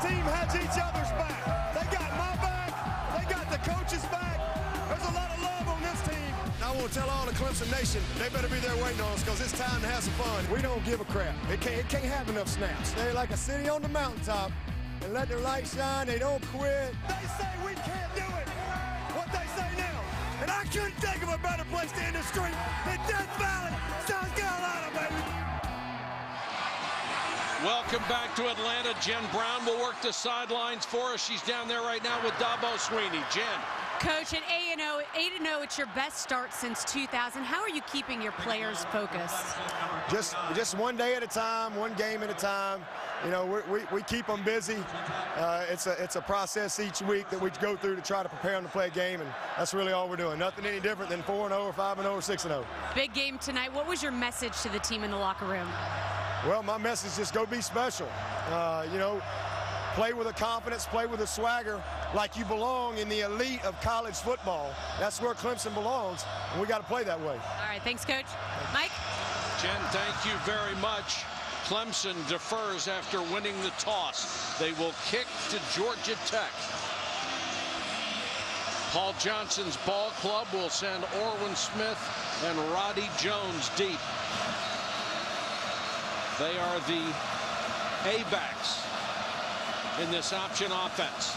team has each other's back. They got my back. They got the coach's back. There's a lot of love on this team. I want to tell all the Clemson Nation, they better be there waiting on us because it's time to have some fun. We don't give a crap. It can't have enough snaps. They're like a city on the mountaintop and let their light shine. They don't quit. They say we can't do it. What they say now. And I couldn't think of a better place to end the street than Death Valley, South Carolina, baby. Welcome back to Atlanta. Jen Brown will work the sidelines for us. She's down there right now with Dabo Sweeney. Jen. Coach, at 8-0, it's your best start since 2000. How are you keeping your players focused? Just one day at a time, one game at a time. You know, we keep them busy. It's a process each week that we go through to try to prepare them to play a game, and that's really all we're doing. Nothing any different than 4-0 or 5-0 or 6-0. Big game tonight. What was your message to the team in the locker room? Well, my message is go be special. You know, play with a confidence, play with a swagger like you belong in the elite of college football. That's where Clemson belongs, and we got to play that way. All right, thanks, Coach. Mike? Jen, thank you very much. Clemson defers after winning the toss. They will kick to Georgia.Tech. Paul Johnson's ball club will send Orwin Smith and Roddy Jones deep. They are the A-backs in this option offense.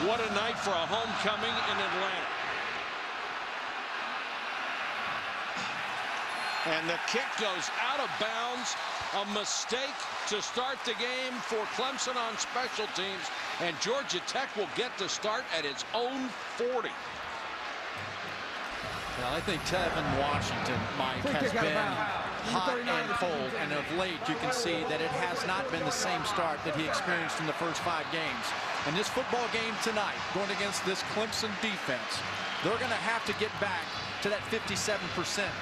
What a night for a homecoming in Atlanta. And the kick goes out of bounds. A mistake to start the game for Clemson on special teams. And Georgia.Tech will get the start at its own 40. Well, I think Tevin Washington, Mike, has been hot and cold, and of late you can see that it has not been the same start that he experienced in the first 5 games. And this football game tonight, going against this Clemson defense, they're going to have to get back to that 57%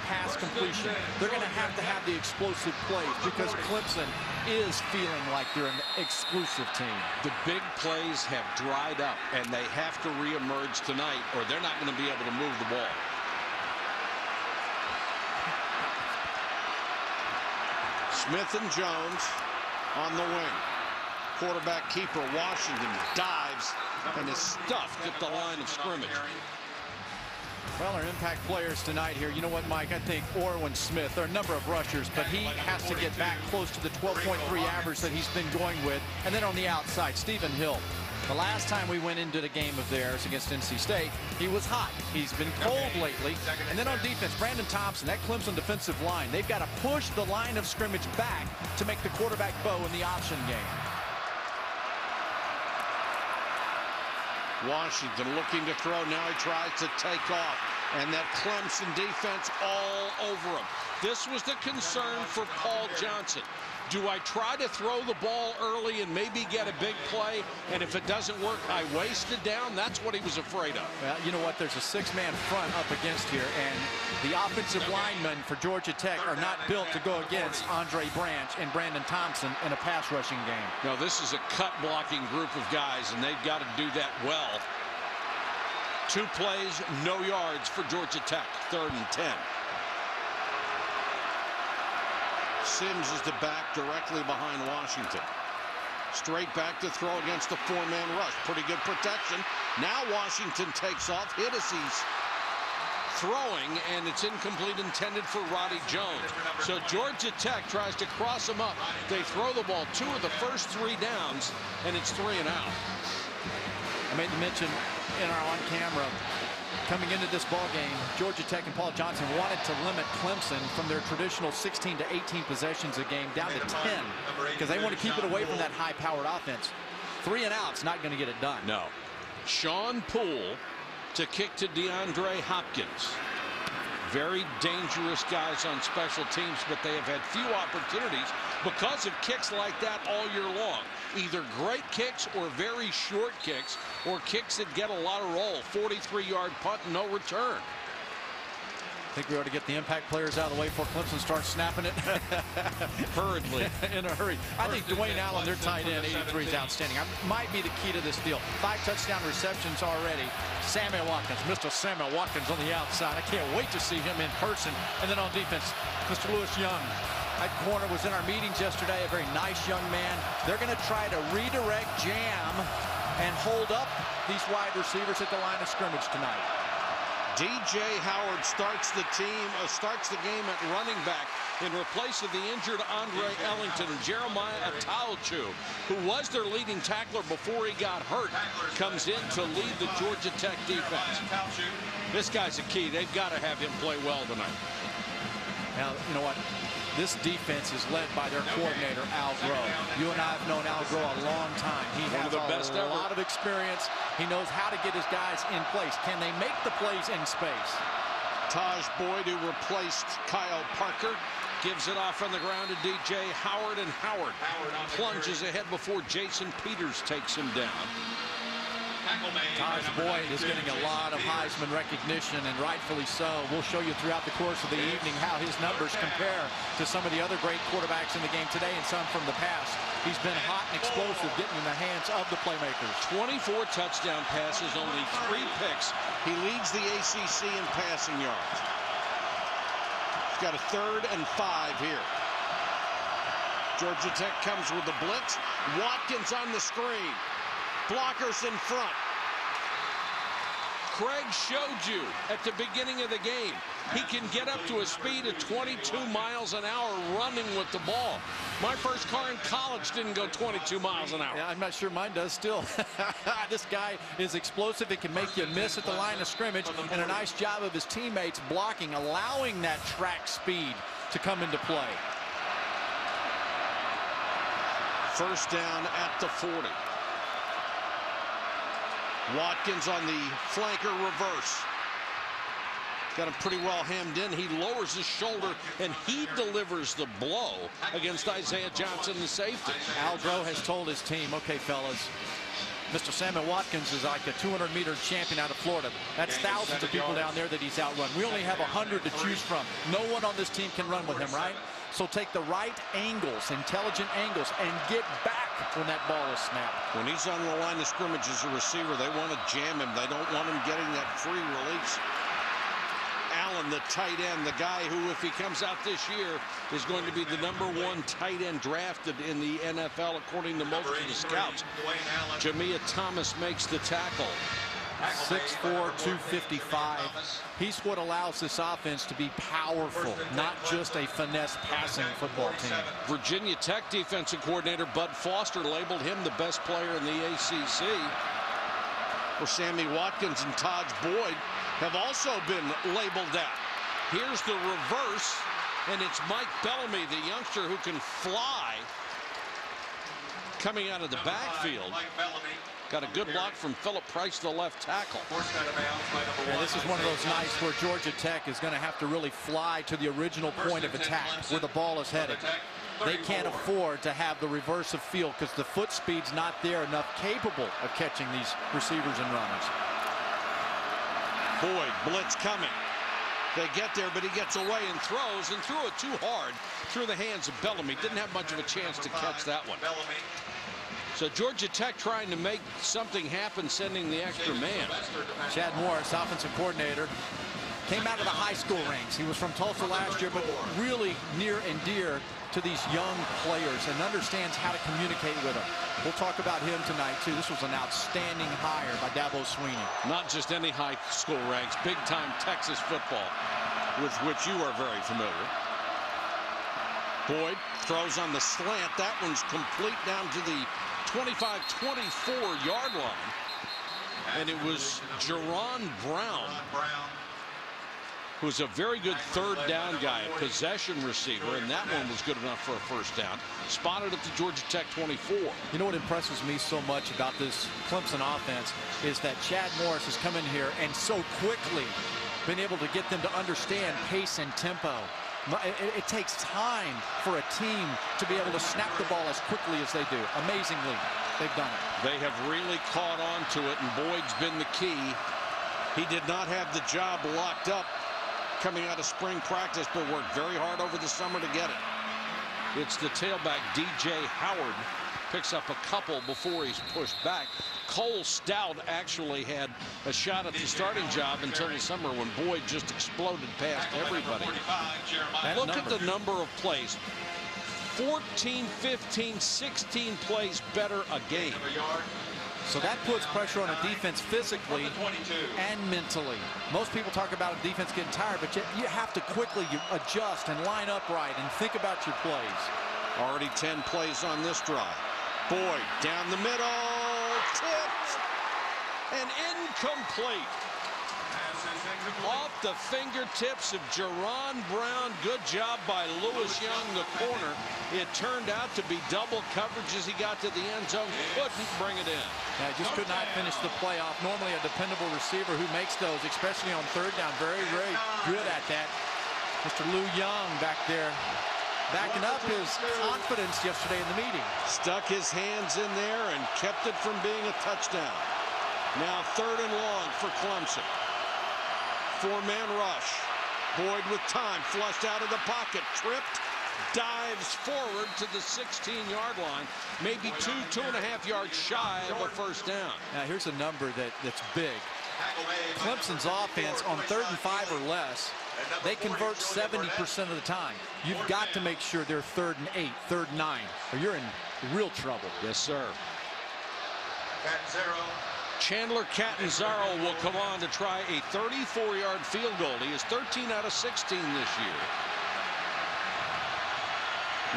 pass completion. They're going to have the explosive plays because Clemson is feeling like they're an exclusive team. The big plays have dried up, and they have to reemerge tonight, or they're not going to be able to move the ball. Smith and Jones on the wing. Quarterback keeper Washington dives and is stuffed at the line of scrimmage. Well, our impact players tonight here, you know what, Mike, I think Orwin Smith, there are a number of rushers, but he has to get back close to the 12.3 average that he's been going with. And then on the outside, Stephen Hill. The last time we went into the game of theirs against NC State, he was hot. He's been cold lately. And then on defense, Brandon Thompson, that Clemson defensive line, they've got to push the line of scrimmage back to make the quarterback bow in the option game. Washington looking to throw. Now he tries to take off. And that Clemson defense all over him. This was the concern for Paul Johnson. Do I try to throw the ball early and maybe get a big play? And if it doesn't work, I waste it down? That's what he was afraid of. Well, you know what? There's a 6-man front up against here. And the offensive linemen for Georgia.Tech are not built to go against Andre Branch and Brandon Thompson in a pass rushing game. No, this is a cut blocking group of guys, and they've got to do that well. 2 plays, no yards for Georgia.Tech. 3rd and 10. Sims is the back directly behind Washington. Straight back to throw against the 4-man rush. Pretty good protection. Now Washington takes off. Hiddesy's throwing, and it's incomplete, intended for Roddy Jones. So Georgia.Tech tries to cross him up. They throw the ball 2 of the first 3 downs, and it's 3 and out. I made the mention in our on-camera. Coming into this ball game, Georgia.Tech and Paul Johnson wanted to limit Clemson from their traditional 16 to 18 possessions a game down to 10 because they want to keep it away from that high-powered offense. 3 and out's not going to get it done. No. Sean Poole to kick to DeAndre Hopkins. Very dangerous guys on special teams, but they have had few opportunities because of kicks like that all year long. Either great kicks or very short kicks, or kicks that get a lot of roll. 43-yard punt, no return. I think we ought to get the impact players out of the way before Clemson starts snapping it hurriedly in a hurry. I think Dwayne Allen, their tight end, 83 is outstanding. Might be the key to this deal. 5 touchdown receptions already. Samuel Watkins, Mr. Samuel Watkins on the outside. I can't wait to see him in person. And then on defense, Mr. Lewis Young. That corner was in our meetings yesterday, a very nice young man. They're going to try to redirect, jam, and hold up these wide receivers at the line of scrimmage tonight. DJ Howard starts the game at running back in replace of the injured Andre Ellington. Jeremiah Ataochu, who was their leading tackler before he got hurt, comes in to lead the Georgia-Tech defense. This guy's a key. They've got to have him play well tonight. Now, you know what? This defense is led by their coordinator, Al Groh. You and I have known Al Groh a long time. He has a lot of experience. He knows how to get his guys in place. Can they make the plays in space? Taj Boyd, who replaced Kyle Parker, gives it off on the ground to DJ Howard, and Howard plunges ahead before Jason Peters takes him down. Taj Boyd is getting a lot of Heisman recognition, and rightfully so. We'll show you throughout the course of the evening how his numbers compare to some of the other great quarterbacks in the game today and some from the past. He's been hot and explosive, getting in the hands of the playmakers. 24 touchdown passes, only 3 picks. He leads the ACC in passing yards. He's got a 3rd and 5 here. Georgia Tech comes with the blitz. Watkins on the screen. Blockers in front. Craig showed you at the beginning of the game he can get up to a speed of 22 miles an hour running with the ball. My first car in college didn't go 22 miles an hour. Yeah, I'm not sure mine does still. This guy is explosive. It can make you miss at the line of scrimmage, and a nice job of his teammates blocking, allowing that track speed to come into play. First down at the 40. Watkins on the flanker reverse. Got him pretty well hemmed in. He lowers his shoulder, and he delivers the blow against Isaiah Johnson, the safety. Al Groh has told his team, okay, fellas, Mr. Sammy Watkins is like a 200-meter champion out of Florida. That's thousands of people down there that he's outrun. We only have 100 to choose from. No one on this team can run with him, right? So take the right angles, intelligent angles, and get back when that ball is snapped. When he's on the line of scrimmage as a receiver, they want to jam him. They don't want him getting that free release. Allen, the tight end, the guy who, if he comes out this year, is going to be the #1 tight end drafted in the NFL, according to most of the scouts. Jamia Thomas makes the tackle. 6'4", 255. He's what allows this offense to be powerful, not just a finesse passing football team. Virginia Tech defensive coordinator Bud Foster labeled him the best player in the ACC. Where Sammy Watkins and Taj Boyd have also been labeled that. Here's the reverse, and it's Mike Bellamy, the youngster who can fly, coming out of the backfield. Got a good block from Philip Price, the left tackle. And this is one of those nights where Georgia Tech is going to have to really fly to the original point of attack, where the ball is headed. They can't afford to have the reverse of field because the foot speed's not there enough capable of catching these receivers and runners. Boyd, blitz coming. They get there, but he gets away and throws, and threw it too hard through the hands of Bellamy. Didn't have much of a chance to catch that one. So Georgia Tech trying to make something happen, sending the extra man. Chad Morris, offensive coordinator, came out of the high school ranks. He was from Tulsa last year, but really near and dear to these young players and understands how to communicate with them. We'll talk about him tonight, too. This was an outstanding hire by Dabo Swinney. Not just any high school ranks, big-time Texas football, with which you are very familiar. Boyd throws on the slant. That one's complete down to the 25-24 yard line. And it was Jerron Brown, who's a very good third down guy, a possession receiver, and that one was good enough for a first down. Spotted at the Georgia Tech 24. You know what impresses me so much about this Clemson offense is that Chad Morris has come in here and so quickly been able to get them to understand pace and tempo. It takes time for a team to be able to snap the ball as quickly as they do. Amazingly, they've done it. They have really caught on to it, and Boyd's been the key. He did not have the job locked up coming out of spring practice, but worked very hard over the summer to get it. It's the tailback, DJ Howard, picks up a couple before he's pushed back. Cole Stout actually had a shot at the starting job until the summer when Boyd just exploded past everybody. Look at the number of plays. 14, 15, 16 plays better a game. So that puts pressure on a defense physically and mentally. Most people talk about a defense getting tired, but you have to quickly adjust and line up right and think about your plays. Already 10 plays on this drive. Boyd down the middle, tipped, and incomplete. Off the fingertips of Jerron Brown. Good job by Lewis Young, the corner. It turned out to be double coverage as he got to the end zone. Couldn't bring it in. Yeah, just could not finish the playoff. Normally a dependable receiver who makes those, especially on third down. Very, very good at that. Mr. Lou Young back there backing up his confidence yesterday in the meeting. Stuck his hands in there and kept it from being a touchdown. Now 3rd and long for Clemson. 4-man rush. Boyd with time, flushed out of the pocket, tripped, dives forward to the 16-yard line, maybe 2.5 yards shy of a first down. Now here's a number that's big. Clemson's offense on 3rd and 5 or less, they convert 70% of the time. You've got to make sure they're 3rd and 8, 3rd and 9, or you're in real trouble. Yes, sir. Chandler Catanzaro will come on to try a 34-yard field goal. He is 13 out of 16 this year.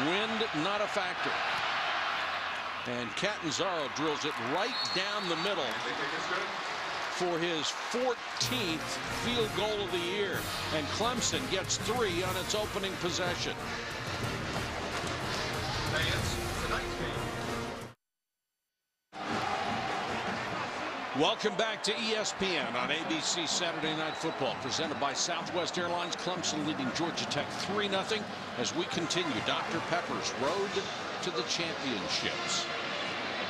Wind not a factor. And Catanzaro drills it right down the middle for his 14th field goal of the year. And Clemson gets 3 on its opening possession. Welcome back to ESPN on ABC Saturday Night Football, presented by Southwest Airlines. Clemson leading Georgia-Tech 3-0 as we continue Dr. Pepper's road to the championships.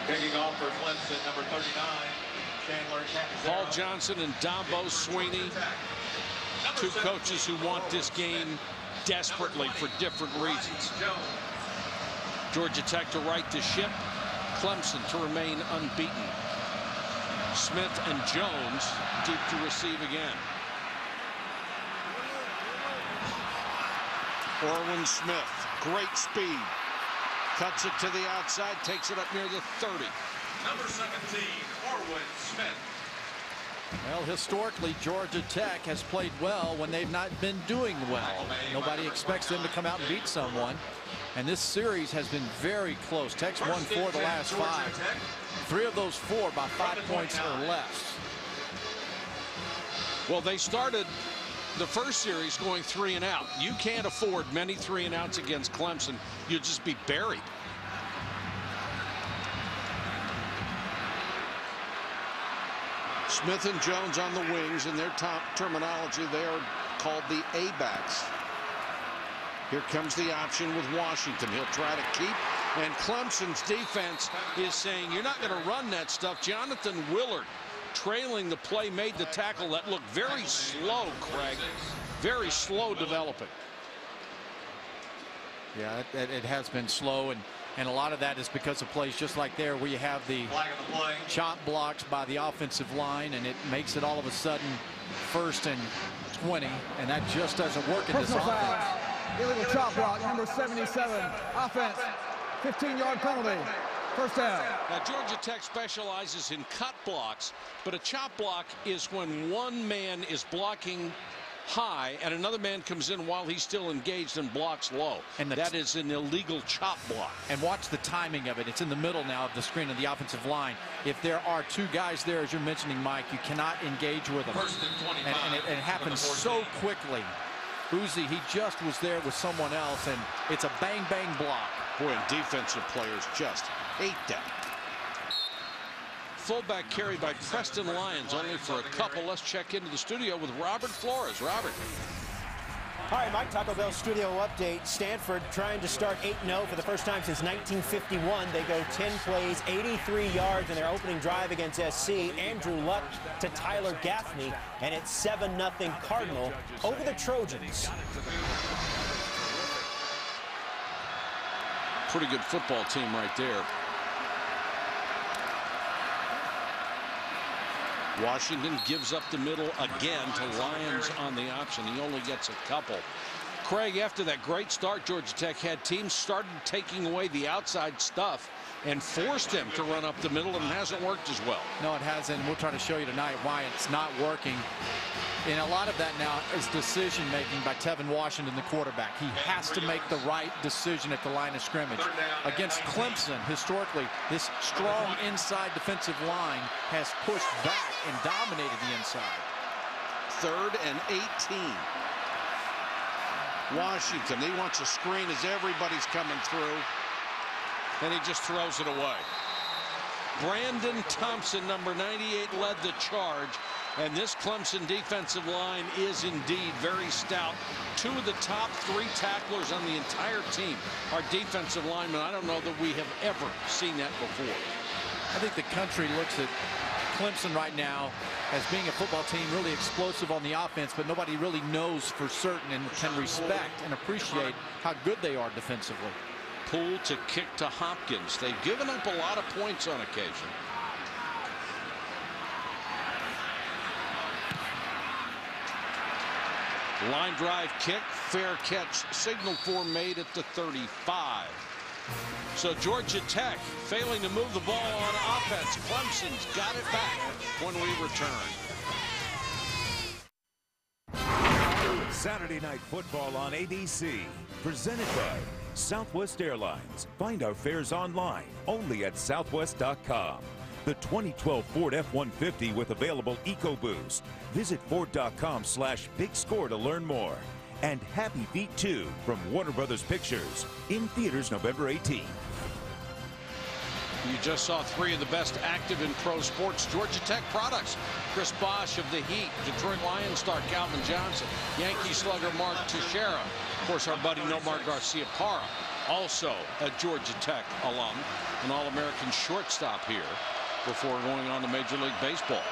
Taking off for Clemson, number 39, Chandler Catanzaro. Paul Johnson and Dombo Sweeney, two coaches who want this game desperately for different reasons. Georgia-Tech to right the ship, Clemson to remain unbeaten. Smith and Jones deep to receive again. Orwin Smith, great speed. Cuts it to the outside, takes it up near the 30. Number 17, Orwin Smith. Well, historically, Georgia-Tech has played well when they've not been doing well. Nobody expects them to come out and beat someone. And this series has been very close. Tech's won 4 of the last 5. 3 of those 4 by 5 points or less. Well, they started the first series going 3 and out. You can't afford many 3 and outs against Clemson. You'll just be buried. Smith and Jones on the wings. In their terminology, they are called the A-backs. Here comes the option with Washington. He'll try to keep. And Clemson's defense is saying, you're not going to run that stuff. Jonathan Willard, trailing the play, made the tackle that looked very slow, Craig. Very slow developing. Yeah, it has been slow, and a lot of that is because of plays just like there where you have the chop blocks by the offensive line, and it makes it all of a sudden 1st and 20, and that just doesn't work in this offense. Illegal chop block, number 77, offense, 15-yard penalty, first down. Now, Georgia-Tech specializes in cut blocks, but a chop block is when one man is blocking high and another man comes in while he's still engaged and blocks low. And that is an illegal chop block. And watch the timing of it. It's in the middle now of the screen of the offensive line. If there are 2 guys there, as you're mentioning, Mike, you cannot engage with them. And it happens so quickly. Uzi, he just was there with someone else, and it's a bang-bang block. Boy, and defensive players just hate that. Fullback carried by Preston Lyons, only for a couple. Let's check into the studio with Robert Flores. Robert. All right, Mike, Taco Bell studio update. Stanford trying to start 8-0 for the first time since 1951. They go 10 plays, 83 yards in their opening drive against SC. Andrew Luck to Tyler Gaffney, and it's 7-0 Cardinal over the Trojans. Pretty good football team right there. Washington gives up the middle again to Lyons on the option. He only gets a couple. Craig, after that great start, Georgia Tech had teams started taking away the outside stuff and forced them to run up the middle, and it hasn't worked as well. No, it hasn't. We'll try to show you tonight why it's not working. And a lot of that now is decision-making by Tevin Washington, the quarterback. He has to make the right decision at the line of scrimmage. Against Clemson, historically, this strong inside defensive line has pushed back and dominated the inside. 3rd and 18. Washington, he wants a screen as everybody's coming through, and he just throws it away. Brandon Thompson, number 98, led the charge, and this Clemson defensive line is indeed very stout. 2 of the top 3 tacklers on the entire team are defensive linemen. I don't know that we have ever seen that before. I think the country looks at Clemson right now as being a football team really explosive on the offense, but nobody really knows for certain and can respect and appreciate how good they are defensively. Poole to kick to Hopkins. They've given up a lot of points on occasion. Line drive kick, fair catch, signal for made at the 35. So Georgia Tech failing to move the ball on offense. Clemson's got it back when we return. Saturday Night Football on ABC, presented by Southwest Airlines. Find our fares online only at Southwest.com. The 2012 Ford F-150 with available EcoBoost. Visit Ford.com/Big Score to learn more. And Happy Feet 2 from Warner Brothers Pictures, in theaters November 18th. You just saw 3 of the best active in pro sports Georgia Tech products. Chris Bosh of the Heat, Detroit Lions star Calvin Johnson, Yankee slugger Mark Teixeira, of course our buddy Nomar Garcia-Parra, also a Georgia Tech alum, an All-American shortstop here before going on to Major League Baseball.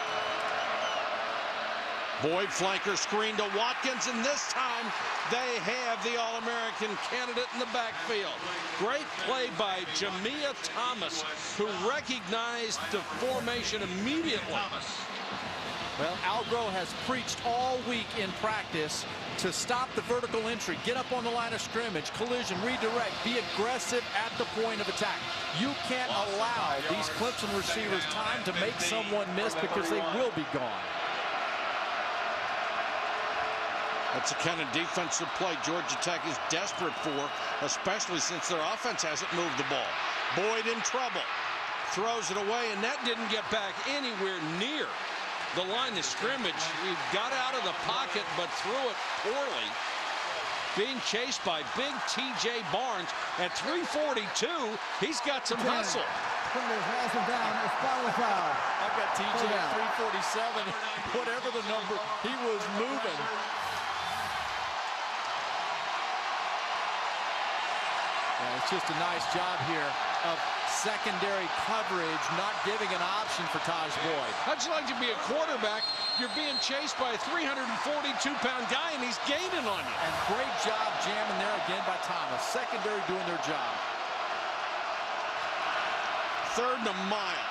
Boyd flanker screen to Watkins, and this time they have the All-American candidate in the backfield. Great play by Jamia Thomas, who recognized the formation immediately. Well, Algro has preached all week in practice to stop the vertical entry, get up on the line of scrimmage, collision, redirect, be aggressive at the point of attack. You can't allow these Clemson receivers time to make someone miss because they will be gone. That's the kind of defensive play Georgia Tech is desperate for, especially since their offense hasn't moved the ball. Boyd in trouble. Throws it away, and that didn't get back anywhere near the line of scrimmage. He got out of the pocket, but threw it poorly. Being chased by big T.J. Barnes. At 3:42, he's got some hustle. I've got T.J. at 3:47. Whatever the number, he was moving. It's just a nice job here of secondary coverage, not giving an option for Taj Boyd. How'd you like to be a quarterback? You're being chased by a 342-pound guy, and he's gaining on you. And great job jamming there again by Thomas. Secondary doing their job. 3rd and a mile.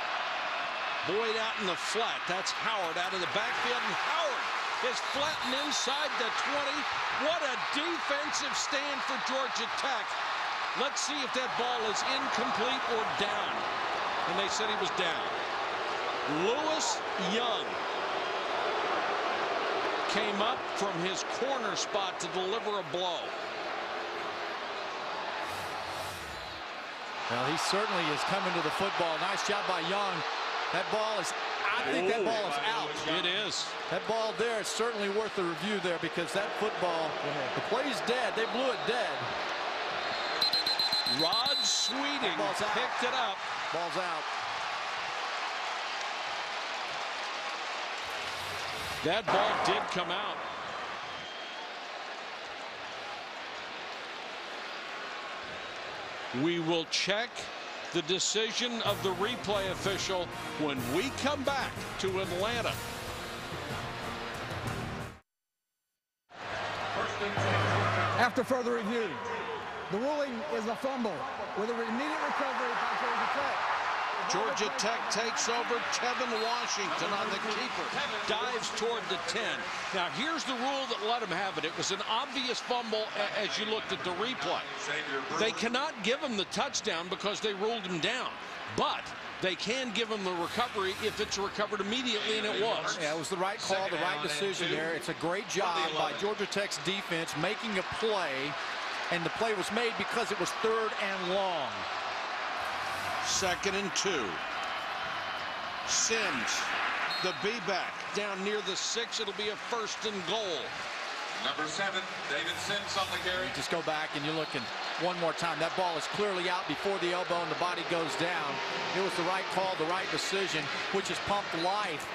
Boyd out in the flat. That's Howard out of the backfield, and Howard is flattened inside the 20. What a defensive stand for Georgia Tech. Let's see if that ball is incomplete or down. And they said he was down. Lewis Young came up from his corner spot to deliver a blow. Well, he certainly is coming to the football. Nice job by Young. That ball is, I think that ball is out. It is. That ball there is certainly worth a review there, because that football, the play's dead. They blew it dead. Rod Sweeting picked it up. Ball's out. That ball did come out. We will check the decision of the replay official when we come back to Atlanta. After further review, the ruling is a fumble with an immediate recovery by Georgia Tech. Georgia.Tech takes over. Kevin Washington on the keeper. Dives toward the 10. Now, here's the rule that let him have it. It was an obvious fumble as you looked at the replay. They cannot give him the touchdown because they ruled him down. But they can give him the recovery if it's recovered immediately, and it was. Yeah, it was the right call, the right decision there. It's a great job by Georgia.Tech's defense making a play, and the play was made because it was 3rd and long. 2nd and 2. Sims, the B-back, down near the 6. It'll be a 1st and goal. Number 7, David Sims on the carry. Just go back and you're looking one more time. That ball is clearly out before the elbow and the body goes down. It was the right call, the right decision, which has pumped life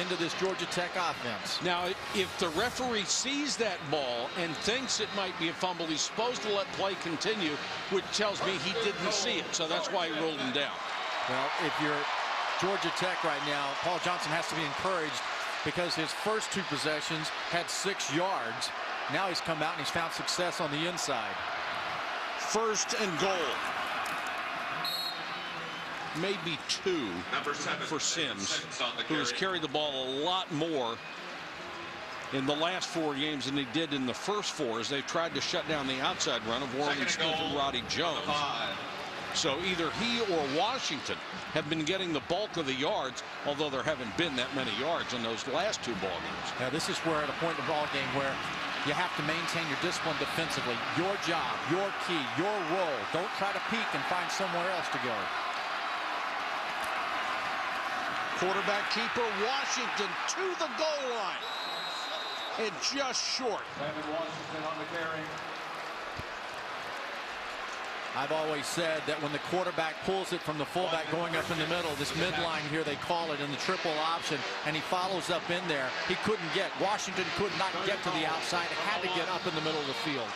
into this Georgia.Tech offense. Now, if the referee sees that ball and thinks it might be a fumble, he's supposed to let play continue, which tells me he didn't see it. So that's why he ruled him down. Well, if you're Georgia.Tech right now, Paul Johnson has to be encouraged because his first 2 possessions had 6 yards. Now he's come out and he's found success on the inside. 1st and goal. Maybe 2 for Sims, who has carried the ball a lot more in the last 4 games than he did in the first 4 as they've tried to shut down the outside run of Oregon Smith and Roddy Jones. So either he or Washington have been getting the bulk of the yards, although there haven't been that many yards in those last 2 ball games. Now this is where at a point in the ball game where you have to maintain your discipline defensively. Your job, your key, your role. Don't try to peek and find somewhere else to go. Quarterback keeper Washington to the goal line. And just short. David Washington on the carry. I've always said that when the quarterback pulls it from the fullback going up in the middle, this midline here they call it in the triple option, and he follows up in there, he couldn't get. Washington could not get to the outside, had to get up in the middle of the field.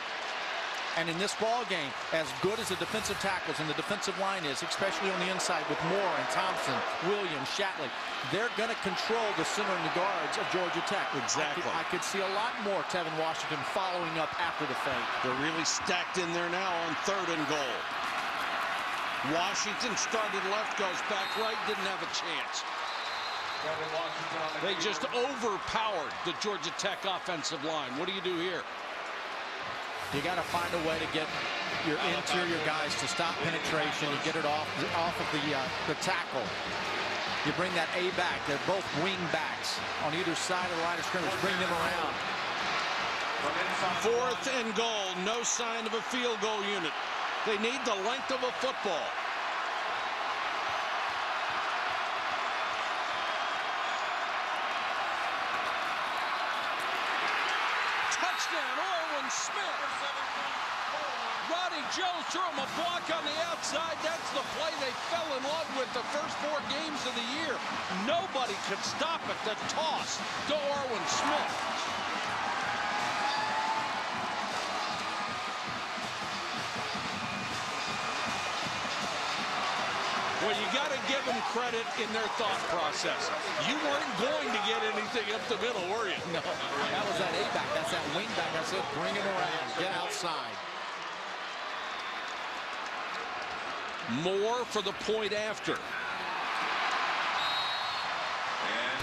And in this ball game, as good as the defensive tackles and the defensive line is, especially on the inside with Moore and Thompson, Williams, Shatley, they're going to control the center and the guards of Georgia.Tech. Exactly. I could see a lot more Tevin Washington following up after the feint. They're really stacked in there now on 3rd and goal. Washington started left, goes back right, didn't have a chance. They just overpowered the Georgia.Tech offensive line. What do you do here? You got to find a way to get your interior guys to stop penetration and get it off of the tackle. You bring that A back. They're both wing backs on either side of the line of scrimmage. Bring them around. 4th and goal. No sign of a field goal unit. They need the length of a football. Touchdown, Orwin Smith. Roddy Jones threw him a block on the outside. That's the play they fell in love with the first 4 games of the year. Nobody could stop it. The toss to Orwin Smith. Well, you got to give them credit in their thought process. You weren't going to get anything up the middle, were you? No, that was that A-back. That's that wing back. That's it. Bring him around. Get outside. Moore for the point after. And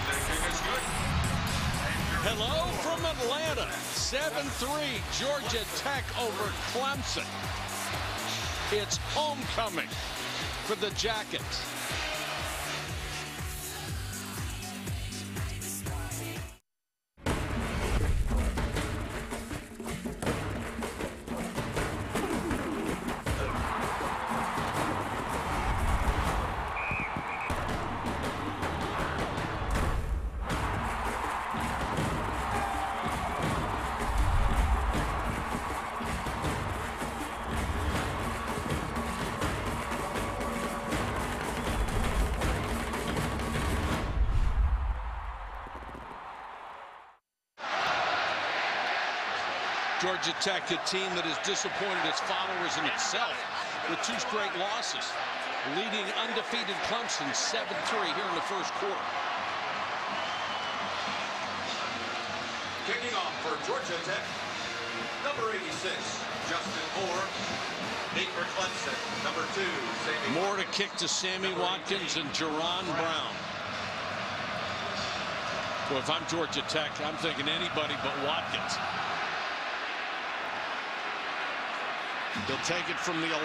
the kick is good. Hello from Atlanta. 7-3 Georgia.Tech over Clemson. It's homecoming for the Jackets. Georgia.Tech, a team that has disappointed its followers and itself with 2 straight losses, leading undefeated Clemson 7-3 here in the first quarter. Kicking off for Georgia.Tech. Number 86, Justin Moore. 8 for Clemson. Number 2, Sammy More to kick to Sammy Watkins and Jerron Brown. Well, if I'm Georgia.Tech, I'm thinking anybody but Watkins. He'll take it from the 11.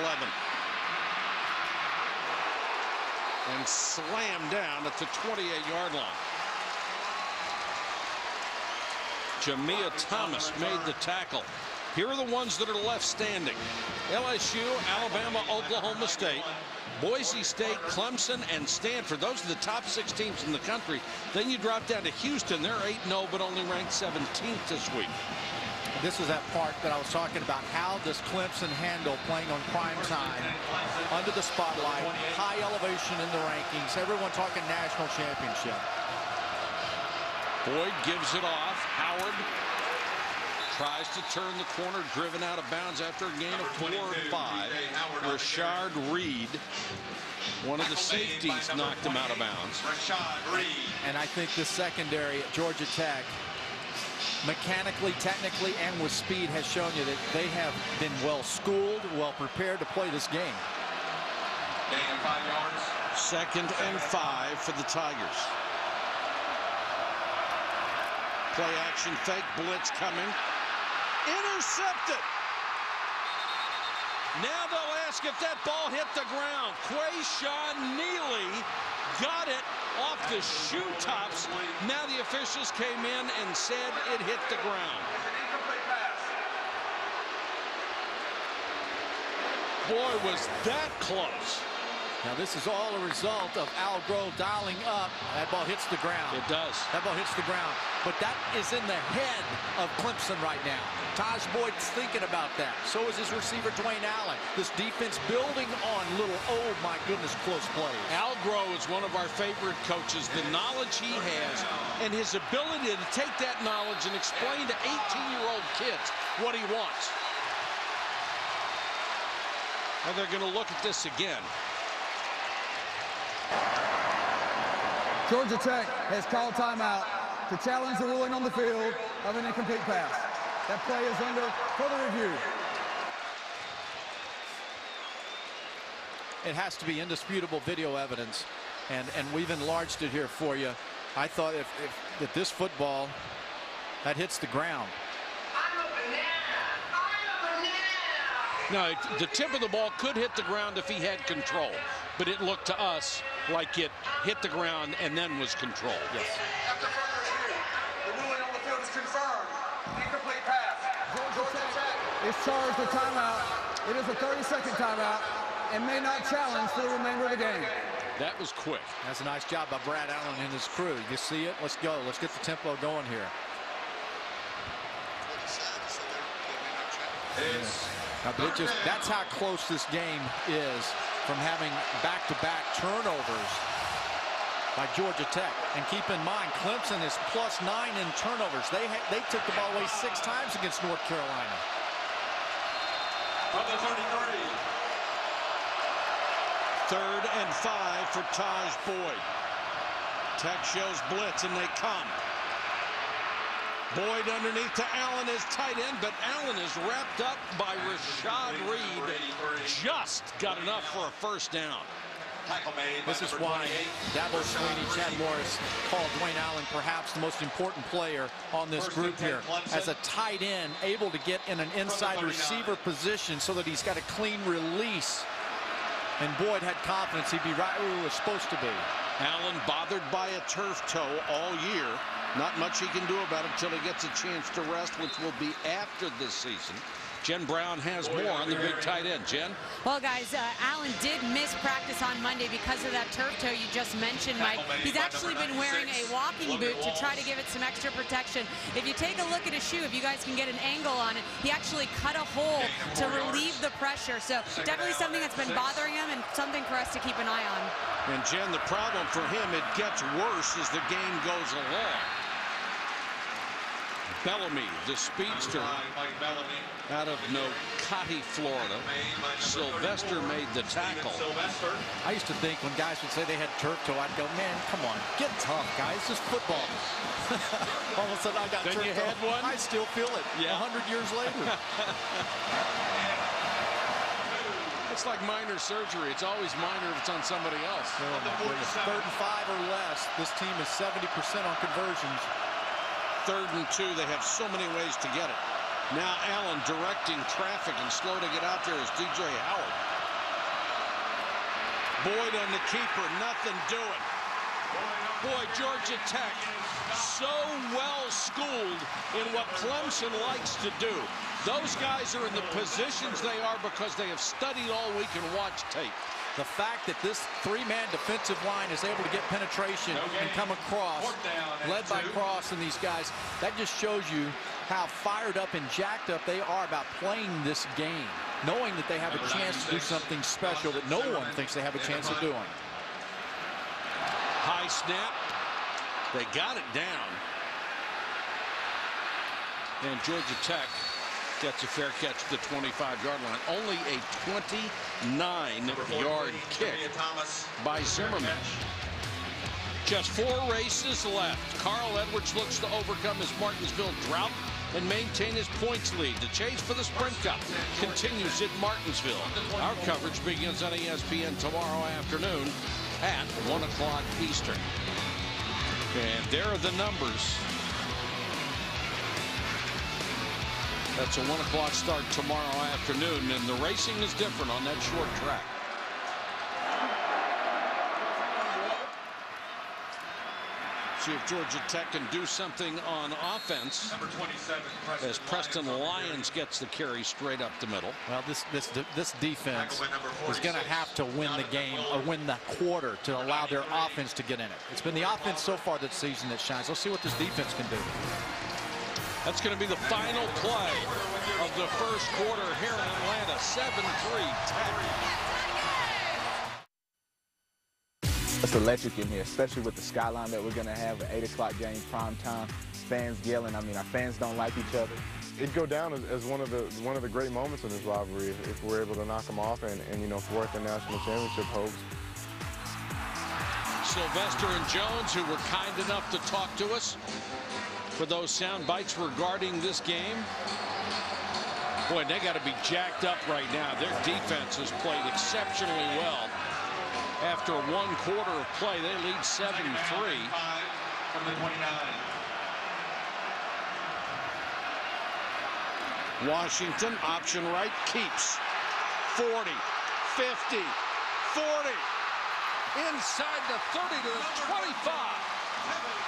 And slam down at the 28-yard line. Jamia Thomas made the tackle. Here are the ones that are left standing. LSU, Alabama, Oklahoma State, Boise State, Clemson, and Stanford. Those are the top 6 teams in the country. Then you drop down to Houston. They're 8-0, but only ranked 17th this week. This is that part that I was talking about. How does Clemson handle playing on prime time, under the spotlight, high elevation in the rankings, everyone talking national championship. Boyd gives it off. Howard tries to turn the corner, driven out of bounds after a gain of 4 and 5. Rashard Reed, one of the safeties, knocked him out of bounds. And I think the secondary at Georgia.Tech, mechanically, technically, and with speed, has shown you that they have been well schooled, well prepared to play this game. Gain of 5 yards. 2nd and 5 for the Tigers. Play action fake, blitz coming. Intercepted. Now they'll ask if that ball hit the ground. Quayshawn Neely got it off the shoe tops. Now the officials came in and said it hit the ground. Boy, was that close. Now this is all a result of Al Grove dialing up. That ball hits the ground. It does. That ball hits the ground. But that is in the head of Clemson right now. Taj Boyd's thinking about that. So is his receiver, Dwayne Allen. This defense building on little, oh my goodness, close plays. Al Grove is one of our favorite coaches. The knowledge he has and his ability to take that knowledge and explain to 18-year-old kids what he wants. And they're going to look at this again. Georgia.Tech has called timeout to challenge the ruling on the field of an incomplete pass. That play is under further review. It has to be indisputable video evidence, and we've enlarged it here for you. I thought if this football that hits the ground. Now, the tip of the ball could hit the ground if he had control, but it looked to us like it hit the ground and then was controlled. Yes. After further review, the ruling on the field is confirmed. Incomplete pass. Georgia.Tech is charged with timeout. It is a 30-second timeout and may not challenge for the remainder of the game. That was quick. That's a nice job by Brad Allen and his crew. You see it? Let's go. Let's get the tempo going here. But that's how close this game is from having back-to-back turnovers by Georgia.Tech. And keep in mind, Clemson is +9 in turnovers. They took the ball away 6 times against North Carolina. From the 33. 3rd and 5 for Taj Boyd. Tech shows blitz, and they come. Boyd underneath to Allen as tight end, but Allen is wrapped up by Rashard Reed. Just got enough for a first down. This is why Dabo Swinney, Chad Morris called Dwayne Allen perhaps the most important player on this group here. As a tight end, able to get in an inside receiver position so that he's got a clean release. And Boyd had confidence he'd be right where he was supposed to be. Allen bothered by a turf toe all year. Not much he can do about it until he gets a chance to rest, which will be after this season. Jen Brown has more on the big tight end. Jen? Well, guys, Allen did miss practice on Monday because of that turf toe you just mentioned, Mike. He's actually been wearing a walking boot to try to give it some extra protection. If you take a look at his shoe, if you guys can get an angle on it, he actually cut a hole to relieve the pressure. So definitely something that's been bothering him and something for us to keep an eye on. And, Jen, the problem for him, it gets worse as the game goes along. Bellamy, the speedster, out of Nocati, Florida. Sylvester made the tackle. I used to think when guys would say they had turf toe, I'd go, man, come on, get tough, guys. It's just football. All of a sudden, I got turf toe. Then you had one? I still feel it 100 years later. It's like minor surgery. It's always minor if it's on somebody else. Oh, my goodness. 3rd and 5 or less. This team is 70% on conversions. 3rd and 2. They have so many ways to get it. Now Allen directing traffic, and slow to get out there is DJ Howard. Boyd on the keeper, nothing doing. Boy, Georgia.Tech so well schooled in what Clemson likes to do. Those guys are in the positions they are because they have studied all week and watched tape. The fact that this 3-man defensive line is able to get penetration and come across, led by Cross and these guys, that just shows you how fired up and jacked up they are about playing this game, knowing that they have a chance to do something special that no one thinks they have a chance of doing. High snap. They got it down. And Georgia.Tech gets a fair catch to the 25-yard line. Only a 29-yard kick by Zimmerman. Just 4 races left. Carl Edwards looks to overcome his Martinsville drought and maintain his points lead. The chase for the Sprint Cup continues at Martinsville. Our coverage begins on ESPN tomorrow afternoon at 1 o'clock Eastern. And there are the numbers. That's a 1 o'clock start tomorrow afternoon, and the racing is different on that short track. See if Georgia.Tech can do something on offense. Number 27, as Preston Lyons gets the carry straight up the middle. Well, this defense is going to have to win the game or win the quarter to allow their offense to get in it. It's been the offense so far this season that shines. Let's see what this defense can do. That's going to be the final play of the first quarter here in Atlanta. 7-3 Tech. It's electric in here, especially with the skyline that we're going to have, an 8 o'clock game, prime time, fans yelling. I mean, our fans don't like each other. It'd go down as one of the great moments in this rivalry if we're able to knock them off and you know, thwart the national championship hopes. Sylvester and Jones, who were kind enough to talk to us for those sound bites regarding this game. Boy, they got to be jacked up right now. Their defense has played exceptionally well. After 1 quarter of play, they lead 7-3. From the 29. Washington, option right, keeps. 40, 50, 40. Inside the 30 to the 25.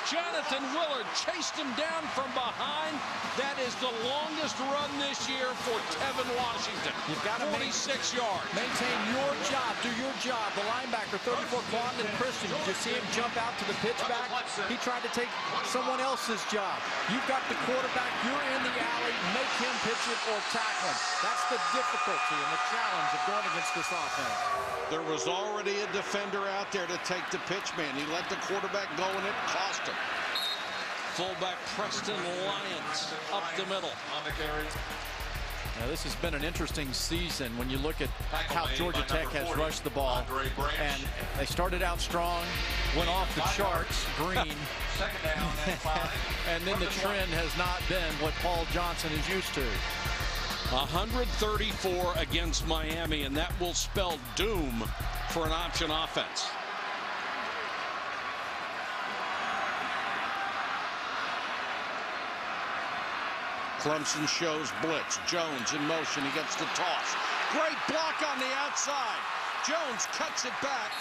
Jonathan Willard chased him down from behind. That is the longest run this year for Tevin Washington. You've got to 46 yards. Maintain your job. Do your job. The linebacker, 34, Quanton Christian. Did you see him jump out to the pitchback? He tried to take someone else's job. You've got the quarterback. You're in the alley. Make him pitch it or tackle him. That's the difficulty and the challenge of going against this offense. There was already a defender out there to take the pitch man. He let the quarterback go, and it cost him. Fullback Preston Lyons up the middle. On the carry. Now, this has been an interesting season when you look at how Georgia.Tech has rushed the ball. And they started out strong, went off the charts, green. Second down and 5. And then the trend has not been what Paul Johnson is used to. 134 against Miami, and that will spell doom for an option offense. Clemson shows blitz. Jones in motion. He gets the toss. Great block on the outside. Jones cuts it back.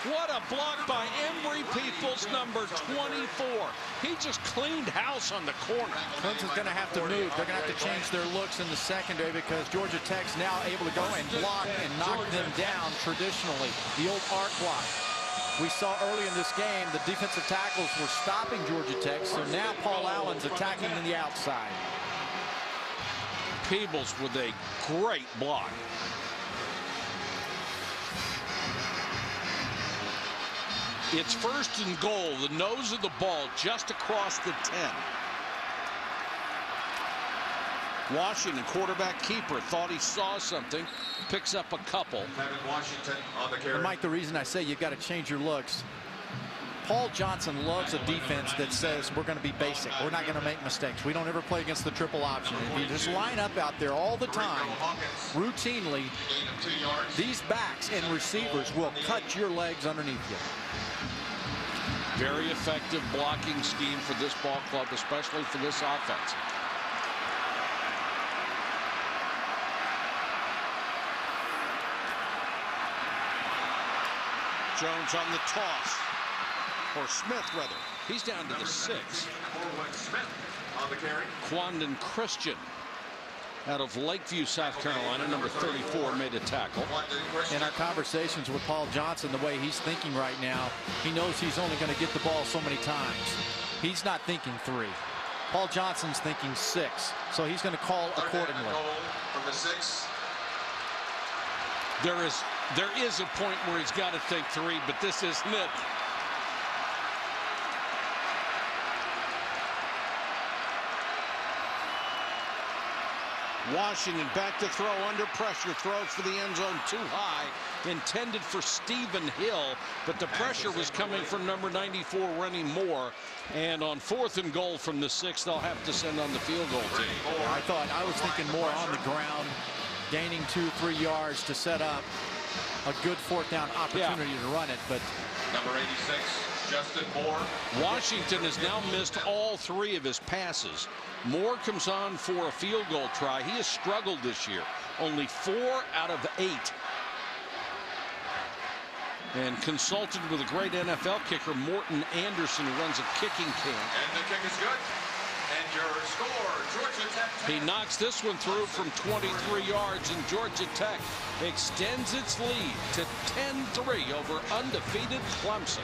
What a block by Embry Peoples, number 24. He just cleaned house on the corner. Clemson's going to have to move. They're going to have to change their looks in the secondary because Georgia.Tech's now able to go and block and knock them down traditionally. The old arc block. We saw early in this game the defensive tackles were stopping Georgia.Tech, so now Paul Allen's attacking in the outside. Peebles with a great block. It's 1st and goal, the nose of the ball just across the 10. Washington, quarterback keeper, thought he saw something, picks up a couple. Washington on the carry. And Mike, the reason I say you've got to change your looks. Paul Johnson loves a defense that says we're going to be basic. We're not going to make mistakes. We don't ever play against the triple option. If you just line up out there all the time, routinely, these backs and receivers will cut your legs underneath you. Very effective blocking scheme for this ball club, especially for this offense. Jones on the toss. Or Smith, rather. He's down to the 6. Smith on the carry. Quandon Christian out of Lakeview, South Carolina, number 34, made a tackle. In our conversations with Paul Johnson, the way he's thinking right now, he knows he's only going to get the ball so many times. He's not thinking 3. Paul Johnson's thinking 6, so he's going to call accordingly. From the 6. There is a point where he's got to think 3, but this isn't it. Washington back to throw under pressure, throws for the end zone too high, intended for Stephen Hill, but the pressure was coming from number 94, Rennie Moore, and on 4th and goal from the 6, they'll have to send on the field goal team. I was thinking more on the ground, gaining 2-3 yards to set up a good 4th down opportunity to run it, but number 86. Justin Moore. Washington has now missed all 3 of his passes. Moore comes on for a field goal try. He has struggled this year. Only 4 out of 8. And consulted with a great NFL kicker, Morton Anderson, who runs a kicking camp. And the kick is good. And your score, Georgia.Tech. He knocks this one through from 23 yards, and Georgia.Tech extends its lead to 10-3 over undefeated Clemson.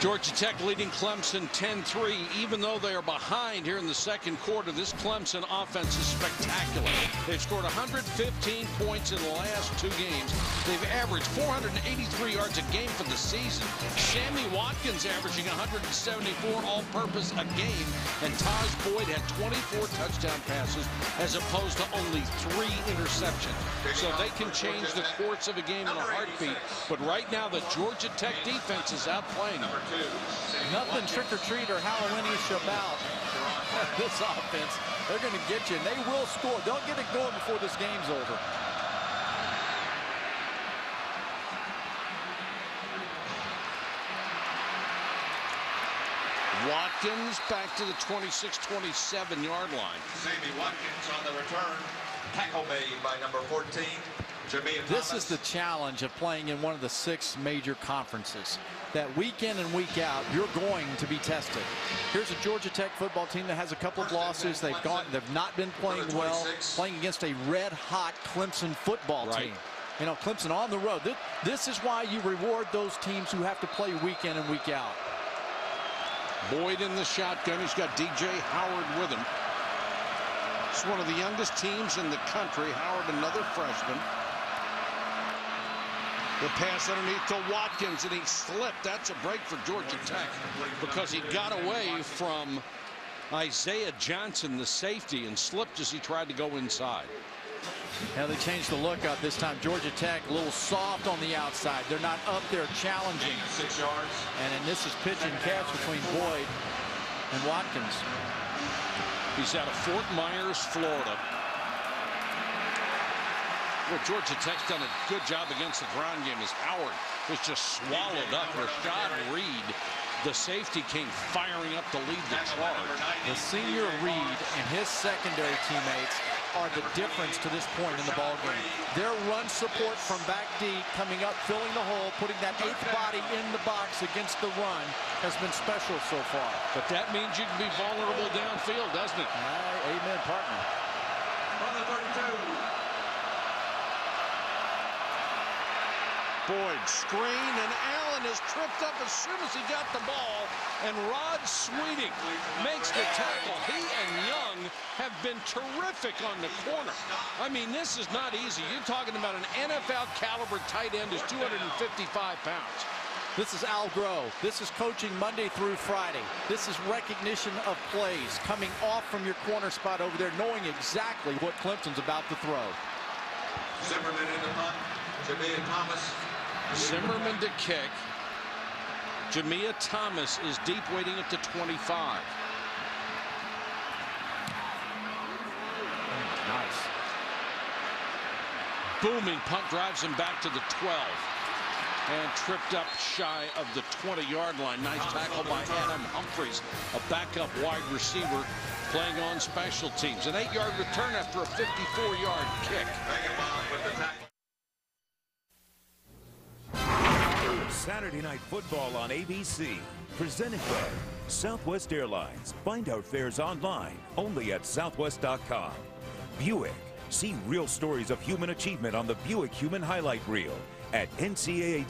Georgia.Tech leading Clemson 10-3. Even though they are behind here in the second quarter, this Clemson offense is spectacular. They've scored 115 points in the last 2 games. They've averaged 483 yards a game for the season. Sammy Watkins averaging 174 all-purpose a game. And Taj Boyd had 24 touchdown passes as opposed to only 3 interceptions. So they can change the course of a game in a heartbeat. But right now, the Georgia.Tech defense is outplaying them. Nothing trick-or-treat or Halloween-ish about this offense. They're going to get you, and they will score. They'll get it going before this game's over. Watkins back to the 26-27 yard line. Sammy Watkins on the return. Tackle made by number 14. This is the challenge of playing in one of the 6 major conferences. That week in and week out, you're going to be tested. Here's a Georgia.Tech football team that has a couple of losses. They've not been playing well, playing against a red-hot Clemson football team. You know, Clemson on the road. This is why you reward those teams who have to play week in and week out. Boyd in the shotgun. He's got DJ Howard with him. It's one of the youngest teams in the country. Howard, another freshman. The pass underneath to Watkins, and he slipped. That's a break for Georgia.Tech because he got away from Isaiah Johnson, the safety, and slipped as he tried to go inside. Now they changed the look up this time. Georgia.Tech a little soft on the outside. They're not up there challenging. 6 yards. And this is pitch and catch between Boyd and Watkins. He's out of Fort Myers, Florida. Well, Georgia.Tech's done a good job against the ground game as Howard was just swallowed up. Rashad Reed, the safety, came firing up to lead the charge. The senior Reed and his secondary teammates are the difference to this point in the ballgame. Their run support from back deep, coming up, filling the hole, putting that 8th body in the box against the run has been special so far. But that means you can be vulnerable downfield, doesn't it? Amen, partner. On the 32. Boyd screen, and Allen is tripped up as soon as he got the ball, and Rod Sweeting makes the tackle. He and Young have been terrific on the corner. I mean, this is not easy. You're talking about an NFL caliber tight end who's 255 pounds. This is Al Groh. This is coaching Monday through Friday. This is recognition of plays, coming off from your corner spot over there, knowing exactly what Clemson's about to throw. Zimmerman in the punt. Jamia Thomas. Zimmerman to kick. Jamia Thomas is deep, waiting at the 25. Nice. Booming punt drives him back to the 12. And tripped up shy of the 20-yard line. Nice tackle by Adam Humphries, a backup wide receiver playing on special teams. An 8-yard return after a 54-yard kick. Saturday Night Football on ABC, presented by Southwest Airlines. Find our fares online, only at Southwest.com. Buick. See real stories of human achievement on the Buick Human Highlight Reel at ncaa.com/Buick.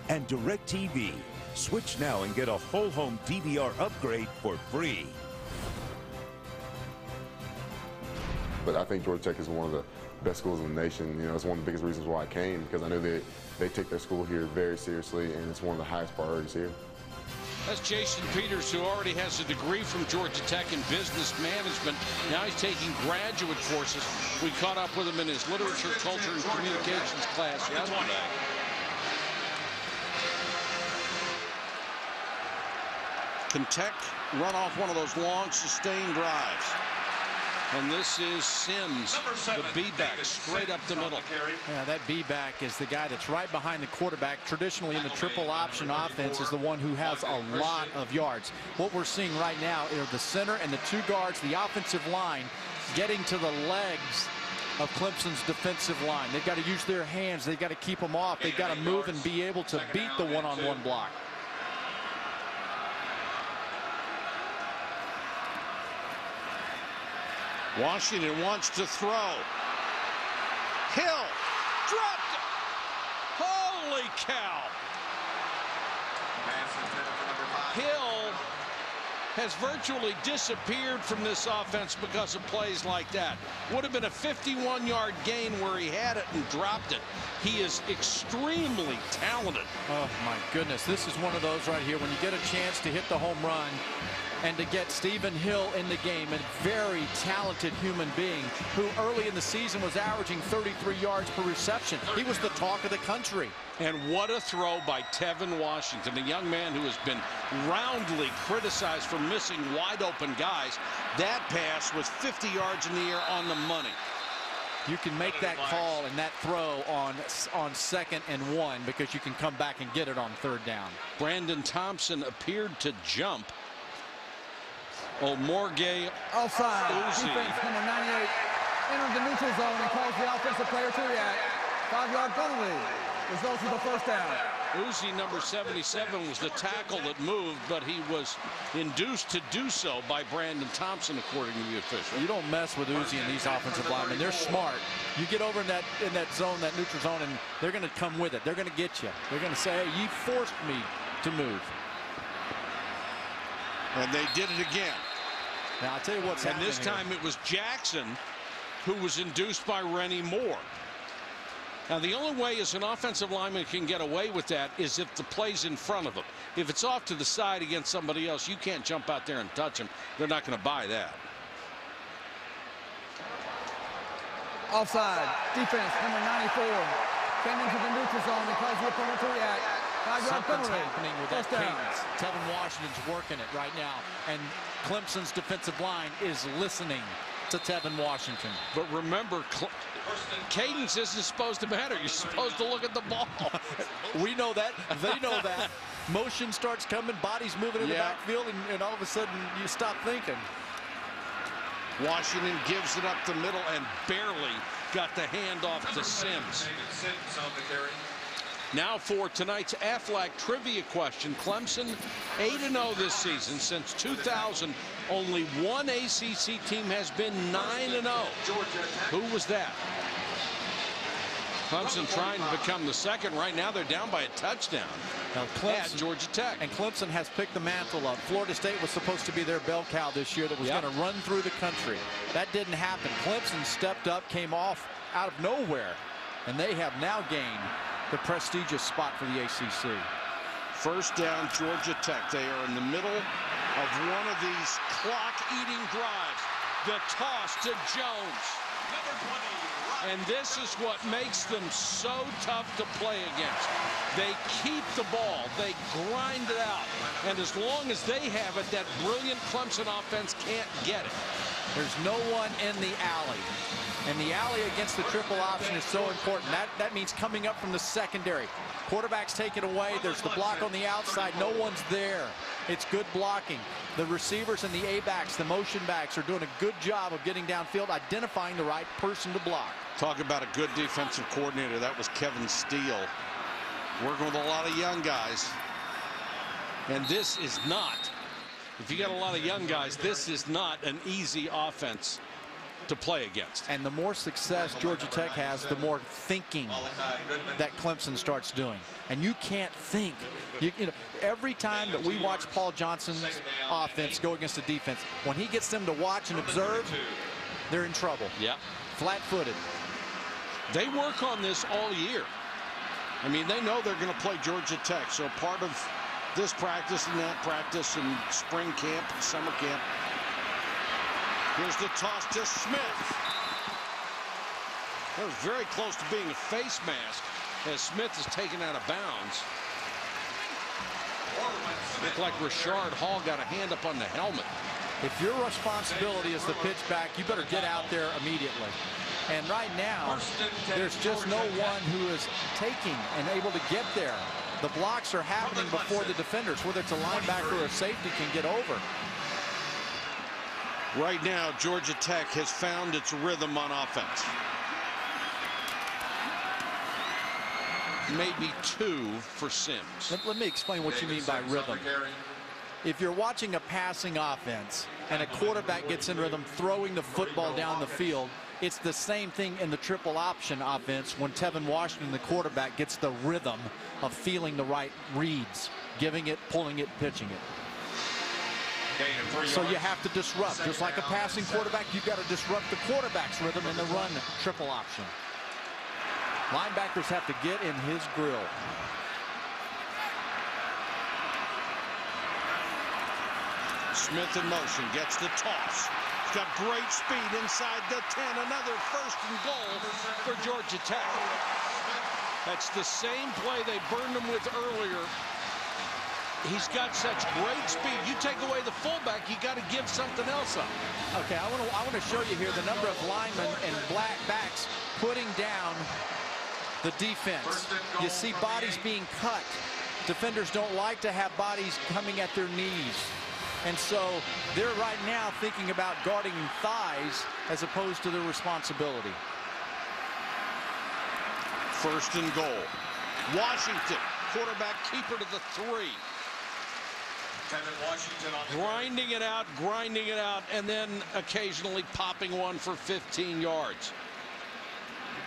And DirecTV. Switch now and get a whole home DVR upgrade for free. But I think Georgia-Tech is one of the best schools in the nation. You know, it's one of the biggest reasons why I came, because I know that they take their school here very seriously, and it's one of the highest priorities here. That's Jason Peters, who already has a degree from Georgia-Tech in business management. Now he's taking graduate courses. We caught up with him in his literature, culture, and communications class yesterday. Can Tech run off one of those long, sustained drives? And this is Sims, the B-back, straight up the middle. Yeah, that B-back is the guy that's right behind the quarterback. Traditionally in the triple option offense is the one who has a lot of yards. What we're seeing right now are the center and the two guards, the offensive line, getting to the legs of Clemson's defensive line. They've got to use their hands. They've got to keep them off. They've got to move and be able to beat the one-on-one block. Washington wants to throw. Hill dropped it. Holy cow. Hill has virtually disappeared from this offense because of plays like that. Would have been a 51-yard gain where he had it and dropped it. He is extremely talented. Oh, my goodness. This is one of those right here when you get a chance to hit the home run and to get Stephen Hill in the game, a very talented human being who early in the season was averaging 33 yards per reception. He was the talk of the country. And what a throw by Tevin Washington, a young man who has been roundly criticized for missing wide open guys. That pass was 50 yards in the air on the money. You can make that call and that throw on 2nd and 1 because you can come back and get it on 3rd down. Brandon Thompson appeared to jump. Morgay offside. Defense number 98 entered the neutral zone and caused the offensive player to react. 5-yard penalty results in the first down. Uzi, number 77, was the tackle that moved, but he was induced to do so by Brandon Thompson, according to the official. You don't mess with Uzi and these offensive linemen. They're smart. You get over in that zone, that neutral zone, and they're going to come with it. They're going to get you. They're going to say, hey, you forced me to move. And they did it again. Now, I'll tell you what's happening. And this time it was Jackson who was induced by Rennie Moore. Now, the only way as an offensive lineman can get away with that is if the play's in front of him. If it's off to the side against somebody else, you can't jump out there and touch him. They're not going to buy that. Offside. Defense number 94 came into the neutral zone and caused the opponent to react. 5-yard penalty. Something's happening with that cadence. Tevin Washington's working it right now, and Clemson's defensive line is listening to Tevin Washington. But remember, cadence isn't supposed to matter. You're supposed to look at the ball. We know that. They know that. Motion starts coming, bodies moving in the backfield, and all of a sudden you stop thinking. Washington gives it up the middle and barely got the handoff to Sims. Now for tonight's Aflac trivia question. Clemson 8-0 this season. Since 2000, only one ACC team has been 9-0. Who was that? Clemson trying to become the second. Right now they're down by a touchdown at Georgia-Tech. And Clemson has picked the mantle up. Florida State was supposed to be their bell cow this year that was going to run through the country. That didn't happen. Clemson stepped up, came off out of nowhere, and they have now gained the prestigious spot for the ACC. First down, Georgia.Tech. They are in the middle of one of these clock-eating drives. The toss to Jones. And this is what makes them so tough to play against. They keep the ball. They grind it out. And as long as they have it, that brilliant Clemson offense can't get it. There's no one in the alley. And the alley against the triple option is so important. That means coming up from the secondary. Quarterback's taken away. There's the block on the outside. No one's there. It's good blocking. The receivers and the A-backs, the motion backs, are doing a good job of getting downfield, identifying the right person to block. Talk about a good defensive coordinator. That was Kevin Steele. Working with a lot of young guys. And this is not, if you got a lot of young guys, this is not an easy offense to play against. And the more success Georgia.Tech has, the more thinking that Clemson starts doing. And you can't think. You know, every time that we watch Paul Johnson's offense go against the defense, when he gets them to watch and observe, they're in trouble. Yeah. Flat-footed. They work on this all year. I mean, they know they're going to play Georgia.Tech. So part of this practice and that practice and spring camp, summer camp. Here's the toss to Smith. That was very close to being a face mask as Smith is taken out of bounds. Looked like Rashard Hall got a hand up on the helmet. If your responsibility is the pitch back, you better get out there immediately. And right now, there's just no one who is taking and able to get there. The blocks are happening before the defenders, whether it's a linebacker or a safety, can get over. Right now, Georgia.Tech has found its rhythm on offense. Maybe 2 for Sims. Let me explain what you mean by rhythm. If you're watching a passing offense and a quarterback gets in rhythm throwing the football down the field, it's the same thing in the triple option offense when Tevin Washington, the quarterback, gets the rhythm of feeling the right reads, giving it, pulling it, pitching it. So you have to disrupt. Just like a passing quarterback, you've got to disrupt the quarterback's rhythm in the run triple option. Linebackers have to get in his grill. Smith in motion, gets the toss. He's got great speed inside the 10. Another first and goal for Georgia.Tech. That's the same play they burned him with earlier. He's got such great speed. You take away the fullback, you got to give something else up. Okay, I want to show you here the number of linemen and black backs putting down the defense. You see bodies being cut. Defenders don't like to have bodies coming at their knees. And so they're right now thinking about guarding thighs as opposed to their responsibility. First and goal. Washington, quarterback keeper to the 3. Grinding it out, and then occasionally popping one for 15 yards.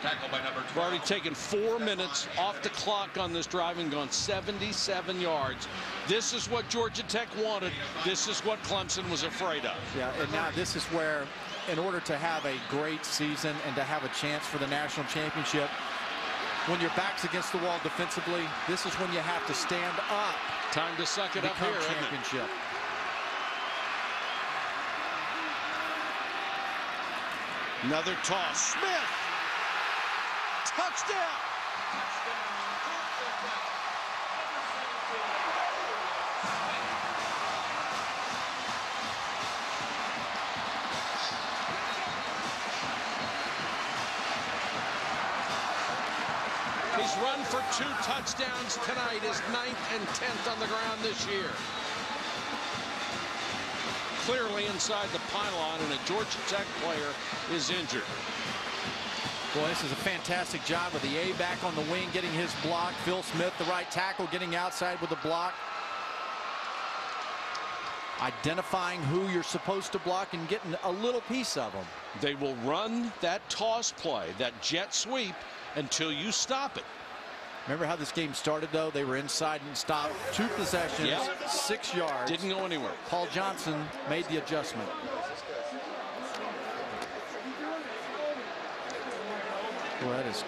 We've already taken 4 minutes off the clock on this drive and gone 77 yards. This is what Georgia.Tech wanted. This is what Clemson was afraid of. Yeah, and now this is where, in order to have a great season and to have a chance for the national championship, when your back's against the wall defensively, this is when you have to stand up. Time to suck it up here, championship. Another toss. Smith. Touchdown. He's run for 2 touchdowns tonight, his 9th and 10th on the ground this year. Clearly inside the pylon, and a Georgia.Tech player is injured. Boy, this is a fantastic job of the A-back on the wing, getting his block. Phil Smith, the right tackle, getting outside with the block. Identifying who you're supposed to block and getting a little piece of them. They will run that toss play, that jet sweep, until you stop it. Remember how this game started, though? They were inside and stopped. 2 possessions, 6 yards. Didn't go anywhere. Paul Johnson made the adjustment. Well, that is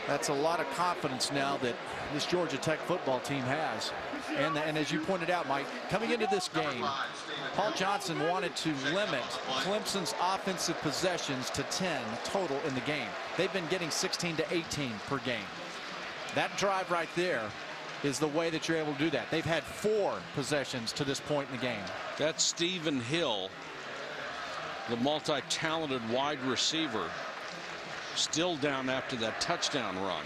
That's a lot of confidence now that this Georgia Tech football team has. And as you pointed out, Mike, coming into this game, Paul Johnson wanted to limit Clemson's offensive possessions to 10 total in the game. They've been getting 16 to 18 per game. That drive right there is the way that you're able to do that. They've had 4 possessions to this point in the game. That's Stephen Hill, the multi-talented wide receiver, still down after that touchdown run.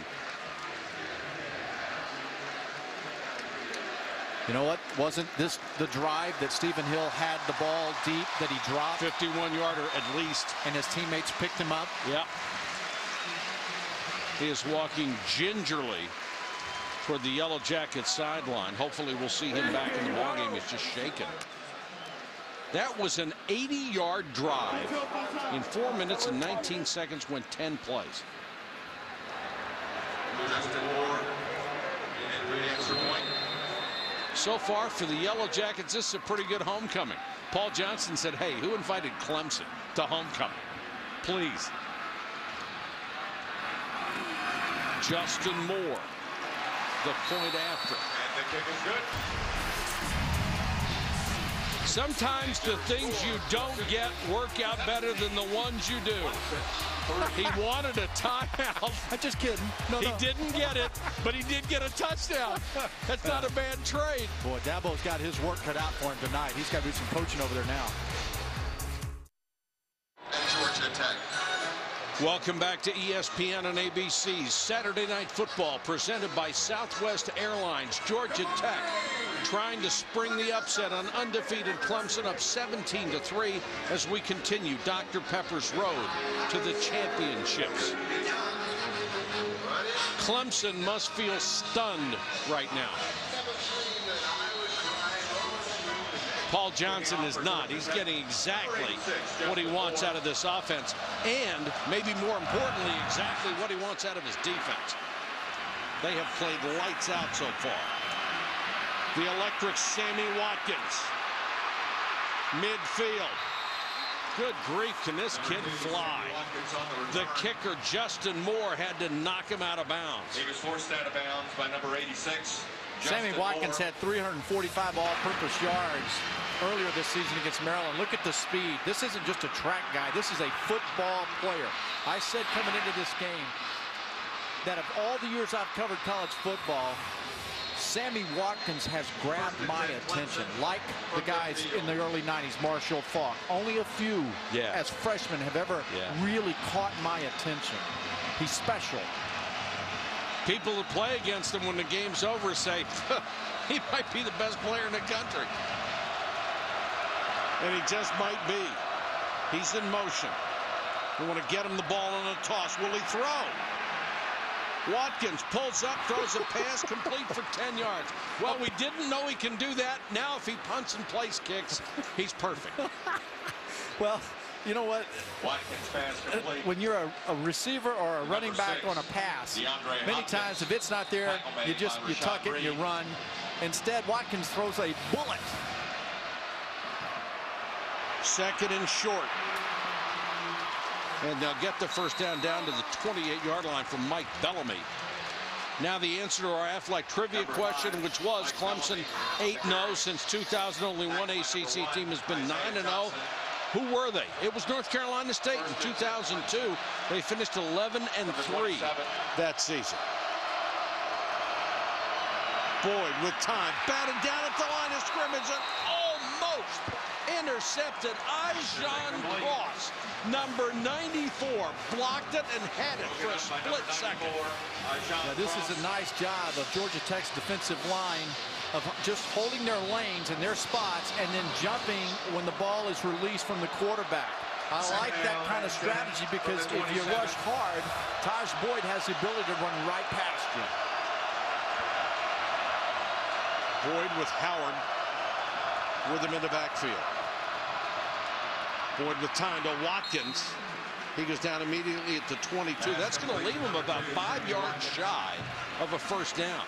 You know what? Wasn't this the drive that Stephen Hill had the ball deep that he dropped? 51-yarder at least. And his teammates picked him up? Yeah. He is walking gingerly toward the Yellow Jackets sideline. Hopefully we'll see him back in the ballgame. He's just shaking. That was an 80-yard drive. In 4 minutes and 19 seconds went 10 plays. So far for the Yellow Jackets, this is a pretty good homecoming. Paul Johnson said, hey, who invited Clemson to homecoming? Please. Justin Moore, the point after. And the kick is good. Sometimes the things you don't get work out better than the ones you do. He wanted a timeout. I'm just kidding. No, he didn't get it, but he did get a touchdown. That's not a bad trade. Boy, Dabo's got his work cut out for him tonight. He's got to do some coaching over there now. And Georgia.Tech. Welcome back to ESPN and ABC's Saturday Night Football, presented by Southwest Airlines. Georgia.Tech trying to spring the upset on undefeated Clemson, up 17-3 as we continue Dr. Pepper's road to the championships. Clemson must feel stunned right now. Paul Johnson is not. He's getting exactly what he wants out of this offense, and maybe more importantly, exactly what he wants out of his defense. They have played lights out so far. The electric Sammy Watkins. Midfield. Good grief, can this kid fly? The kicker, Justin Moore, had to knock him out of bounds. He was forced out of bounds by number 86. Sammy Watkins had 345 all-purpose yards earlier this season against Maryland. Look at the speed. This isn't just a track guy. This is a football player. I said coming into this game that of all the years I've covered college football, Sammy Watkins has grabbed my attention, like the guys in the early 90s, Marshall Faulk. Only a few as freshmen have ever really caught my attention. He's special. People that play against him when the game's over say, he might be the best player in the country. And he just might be. He's in motion. We want to get him the ball on a toss. Will he throw? Watkins pulls up, throws a pass, complete for 10 yards. Well, we didn't know he can do that. Now if he punts and place kicks, he's perfect. Well, you know what? Watkins pass complete. When you're a receiver or a running back on a pass, many times if it's not there, you tuck it and you run. Instead, Watkins throws a bullet. Second and short. And they'll get the first down to the 28-yard line from Mike Bellamy. Now the answer to our Aflac trivia question, which was Clemson 8-0 since 2000. Only one ACC team has been 9-0. Who were they? It was North Carolina State in 2002. They finished 11-3 that season. Boyd with time, batted down at the line of scrimmage and almost intercepted. Ijon Cross, number 94, blocked it and had it for a split second. Now, this is a nice job of Georgia Tech's defensive line of just holding their lanes and their spots and then jumping when the ball is released from the quarterback. I like that kind of strategy because if you rush hard, Taj Boyd has the ability to run right past you. Boyd with Howard with him in the backfield. Boyd with time to Watkins. He goes down immediately at the 22. That's going to leave him about 5 yards shy of a first down.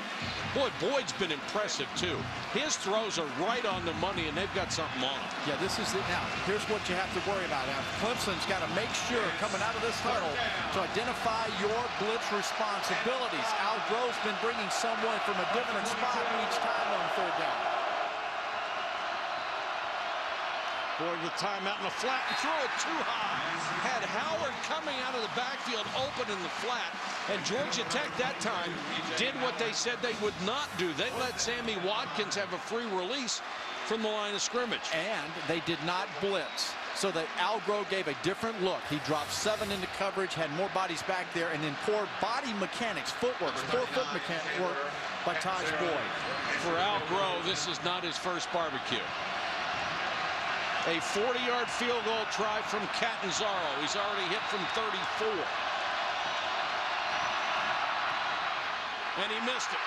Boy, Boyd's been impressive, too. His throws are right on the money, and they've got something on them. Yeah, this is it. Now, here's what you have to worry about. Now, Clemson's got to make sure, coming out of this huddle, to identify your blitz responsibilities. Al Grove's been bringing someone from a different spot each time on third down. Boyd with timeout in the flat and threw it too high. Had Howard coming out of the backfield open in the flat. And Georgia.Tech that time did what they said they would not do. They let Sammy Watkins have a free release from the line of scrimmage. And they did not blitz. So that Al Grove gave a different look. He dropped 7 into coverage, had more bodies back there, and then poor body mechanics, footwork, poor foot mechanic work by Taj Boyd. For Al Grove, this is not his first barbecue. A 40-yard field goal try from Catanzaro. He's already hit from 34. And he missed it.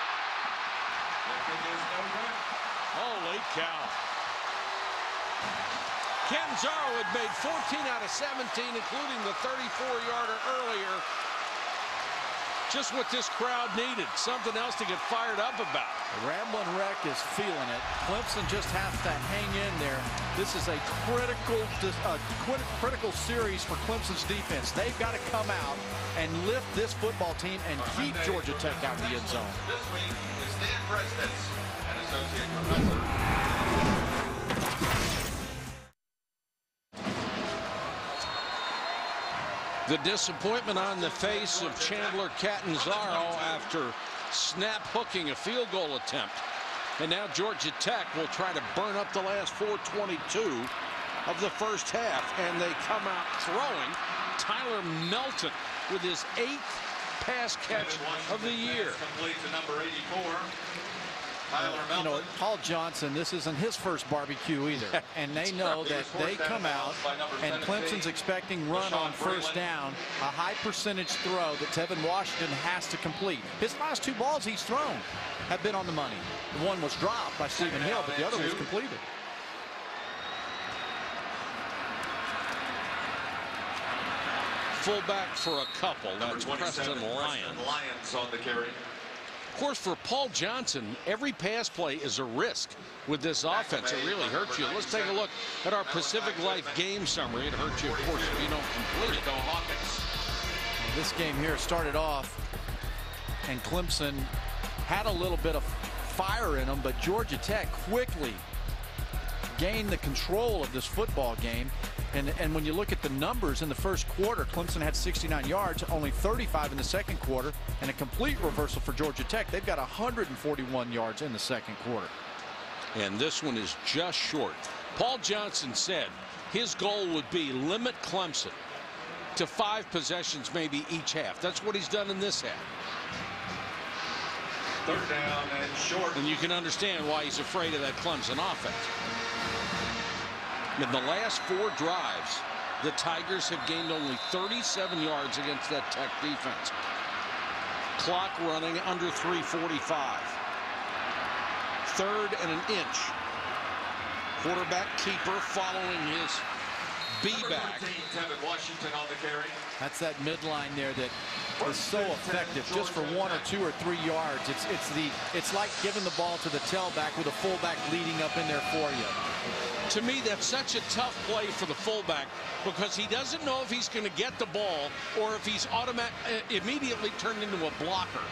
Holy cow. Catanzaro had made 14 out of 17, including the 34-yarder earlier. Just what this crowd needed. Something else to get fired up about. The Ramblin' Wreck is feeling it. Clemson just has to hang in there. This is a critical series for Clemson's defense. They've got to come out and lift this football team and keep Georgia.Tech out of the end zone. This week is Stan Preston's and Associate Professor. The disappointment on the face of Chandler Catanzaro after snap hooking a field goal attempt. And now Georgia.Tech will try to burn up the last 4:22 of the first half. And they come out throwing. Tyler Melton with his 8th pass catch of the year. Complete to number 84. You know, Paul Johnson, this isn't his first barbecue either. And they know that they come out and Clemson's expecting run on first down, a high percentage throw that Tevin Washington has to complete. His last 2 balls he's thrown have been on the money. The one was dropped by Stephen Hill, but the other was completed. Fullback for a couple. That's Preston Lyons. Lyons on the carry. Of course, for Paul Johnson, every pass play is a risk with this offense. It really hurts you. Let's take a look at our Pacific Life game summary. It hurts you, of course, if you don't complete it. This game here started off, and Clemson had a little bit of fire in them, but Georgia.Tech quickly gained the control of this football game. And when you look at the numbers in the first quarter, Clemson had 69 yards, only 35 in the second quarter, and a complete reversal for Georgia.Tech. They've got 141 yards in the second quarter. And this one is just short. Paul Johnson said his goal would be limit Clemson to 5 possessions maybe each half. That's what he's done in this half. Third down and short. And you can understand why he's afraid of that Clemson offense. In the last 4 drives, the Tigers have gained only 37 yards against that Tech defense. Clock running under 3:45. 3rd and an inch. Quarterback keeper following his B-back. Tevin Washington on the carry. That's that midline there that is so effective, just for 1 or 2 or 3 yards. It's like giving the ball to the tailback with a fullback leading up in there for you. To me, that's such a tough play for the fullback because he doesn't know if he's going to get the ball or if he's immediately turned into a blocker.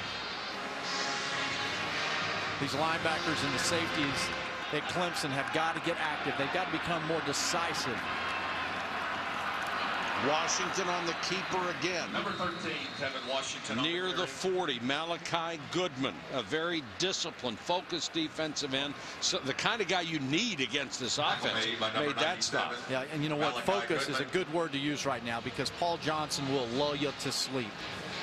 These linebackers and the safeties at Clemson have got to get active. They've got to become more decisive. Washington on the keeper again. Number 13, Tevin Washington. Near the 40, Malachi Goodman, a very disciplined, focused defensive end. So the kind of guy you need against this offense made that stop. Yeah, and you know what? Focus is a good word to use right now because Paul Johnson will lull you to sleep.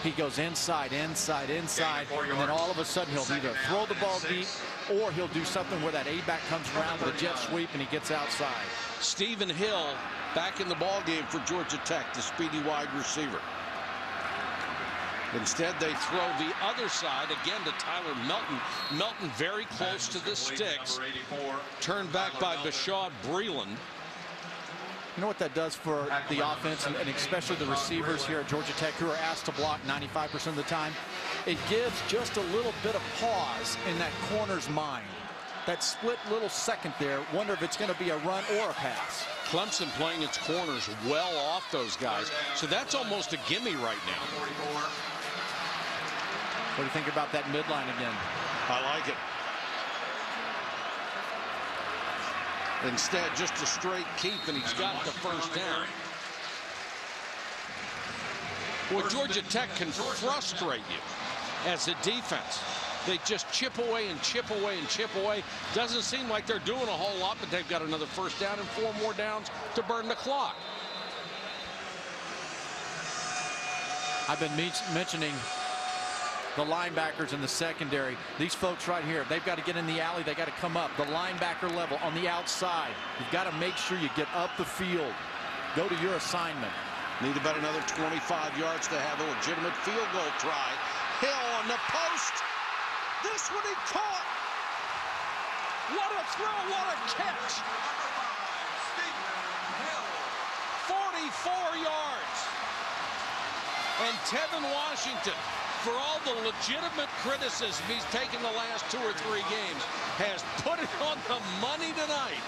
He goes inside, inside, inside, and then all of a sudden he'll either throw the ball deep or he'll do something where that A-back comes around with a jet sweep and he gets outside. Stephen Hill back in the ball game for Georgia.Tech, the speedy wide receiver. Instead, they throw the other side again to Tyler Melton. Melton very close to the sticks. Turned back by Bashaud Breeland. You know what that does for the offense, and especially the receivers here at Georgia Tech, who are asked to block 95% of the time? It gives just a little bit of pause in that corner's mind. That split little second there, wonder if it's going to be a run or a pass. Clemson playing its corners well off those guys, so that's almost a gimme right now. What do you think about that midline again? I like it. Instead, just a straight keep, and he's got the first down. Well, Georgia Tech can frustrate you as a defense. They just chip away and chip away and chip away. Doesn't seem like they're doing a whole lot, but they've got another first down and 4 more downs to burn the clock. I've been mentioning the linebackers in the secondary. These folks right here, they've got to get in the alley. They got to come up the linebacker level on the outside. You've got to make sure you get up the field. Go to your assignment. Need about another 25 yards to have a legitimate field goal try. Hill on the post. This one he caught. What a throw, what a catch. 44 yards. And Tevin Washington, for all the legitimate criticism he's taken the last 2 or 3 games, has put it on the money tonight.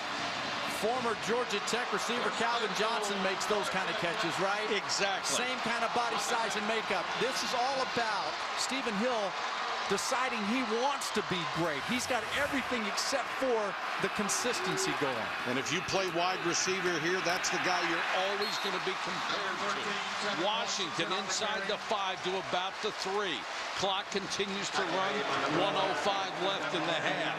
Former Georgia Tech receiver Calvin Johnson makes those kind of catches, right? Exactly. Same kind of body size and makeup. This is all about Stephen Hill deciding he wants to be great. He's got everything except for the consistency going. And if you play wide receiver here, that's the guy you're always going to be compared to. Washington inside the 5 to about the 3. Clock continues to run. 1:05 left in the half.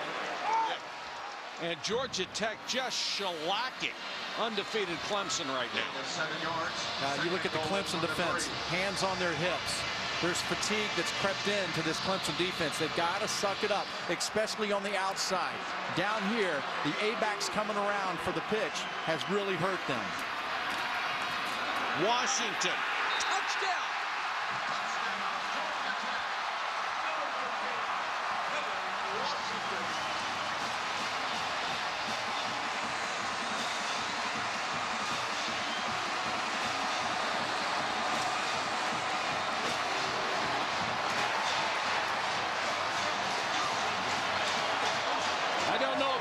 And Georgia Tech just shellacking undefeated Clemson right now. You look at the Clemson defense, hands on their hips. There's fatigue that's crept into this Clemson defense. They've got to suck it up, especially on the outside. Down here, the A-backs coming around for the pitch has really hurt them. Washington, touchdown.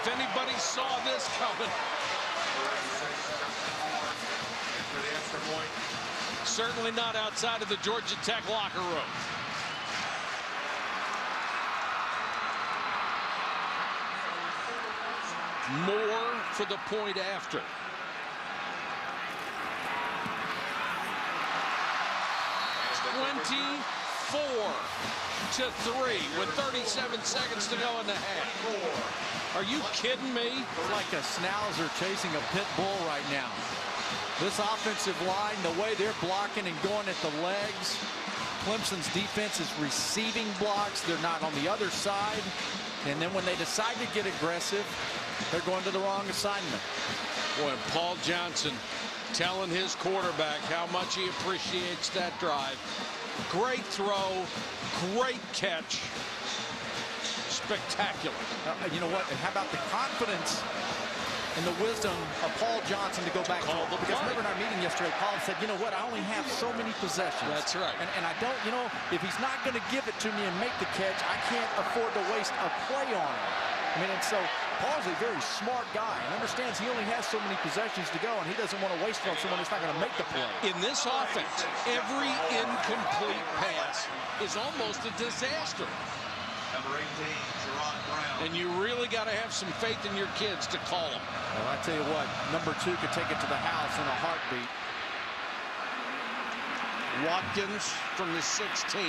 If anybody saw this coming. Certainly not outside of the Georgia Tech locker room. More for the point after. to 3 with 37 seconds to go in the half. Are you kidding me? Like a schnauzer chasing a pit bull right now. This offensive line, the way they're blocking and going at the legs. Clemson's defense is receiving blocks. They're not on the other side. And then when they decide to get aggressive, they're going to the wrong assignment. Boy, Paul Johnson telling his quarterback how much he appreciates that drive. Great throw, great catch. Spectacular. You know what? And how about the confidence and the wisdom of Paul Johnson to go back to it? Because remember in our meeting yesterday, Paul said, you know what, I only have so many possessions. That's right. And I don't, you know, if he's not going to give it to me and make the catch, I can't afford to waste a play on him. I mean, and so Paul's a very smart guy and understands he only has so many possessions to go, and he doesn't want to waste it on someone that's not going to make the play. In this offense, every incomplete pass is almost a disaster. Number 18, Gerard Brown. And you really got to have some faith in your kids to call them. Well, I tell you what, number 2 could take it to the house in a heartbeat. Watkins from the 16.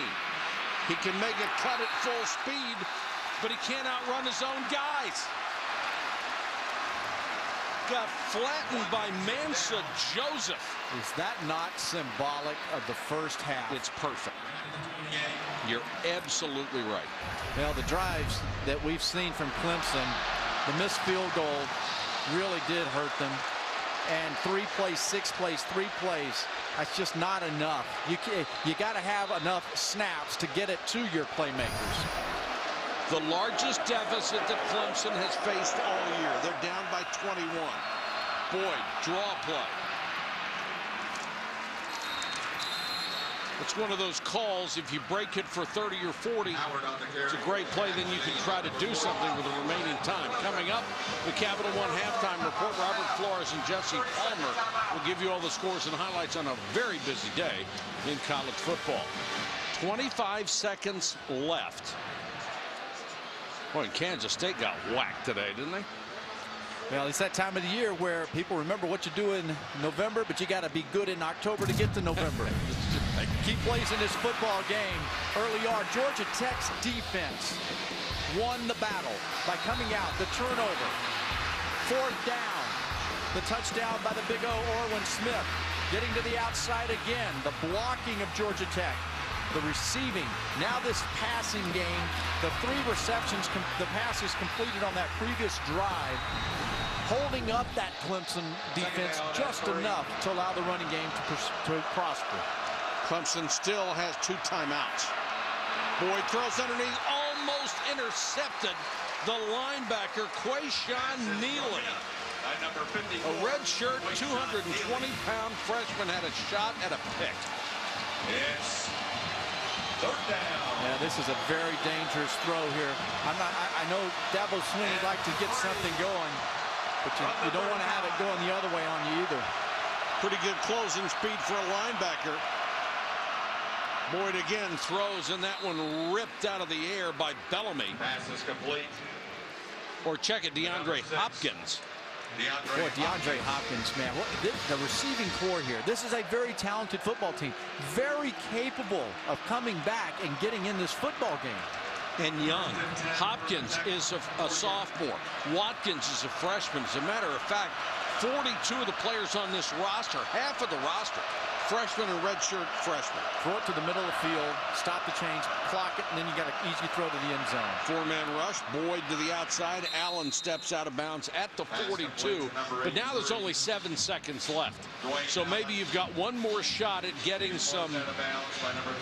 He can make a cut at full speed, but he can't outrun his own guys. Got flattened by Mansa Joseph. Is that not symbolic of the first half? It's perfect. You're absolutely right. Well, the drives that we've seen from Clemson, the missed field goal really did hurt them. And 3 plays, 6 plays, 3 plays, that's just not enough. You got to have enough snaps to get it to your playmakers. The largest deficit that Clemson has faced all year. They're down by 21. Boyd, draw play. It's one of those calls, if you break it for 30 or 40, it's a great play, then you can try to do something with the remaining time. Coming up, the Capital One halftime report. Robert Flores and Jesse Palmer will give you all the scores and highlights on a very busy day in college football. 25 seconds left. Boy, Kansas State got whacked today, didn't they? Well, it's that time of the year where people remember what you do in November, but you got to be good in October to get to November. Key plays in this football game early on. Georgia.Tech's defense won the battle by coming out. The turnover, 4th down, the touchdown by the big O, Orwin Smith. Getting to the outside again, the blocking of Georgia.Tech. The receiving, now this passing game, the 3 receptions, the passes completed on that previous drive, holding up that Clemson defense just enough to allow the running game to prosper. Clemson still has 2 timeouts. Boyd throws underneath, almost intercepted the linebacker, Quayshawn Neely. A redshirt, 220-pound freshman had a shot at a pick. It's 3rd down. Yeah, this is a very dangerous throw here. I know Dabo Swinney would like to get something going, but you don't want to have it going the other way on you either. Pretty good closing speed for a linebacker. Boyd again throws, and that one ripped out of the air by Bellamy. Pass is complete. Or check it, DeAndre Hopkins. Boy, DeAndre Hopkins, man, the receiving core here. This is a very talented football team, very capable of coming back and getting in this football game. And young. Hopkins is a sophomore. Watkins is a freshman. As a matter of fact, 42 of the players on this roster, half of the roster, freshman and redshirt freshmen. Throw it to the middle of the field, stop the chains, clock it, and then you got an easy throw to the end zone. 4-man rush, Boyd to the outside. Allen steps out of bounds at the 42. But now there's only 7 seconds left. So maybe you've got one more shot at getting some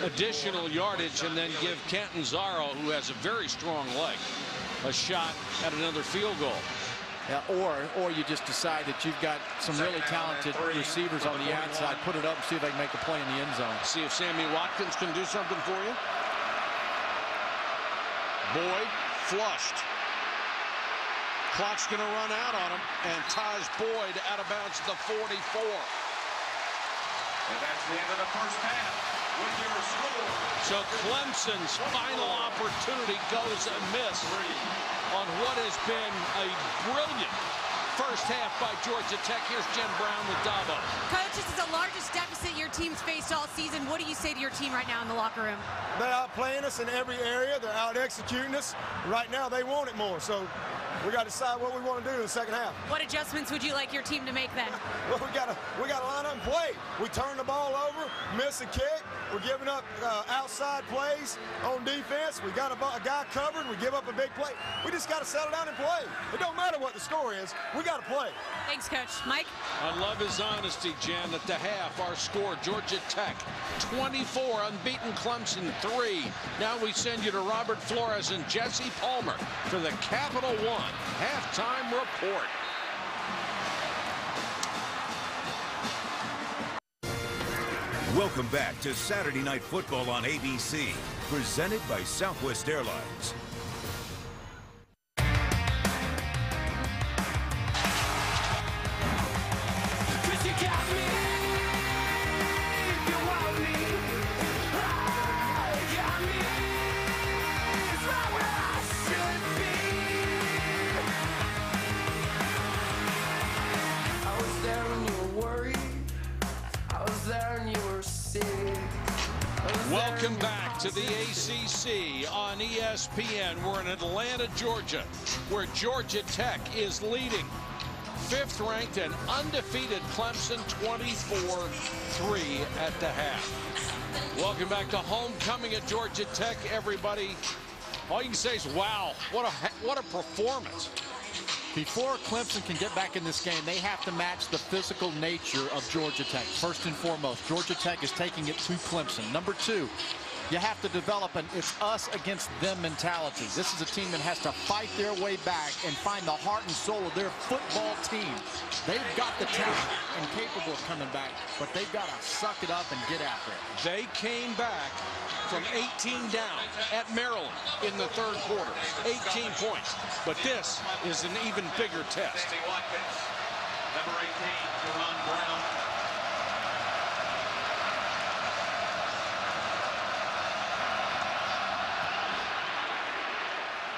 additional yardage and then give Kenton Zaro, who has a very strong leg, a shot at another field goal. Yeah, or you just decide that you've got some really talented receivers on the outside, put it up and see if they can make a play in the end zone. See if Sammy Watkins can do something for you. Boyd flushed. Clock's going to run out on him, and ties Boyd out of bounds at the 44. And that's the end of the first half with your score. So Clemson's final opportunity goes amiss on what has been a brilliant first half by Georgia.Tech. Here's Jen Brown with Dabo. Coach, this is the largest deficit your team's faced all season. What do you say to your team right now in the locker room? They're outplaying us in every area. They're out executing us. Right now, they want it more. So we got to decide what we want to do in the second half. What adjustments would you like your team to make then? Well, we got to line up and play. We turn the ball over, miss a kick. We're giving up outside plays on defense. We got a guy covered. We give up a big play. We just got to settle down and play. It don't matter what the score is. We got to play. Thanks, Coach. Mike? I love his honesty, Jen. At the half, our score, Georgia.Tech 24, unbeaten Clemson 3. Now we send you to Robert Flores and Jesse Palmer for the Capital One halftime report. Welcome back to Saturday Night Football on ABC, presented by Southwest Airlines. Welcome back to the ACC on ESPN. We're in Atlanta, Georgia, where Georgia.Tech is leading 5th ranked and undefeated Clemson 24-3 at the half. Welcome back to homecoming at Georgia.Tech, everybody. All you can say is, wow, what a performance. Before Clemson can get back in this game, they have to match the physical nature of Georgia.Tech. First and foremost, Georgia.Tech is taking it to Clemson. Number 2, You have to develop an it's us against them mentality. This is a team that has to fight their way back and find the heart and soul of their football team. They've got the talent and capable of coming back, but they've got to suck it up and get after it. They came back from 18 down at Maryland in the third quarter. 18 points. But this is an even bigger test. Sammy Watkins, number 18, Jerron Brown.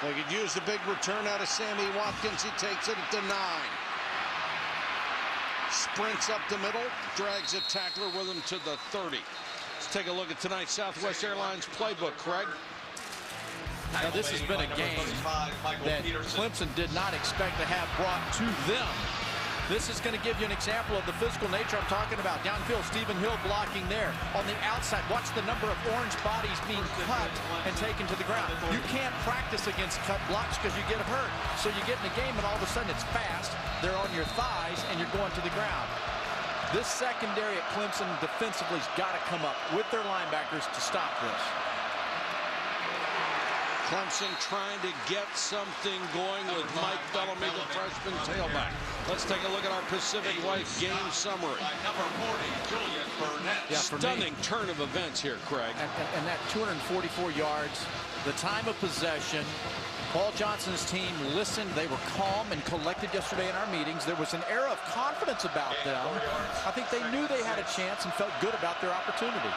They could use the big return out of Sammy Watkins. He takes it at the 9. Sprints up the middle, drags a tackler with him to the 30. Let's take a look at tonight's Southwest Airlines playbook, Craig. Now, this has been a game that Clemson did not expect to have brought to them. This is going to give you an example of the physical nature I'm talking about. Downfield, Stephen Hill blocking there. On the outside, watch the number of orange bodies being cut and taken to the ground. You can't practice against cut blocks because you get hurt. So you get in the game and all of a sudden it's fast. They're on your thighs and you're going to the ground. This secondary at Clemson defensively has got to come up with their linebackers to stop this. Clemson trying to get something going with Mike Bellamy, the freshman tailback. Let's take a look at our Pacific Life game summary. Yeah, stunning turn of events here, Craig. And that 244 yards, the time of possession. Paul Johnson's team listened. They were calm and collected yesterday in our meetings. There was an air of confidence about them. I think they knew they had a chance and felt good about their opportunity.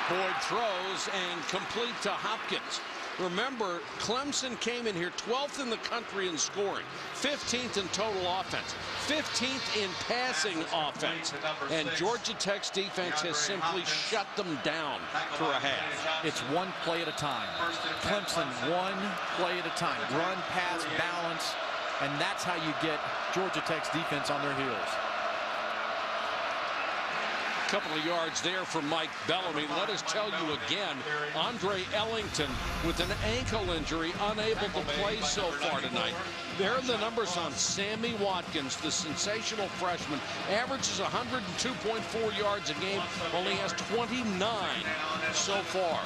Boyd throws and complete to Hopkins. Remember, Clemson came in here 12th in the country in scoring, 15th in total offense, 15th in passing offense, and Georgia.Tech's defense has simply shut them down for a half. It's one play at a time. Clemson, one play at a time. Run, pass, balance, and that's how you get Georgia.Tech's defense on their heels. Couple of yards there for Mike Bellamy. Let us tell you again, Andre Ellington with an ankle injury, unable to play so far tonight. There are the numbers on Sammy Watkins, the sensational freshman. Averages 102.4 yards a game, only has 29 so far.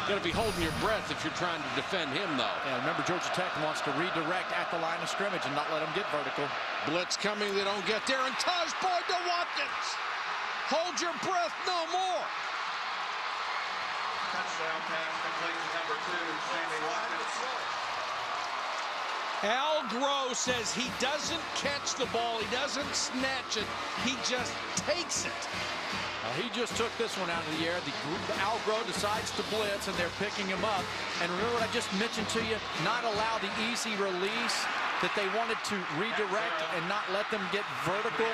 Got to be holding your breath if you're trying to defend him, though. Yeah, remember, Georgia.Tech wants to redirect at the line of scrimmage and not let them get vertical. Blitz coming, they don't get there, and toss Boyd to Watkins. Hold your breath no more. Touchdown pass complete to number 2, Sammy Watkins. Al Groh says he doesn't catch the ball, he doesn't snatch it, he just takes it. He just took this one out of the air. Al Groh decides to blitz, and they're picking him up. And remember what I just mentioned to you, not allow the easy release, that they wanted to redirect and not let them get vertical.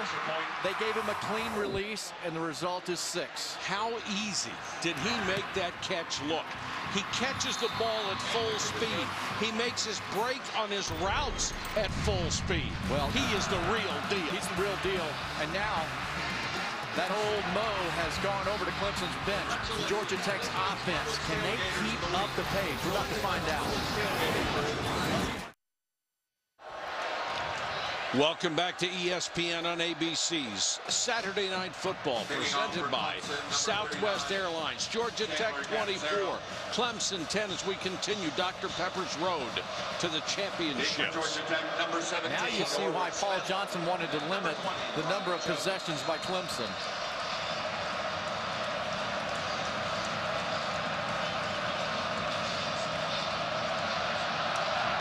They gave him a clean release, and the result is 6. How easy did he make that catch look? He catches the ball at full speed. He makes his break on his routes at full speed. Well, he is the real deal. He's the real deal. And now that old Mo has gone over to Clemson's bench. Georgia.Tech's offense, can they keep up the pace? We're about to find out. Welcome back to ESPN on ABC's Saturday Night Football, presented by Southwest Airlines. Georgia.Tech 24, Clemson 10 as we continue Dr. Pepper's road to the championships. Now you see why Paul Johnson wanted to limit the number of possessions by Clemson.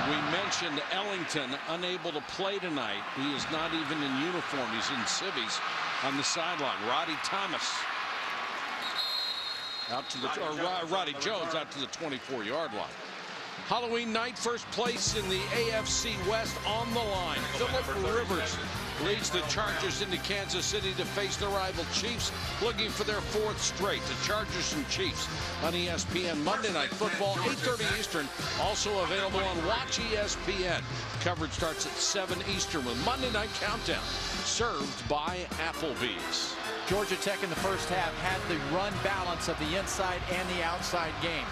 We mentioned Ellington unable to play tonight. He is not even in uniform. He's in civvies on the sideline. Roddy Thomas out to the Roddy Jones out to the 24-yard line. Halloween night, first place in the AFC West on the line. Phillip Rivers leads the Chargers into Kansas City to face the rival Chiefs, looking for their 4th straight. The Chargers and Chiefs on ESPN Monday Night Football, 8:30 Eastern. Also available on Watch ESPN. Coverage starts at 7 Eastern with Monday Night Countdown, served by Applebee's. Georgia.Tech in the first half had the run balance of the inside and the outside game.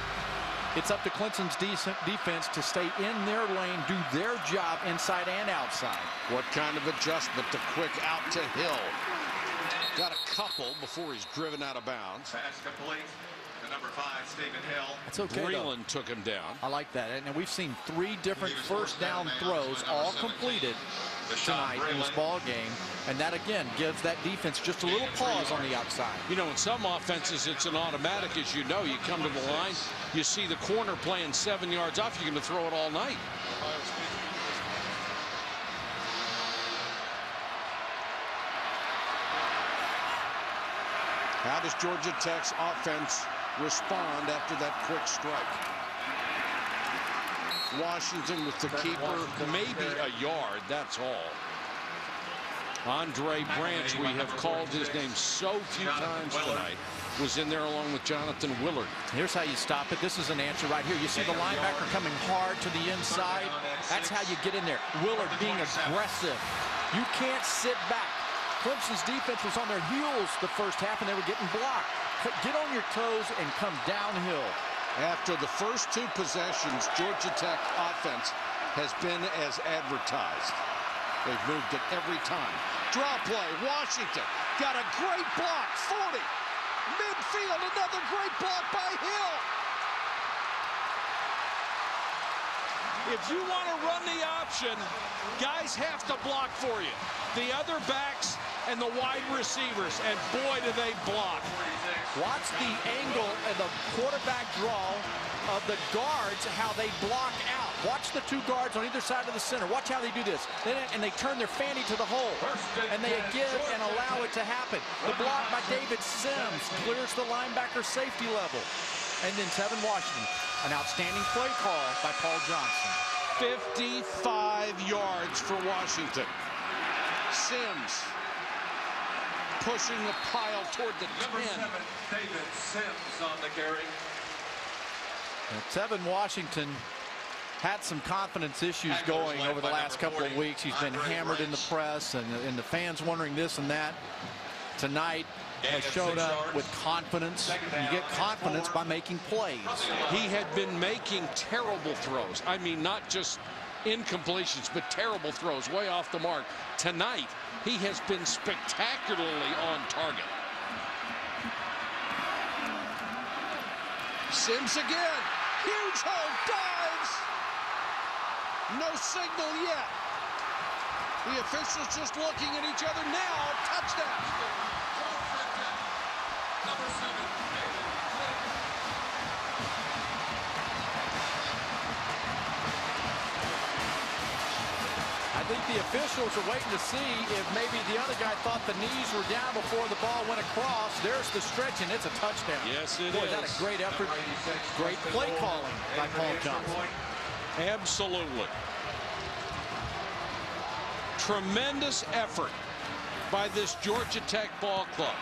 It's up to Clemson's defense to stay in their lane, do their job inside and outside. What kind of adjustment? The quick out to Hill. Got a couple before he's driven out of bounds. Pass complete. The number 5, Stephen Hill. That's okay. Breland took him down. I like that. And we've seen 3 different first down throws, all completed tonight in this ball game. And that, again, gives that defense just a little pause on the outside. You know, in some offenses, it's an automatic, as you know. You come to the line, you see the corner playing 7 yards off, you're going to throw it all night. How does Georgia-Tech's offense respond after that quick strike? Washington with the keeper, maybe a yard, that's all. Andre Branch, we have called his name so few times tonight, was in there along with Jonathan Willard. Here's how you stop it. This is an answer right here. You see the linebacker coming hard to the inside. That's how you get in there. Willard being aggressive. You can't sit back. Clemson's defense was on their heels the first half, and they were getting blocked. Get on your toes and come downhill. After the first 2 possessions, Georgia-Tech offense has been as advertised. They've moved it every time. Draw play, Washington got a great block, 40. Midfield, another great block by Hill. If you want to run the option, guys have to block for you. The other backs and the wide receivers, and boy, do they block. Watch the angle and the quarterback draw of the guards, how they block out. Watch the 2 guards on either side of the center. Watch how they do this. And they turn their fanny to the hole. And they give and allow it to happen. The block by David Sims clears the linebacker safety level. And then Tevin Washington, an outstanding play call by Paul Johnson. 55 yards for Washington. Sims pushing the pile toward the 10. Number 7, David Sims on the carry. Tevin Washington had some confidence issues going over the last couple of weeks. He's been hammered in the press, and the fans wondering this and that. Tonight has showed up with confidence. You get confidence by making plays. He had been making terrible throws. I mean, not just incompletions, but terrible throws, way off the mark. Tonight, he has been spectacularly on target. Sims again. Huge hole, dives. No signal yet. The officials just looking at each other now. Touchdown. Number 7, I think the officials are waiting to see if maybe the other guy thought the knees were down before the ball went across. There's the stretch, and it's a touchdown. Yes, it Boy, is. That's a great effort. Great play calling by Paul Johnson. Absolutely. Tremendous effort by this Georgia-Tech ball club.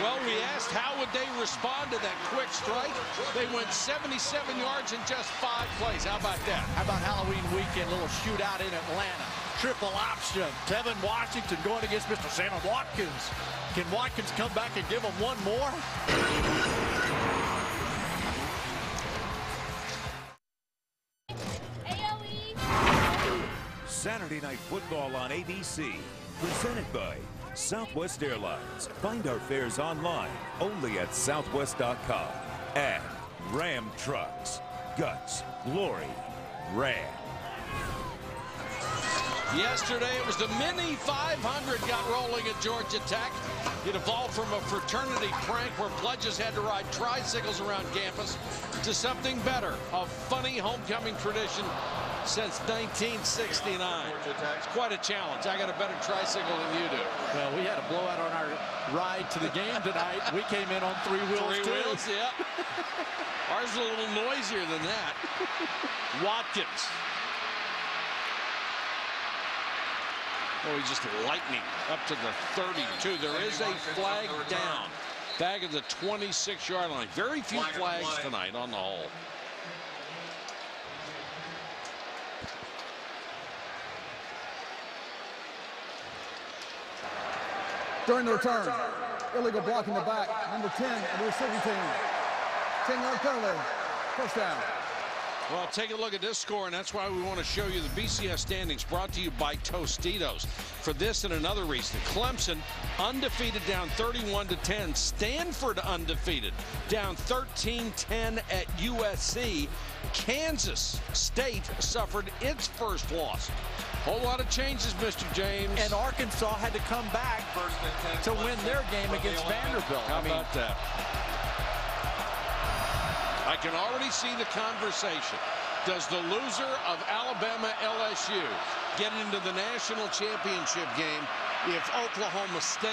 Well, we asked how would they respond to that quick strike. They went 77 yards in just 5 plays. How about that? How about Halloween weekend, little shootout in Atlanta? Triple option. Tevin Washington going against Mr. Sammy Watkins. Can Watkins come back and give him one more? Saturday Night Football on ABC. Presented by Southwest Airlines. Find our fares online only at Southwest.com. And Ram Trucks. Guts, glory, Ram. Yesterday, it was the Mini 500 got rolling at Georgia-Tech. It evolved from a fraternity prank where pledges had to ride tricycles around campus to something better, a funny homecoming tradition since 1969. It's quite a challenge. I got a better tricycle than you do. Well, we had a blowout on our ride to the game tonight. We came in on 3 wheels, too. 3 wheels, yeah. Ours is a little noisier than that. Watkins. Oh, he's just lightning up to the 32. There is a flag down. Back at the 26-yard line. Very few flags tonight on the whole. During the return, illegal block in the back, number 10 of the receiving team. 10-yard penalty, first down. Well, take a look at this score, and that's why we want to show you the BCS standings, brought to you by Tostitos. For this and another reason, Clemson undefeated, down 31-10. Stanford undefeated, down 13-10 at USC. Kansas State suffered its first loss. Whole lot of changes, Mr. James. And Arkansas had to come back to win their game against Vanderbilt. How about that? I can already see the conversation. Does the loser of Alabama-LSU get into the national championship game if Oklahoma State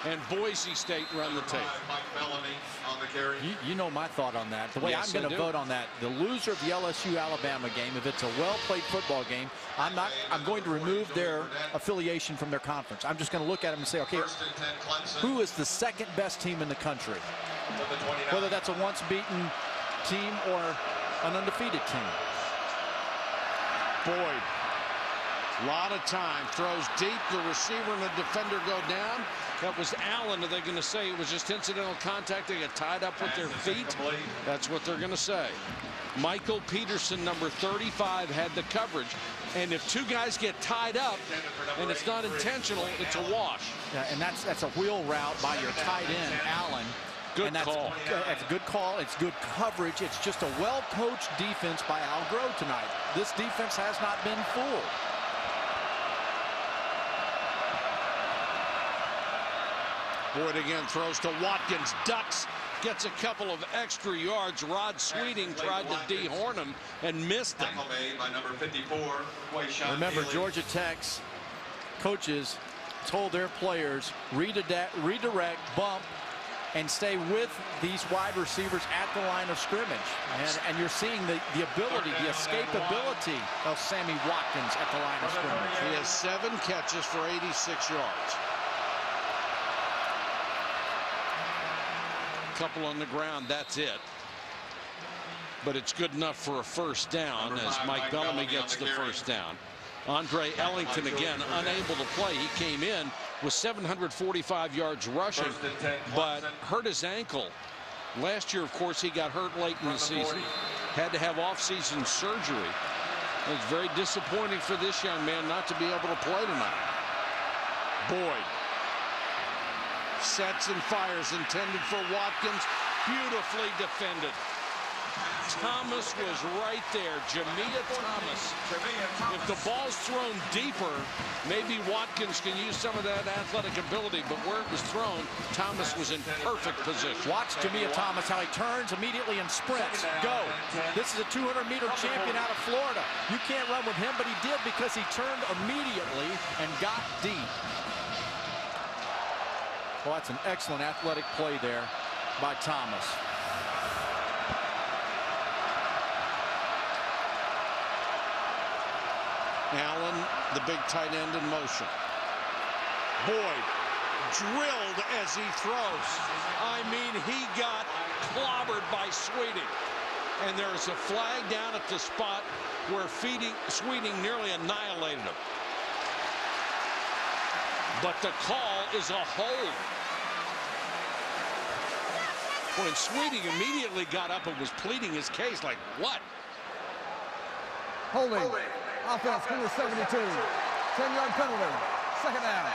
and Boise State run the tape? You know my thought on that. The way I'm going to vote on that, the loser of the LSU-Alabama game, if it's a well-played football game, I'm going to remove their affiliation from their conference. I'm just going to look at them and say, okay, who is the second best team in the country? Whether that's a once-beaten team or an undefeated team. Boyd, a lot of time, throws deep. The receiver and the defender go down. That was Allen. Are they going to say it was just incidental contact? They get tied up with their feet? That's what they're going to say. Michael Peterson, number 35, had the coverage. And if two guys get tied up and it's not intentional, it's a wash. Yeah, and that's a wheel route by your tight end, Allen. Good call. It's a good call. It's good coverage. It's just a well-coached defense by Al Grove tonight. This defense has not been fooled. Boyd again throws to Watkins, ducks, gets a couple of extra yards. Rod Sweeting tried to dehorn him and missed him. Remember, Georgia-Tech's coaches told their players, redirect, bump, and stay with these wide receivers at the line of scrimmage. And you're seeing the ability, the escapability of Sammy Watkins at the line of scrimmage. He has 7 catches for 86 yards. Couple on the ground, that's it. But it's good enough for a first down as Mike Bellamy gets the first down. Andre Ellington again unable to play. He came in with 745 yards rushing, but hurt his ankle. Last year, of course, he got hurt late in the season. Had to have off-season surgery. It's very disappointing for this young man not to be able to play tonight. Boyd sets and fires, intended for Watkins. Beautifully defended. Thomas was right there. Jamia Thomas. If the ball's thrown deeper, maybe Watkins can use some of that athletic ability, but where it was thrown, Thomas was in perfect position. Watch Jamia Thomas, how he turns immediately and sprints. Go. This is a 200-meter champion out of Florida. You can't run with him, but he did because he turned immediately and got deep. Well, that's an excellent athletic play there by Thomas. Allen, the big tight end, in motion. Boyd drilled as he throws. I mean, he got clobbered by Sweeting. And there's a flag down at the spot where Sweeting nearly annihilated him. But the call is a hold. When Sweeting immediately got up and was pleading his case, like, what? Holding. Offense, score 72. 10-yard penalty. Second down.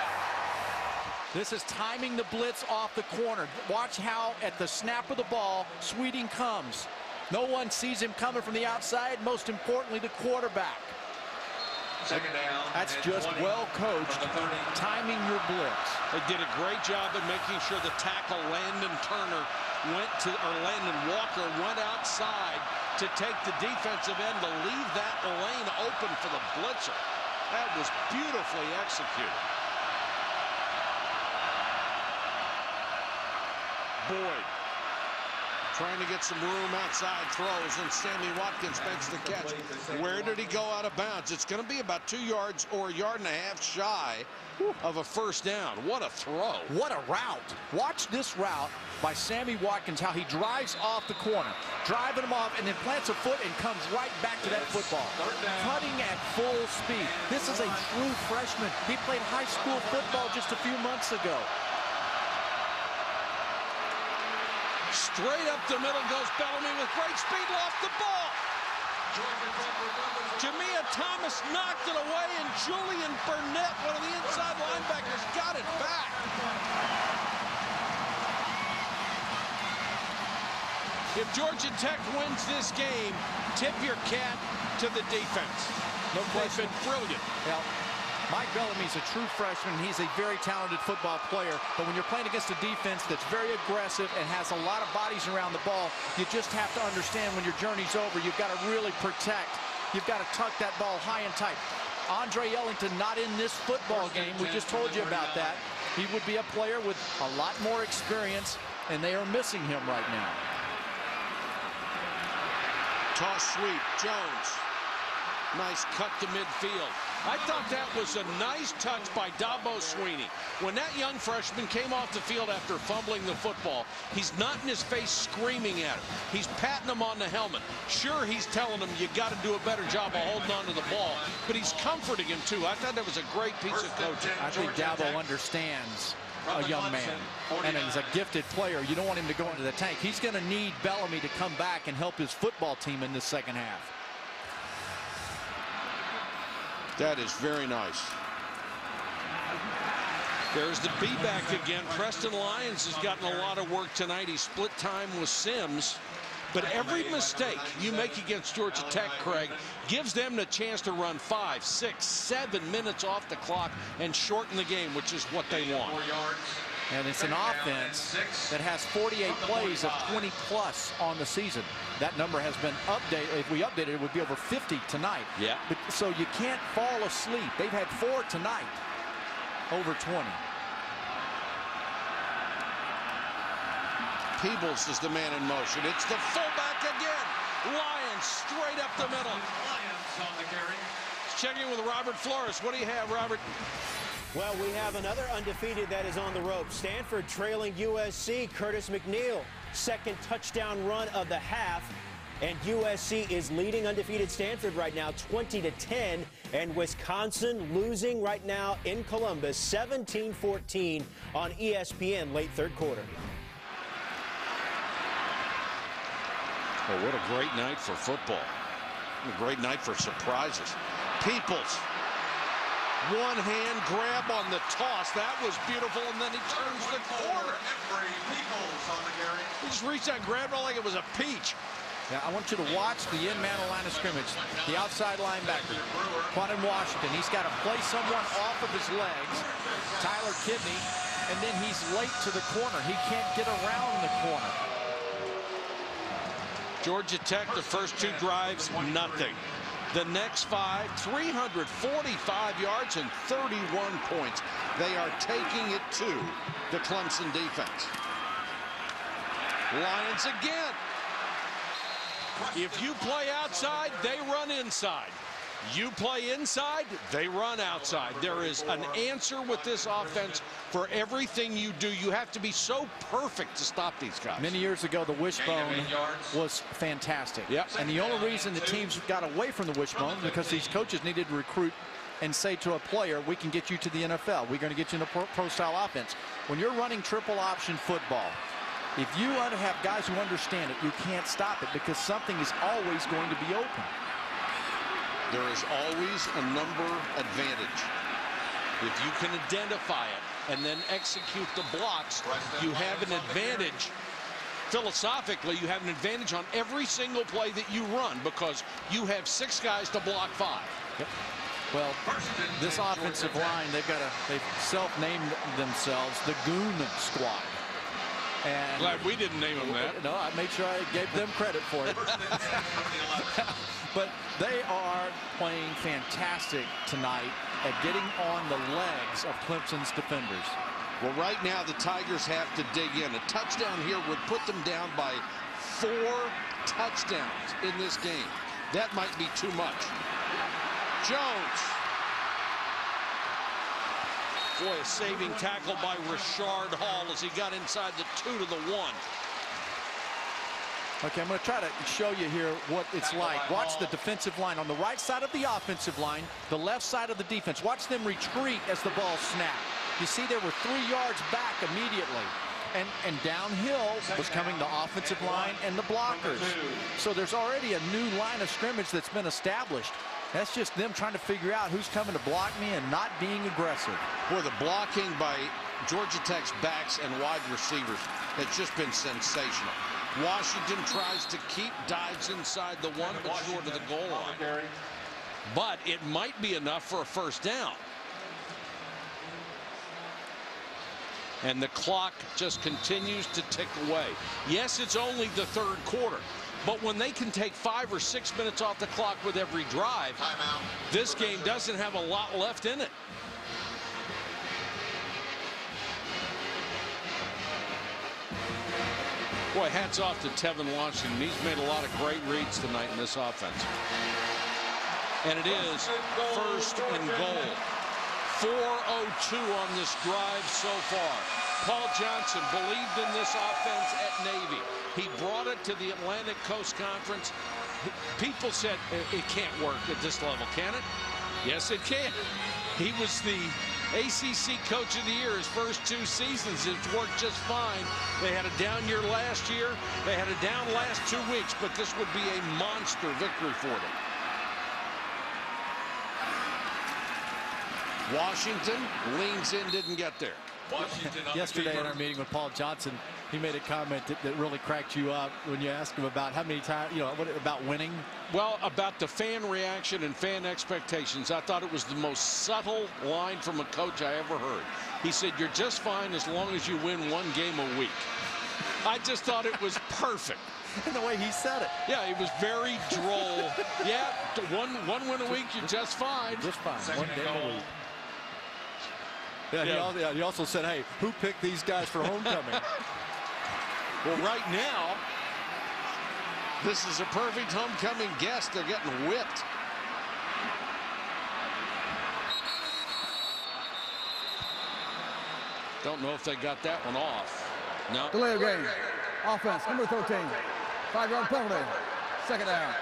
This is timing the blitz off the corner. Watch how at the snap of the ball, Sweeting comes. No one sees him coming from the outside. Most importantly, the quarterback. Second down. That's just well coached, timing your blitz. They did a great job of making sure the tackle Landon Walker went outside to take the defensive end to leave that lane open for the blitzer. That was beautifully executed. Boyd trying to get some room outside, throws, and Sammy Watkins makes the catch. Where did he go out of bounds? It's going to be about 2 yards or a yard and a half shy of a first down. What a throw. What a route. Watch this route by Sammy Watkins, how he drives off the corner, driving him off, and then plants a foot and comes right back to that football. Cutting at full speed. This is a true freshman. He played high school football just a few months ago. Straight up the middle goes Bellamy with great speed, lost the ball. Jamia Thomas knocked it away, and Julian Burnett, one of the inside linebackers, got it back. If Georgia.Tech wins this game, tip your cap to the defense. No question. They've been brilliant. Well, Mike Bellamy's a true freshman. He's a very talented football player. But when you're playing against a defense that's very aggressive and has a lot of bodies around the ball, you just have to understand when your journey's over, you've got to really protect. You've got to tuck that ball high and tight. Andre Ellington not in this football game. We just told you about that. He would be a player with a lot more experience, and they are missing him right now. Toss sweep, Jones. Nice cut to midfield. I thought that was a nice touch by Dabo Sweeney. When that young freshman came off the field after fumbling the football, he's not in his face screaming at him. He's patting him on the helmet. Sure, he's telling him you got to do a better job of holding on to the ball, but he's comforting him too. I thought that was a great piece of coaching. I think Dabo understands a young man, and he's a gifted player. You don't want him to go into the tank. He's going to need Bellamy to come back and help his football team in the second half. That is very nice. There's the B-back again. Preston Lyons has gotten a lot of work tonight. He split time with Sims. But every mistake you make against Georgia.Tech, Craig, gives them the chance to run 5, 6, 7 minutes off the clock and shorten the game, which is what they want. And it's an offense that has 48 plays of 20-plus on the season. That number has been updated. If we updated it, it would be over 50 tonight. Yeah. But, so you can't fall asleep. They've had 4 tonight, over 20. Peebles is the man in motion. It's the fullback again. Lyons straight up the middle. Let's check in with Robert Flores. What do you have, Robert? Well, we have another undefeated that is on the rope. Stanford trailing USC. Curtis McNeil, second touchdown run of the half. And USC is leading undefeated Stanford right now 20-10. And Wisconsin losing right now in Columbus 17-14 on ESPN late third quarter. Oh, what a great night for football. What a great night for surprises. Peoples. One hand grab on the toss. That was beautiful, and then he turns the corner. He just reached out and grabbed it like it was a peach. Now, I want you to watch the in-man line of scrimmage. The outside linebacker, Quantum Washington. He's got to play someone off of his legs, Tyler Kidney, and then he's late to the corner. He can't get around the corner. Georgia.Tech, the first 2 drives, nothing. The next 5, 345 yards and 31 points. They are taking it to the Clemson defense. Lions again. If you play outside, they run inside. You play inside, they run outside. There is an answer with this offense for everything you do. You have to be so perfect to stop these guys. Many years ago, the wishbone was fantastic. Yep. And the only reason the teams got away from the wishbone because these coaches needed to recruit and say to a player, we can get you to the NFL. We're going to get you in a pro-style offense. When you're running triple option football, if you have guys who understand it, you can't stop it because something is always going to be open. There is always a number advantage. If you can identify it and then execute the blocks, you have an advantage. Philosophically, you have an advantage on every single play that you run because you have 6 guys to block 5. Yep. Well, this offensive line, they've self-named themselves the Goon Squad. And glad we didn't name them that. No, I made sure I gave them credit for it. But they are playing fantastic tonight at getting on the legs of Clemson's defenders. Well, right now the Tigers have to dig in. A touchdown here would put them down by 4 touchdowns in this game. That might be too much. Jones. Boy, a saving tackle by Richard Hall as he got inside the 2 to the 1. Okay, I'm going to try to show you here what it's like. Watch the defensive line on the right side of the offensive line, the left side of the defense. Watch them retreat as the ball snapped. You see they were 3 yards back immediately. And downhill was coming the offensive line and the blockers. So there's already a new line of scrimmage that's been established. That's just them trying to figure out who's coming to block me and not being aggressive. Boy, the blocking by Georgia Tech's backs and wide receivers has just been sensational. Washington tries to keep dives inside the 1 but short of the goal line. But it might be enough for a first down. And the clock just continues to tick away. Yes, it's only the third quarter, but when they can take 5 or 6 minutes off the clock with every drive, this game doesn't have a lot left in it. Boy, hats off to Tevin Washington. He's made a lot of great reads tonight in this offense. And it is first and goal. 4:02 on this drive so far. Paul Johnson believed in this offense at Navy. He brought it to the Atlantic Coast Conference. People said it can't work at this level, can it? Yes, it can. He was the ACC Coach of the Year his first 2 seasons. It's worked just fine. They had a down year last year. They had a down last 2 weeks, but this would be a monster victory for them. Washington leans in, didn't get there. Yesterday in our meeting with Paul Johnson, he made a comment that really cracked you up when you asked him about how many times, about winning. Well, about the fan reaction and fan expectations, I thought it was the most subtle line from a coach I ever heard. He said, "You're just fine as long as you win 1 game a week." I just thought it was perfect. And the way he said it. Yeah, it was very droll. Yeah, one win a week, you're just fine. Just fine. 1 game a week. Yeah, he also said, hey, who picked these guys for homecoming? Well, right now, this is a perfect homecoming guest. They're getting whipped. Don't know if they got that one off. No. Delay of game. Offense, number 13. 5-yard penalty. Second down.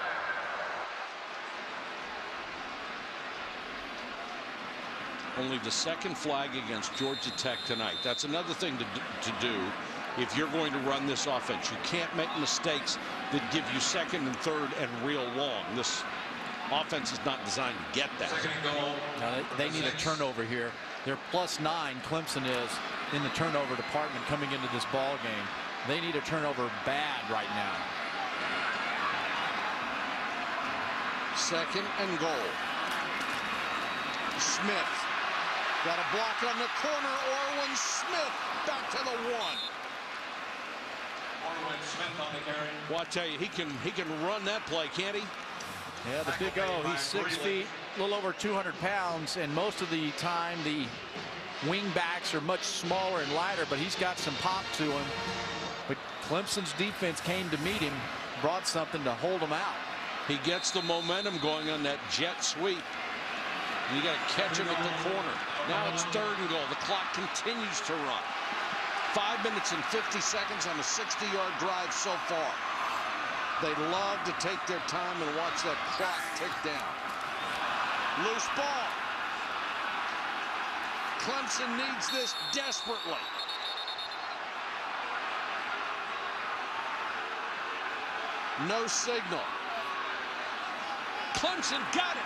Only the second flag against Georgia.Tech tonight. That's another thing to do if you're going to run this offense. You can't make mistakes that give you second and third and real long. This offense is not designed to get that. No, they need a turnover here. They're +9, Clemson is, in the turnover department coming into this ball game. They need a turnover bad right now. Second and goal. Smith. Got a block on the corner. Orwin Smith back to the 1. Orwin Smith on the carry. Well, I tell you, he can run that play, can't he? Yeah, the big O. He's 6 feet, a little over 200 pounds, and most of the time the wing backs are much smaller and lighter, but he's got some pop to him. But Clemson's defense came to meet him, brought something to hold him out. He gets the momentum going on that jet sweep. You got to catch him at the corner. Now it's third and goal. The clock continues to run. 5 minutes and 50 seconds on a 60-yard drive so far. They love to take their time and watch that clock tick down. Loose ball. Clemson needs this desperately. No signal. Clemson got it.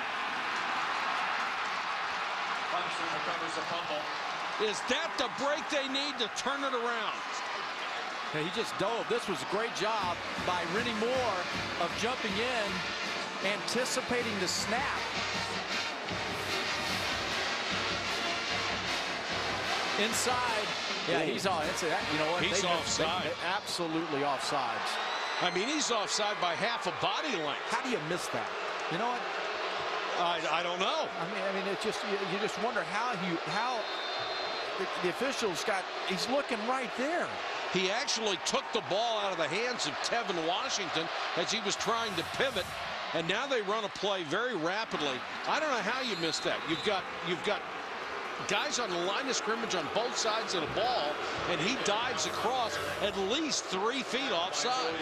Clemson recovers the fumble. Is that the break they need to turn it around? Yeah, he just dove. This was a great job by Rennie Moore of jumping in, anticipating the snap. Inside. Yeah, he's on. You know what? He's offside. Absolutely offsides. I mean, he's offside by half a body length. How do you miss that? You know what? I don't know. I mean, it's just you just wonder how the officials got. He's looking right there. He actually took the ball out of the hands of Tevin Washington as he was trying to pivot, and now they run a play very rapidly. I don't know how you missed that. You've got guys on the line of scrimmage on both sides of the ball, and he dives across at least 3 feet offside.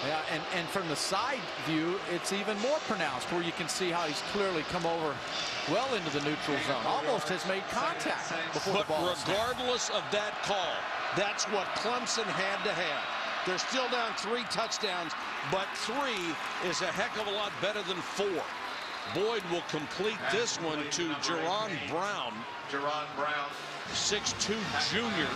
Yeah, and from the side view, it's even more pronounced, where you can see how he's clearly come over well into the neutral zone. Almost has made contact before the ball. But regardless of that call, that's what Clemson had to have. They're still down 3 touchdowns, but 3 is a heck of a lot better than 4. Boyd will complete this one to Jerron Brown. Jerron Brown, 6'2" junior.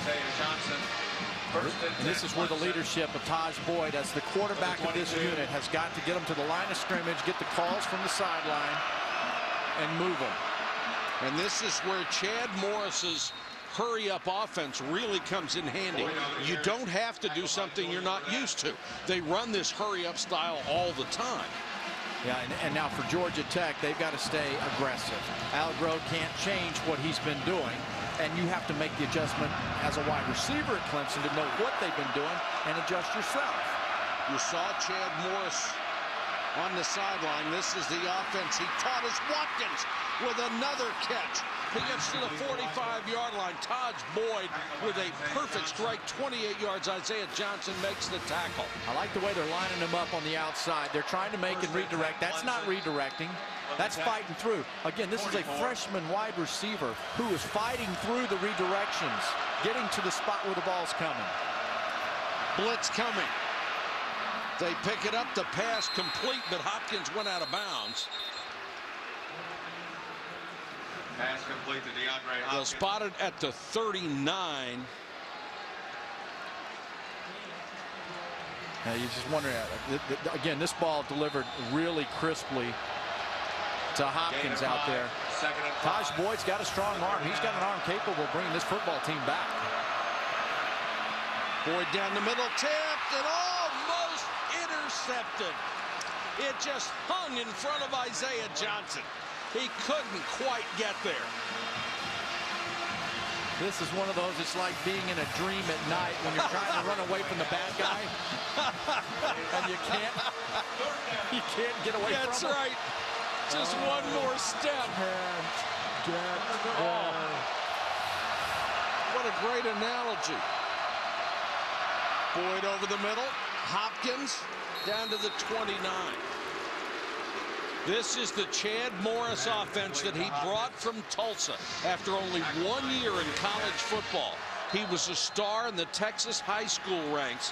And this is where the leadership of Taj Boyd, as the quarterback of this unit, has got to get them to the line of scrimmage, get the calls from the sideline, and move them. And this is where Chad Morris's hurry-up offense really comes in handy. You don't have to do something you're not used to. They run this hurry-up style all the time. Yeah, and now for Georgia-Tech, they've got to stay aggressive. Allegro can't change what he's been doing, and you have to make the adjustment as a wide receiver at Clemson to know what they've been doing and adjust yourself. You saw Chad Morris on the sideline. This is the offense he taught us. Watkins with another catch. He gets to the 45-yard line. Taj Boyd with a perfect strike, 28 yards. Isaiah Johnson makes the tackle. I like the way they're lining him up on the outside. They're trying to make and redirect. That's not redirecting. That's fighting through. Again, this is a freshman wide receiver who is fighting through the redirections, getting to the spot where the ball's coming. Blitz coming. They pick it up, the pass complete, but Hopkins went out of bounds. Pass complete to DeAndre Hopkins. They'll spot it at the 39. Now you just wonder, again, this ball delivered really crisply to Hopkins out there. Taj Boyd's got a strong arm. He's got an arm capable of bringing this football team back. Boyd down the middle, tipped and almost intercepted. It just hung in front of Isaiah Johnson. He couldn't quite get there. This is one of those, it's like being in a dream at night when you're trying to run away from the bad guy. And you can't get away from him. That's right. Just one more step. Oh, what a great analogy. Boyd over the middle. Hopkins down to the 29. This is the Chad Morris offense that he brought from Tulsa after only 1 year in college football. He was a star in the Texas high school ranks,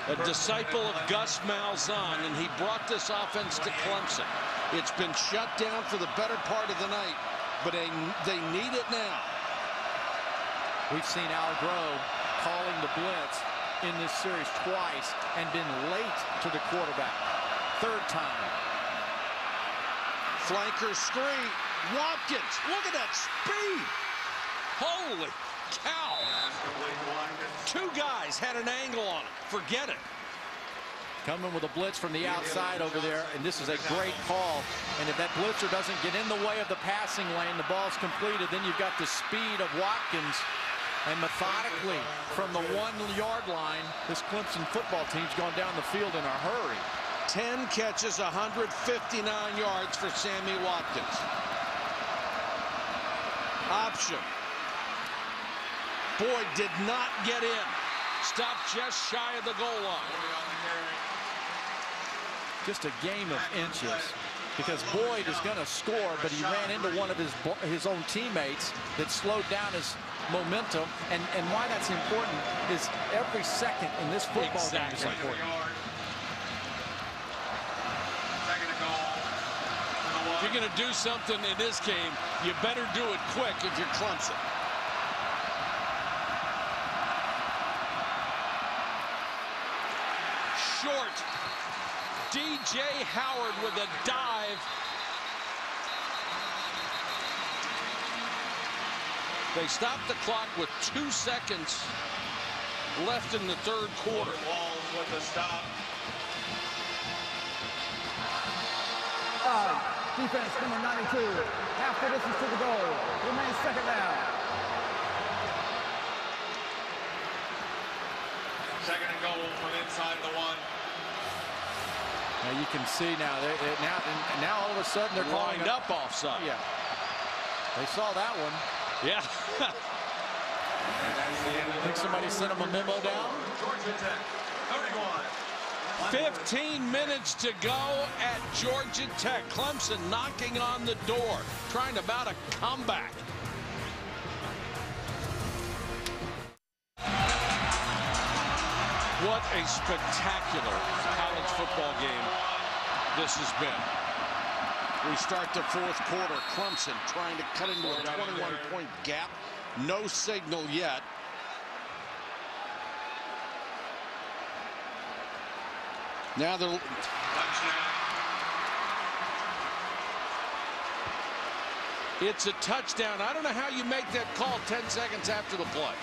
a disciple of Gus Malzahn, and he brought this offense to Clemson. It's been shut down for the better part of the night, but they need it now. We've seen Allegro calling the blitz in this series twice and been late to the quarterback. Third time. Flanker screen. Watkins, look at that speed. Holy cow. 2 guys had an angle on him. Forget it. Coming with a blitz from the outside over there, and this is a great call. And if that blitzer doesn't get in the way of the passing lane, the ball's completed. Then you've got the speed of Watkins. And methodically, from the 1-yard line, this Clemson football team's gone down the field in a hurry. 10 catches, 159 yards for Sammy Watkins. Option. Boyd did not get in. Stopped just shy of the goal line. Just a game of inches, because Boyd is going to score, but he ran into one of his own teammates that slowed down his momentum. And why that's important is every second in this football game is important. If you're going to do something in this game, you better do it quick if you're Clemson. Short. DJ Howard with a dive. They stopped the clock with 2 seconds left in the third quarter. Walls with the stop. Defense number 92. Half the distance to the goal. Remains second down. Second and goal from inside the 1. Now you can see now, now all of a sudden they're calling lined up offside. Yeah, they saw that one. Yeah. I think somebody sent them a memo down. Georgia.Tech 31, 15 minutes to go at Georgia.Tech. Clemson knocking on the door, trying to mount a comeback. What a spectacular college football game this has been. We start the fourth quarter. Clemson trying to cut into a 21-point gap. No signal yet. Now they're... It's a touchdown. I don't know how you make that call 10 seconds after the play.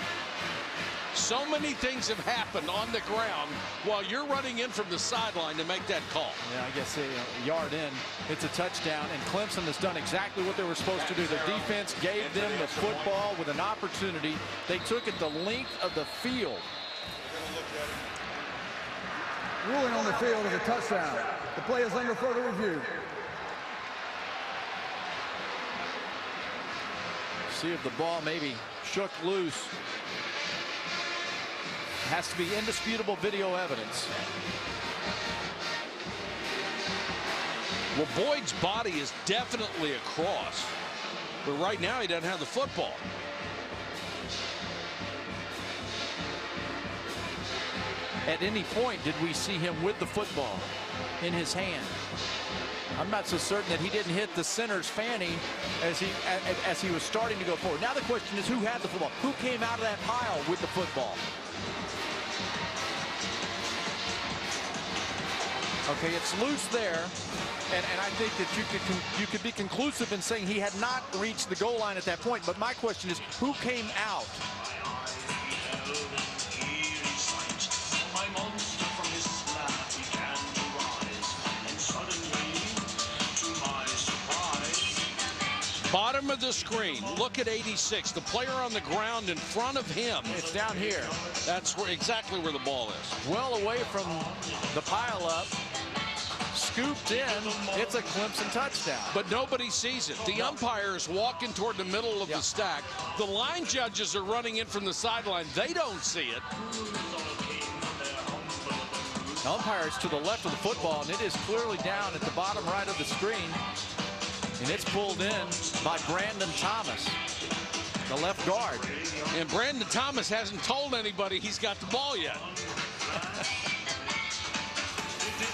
So many things have happened on the ground while you're running in from the sideline to make that call. Yeah, I guess a yard in, it's a touchdown, and Clemson has done exactly what they were supposed to do. Their defense gave them the football with an opportunity. They took it the length of the field. Ruling on the field is a touchdown. The play is under further review. See if the ball maybe shook loose. Has to be indisputable video evidence. Well, Boyd's body is definitely across, but right now he doesn't have the football. At any point did we see him with the football in his hand? I'm not so certain that he didn't hit the center's fanny as he was starting to go forward. Now the question is, who had the football? Who came out of that pile with the football? Okay, it's loose there, and I think that you could be conclusive in saying he had not reached the goal line at that point. But my question is, who came out? Bottom of the screen, look at 86. The player on the ground in front of him. It's down here. That's exactly where the ball is. Well away from the pile-up. Scooped in. It's a Clemson touchdown. But nobody sees it. The umpire is walking toward the middle of the stack. The line judges are running in from the sideline. They don't see it. The umpire is to the left of the football, and it is clearly down at the bottom right of the screen. And it's pulled in by Brandon Thomas, the left guard. And Brandon Thomas hasn't told anybody he's got the ball yet.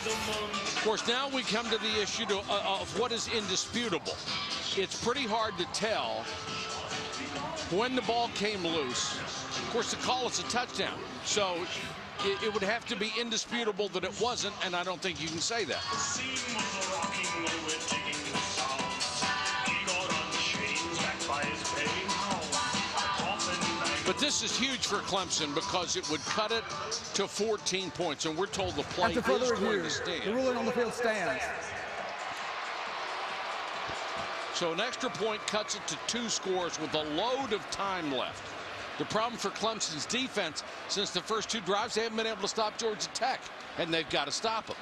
Of course, now we come to the issue of what is indisputable. It's pretty hard to tell when the ball came loose. Of course, the call is a touchdown. So it would have to be indisputable that it wasn't, and I don't think you can say that. But this is huge for Clemson because it would cut it to 14 points, and we're told the play is going to stand. The ruling on the field stands. So an extra point cuts it to 2 scores with a load of time left. The problem for Clemson's defense, since the first 2 drives, they haven't been able to stop Georgia.Tech, and they've got to stop them.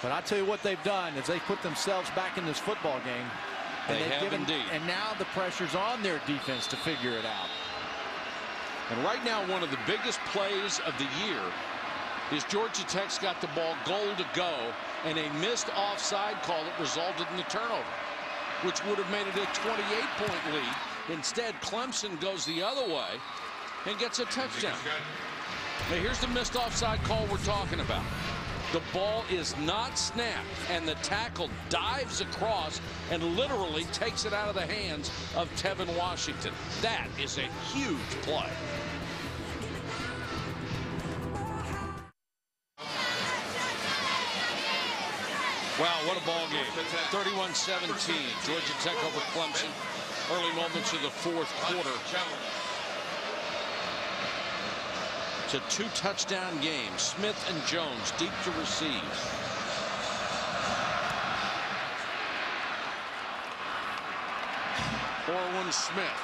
But I tell you what they've done is they put themselves back in this football game. And they have indeed. And now the pressure's on their defense to figure it out. And right now, one of the biggest plays of the year is Georgia.Tech's got the ball goal to go, and a missed offside call that resulted in the turnover, which would have made it a 28-point lead. Instead, Clemson goes the other way and gets a touchdown. Now, here's the missed offside call we're talking about. The ball is not snapped, and the tackle dives across and literally takes it out of the hands of Tevin Washington. That is a huge play. Wow, what a ball game. 31-17, Georgia.Tech over Clemson. Early moments of the fourth quarter. It's a 2-touchdown game. Smith and Jones deep to receive. Orwin Smith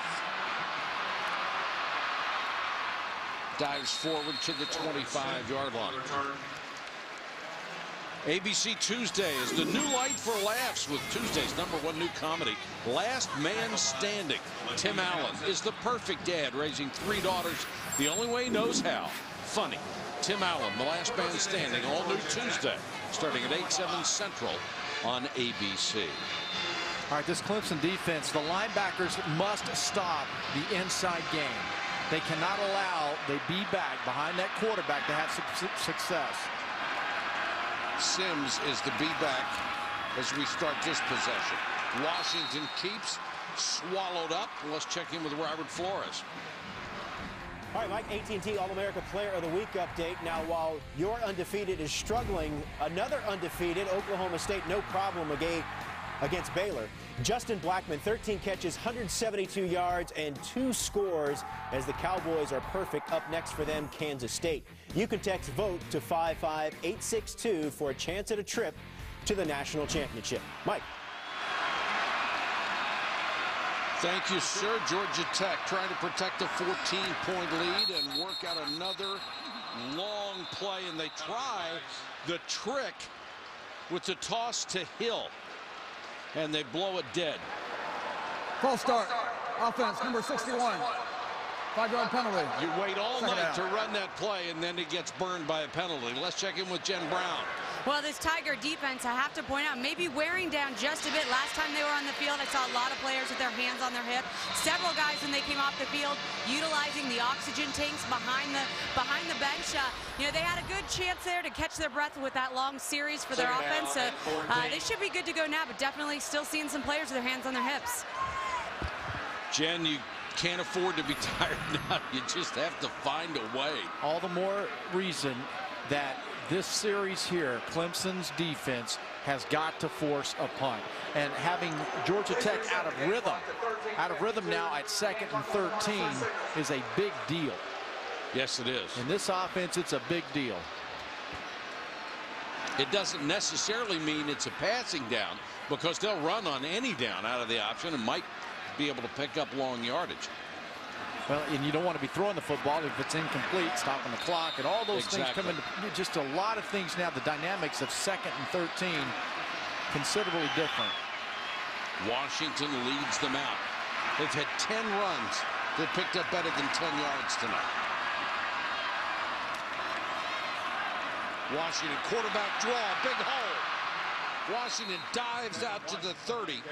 dives forward to the 25-yard line. ABC Tuesday is the new light for laughs with Tuesday's #1 new comedy, Last Man Standing. Tim Allen is the perfect dad, raising 3 daughters the only way he knows how. Funny. Tim Allen, the last man standing, all new Tuesday, starting at 8/7 Central on ABC. All right, this Clemson defense, the linebackers must stop the inside game. They cannot allow the B-back behind that quarterback to have success. Sims is the B-back as we start this possession. Washington keeps, swallowed up. Let's check in with Robert Flores. All right, Mike, AT&T All-America Player of the Week update. Now, while your undefeated is struggling, another undefeated, Oklahoma State, no problem against Baylor. Justin Blackmon, 13 catches, 172 yards, and 2 scores as the Cowboys are perfect. Up next for them, Kansas State. You can text VOTE to 55862 for a chance at a trip to the national championship. Mike. Thank you, sir. Georgia.Tech trying to protect a 14-point lead and work out another long play. And they try the trick with the toss to Hill. And they blow it dead. False start. Offense, number 61. 5-yard penalty. You wait all night to run that play, and then it gets burned by a penalty. Let's check in with Jen Brown. Well, this Tiger defense, I have to point out, maybe wearing down just a bit. Last time they were on the field, I saw a lot of players with their hands on their hip. Several guys, when they came off the field, utilizing the oxygen tanks behind the bench. You know, they had a good chance there to catch their breath with that long series for their offense. They should be good to go now, but definitely still seeing some players with their hands on their hips. Jen, you can't afford to be tired now. You just have to find a way. All the more reason that this series here, Clemson's defense has got to force a punt. And having Georgia.Tech out of rhythm now at 2nd and 13 is a big deal. Yes, it is. In this offense, it's a big deal. It doesn't necessarily mean it's a passing down, because they'll run on any down out of the option and might be able to pick up long yardage. Well, and you don't want to be throwing the football if it's incomplete, stopping the clock, and all those things come into just a lot of things now. The dynamics of 2nd and 13 considerably different. Washington leads them out. They've had 10 runs. They've picked up better than 10 yards tonight. Washington quarterback draw, big hole. Washington dives out to the 30.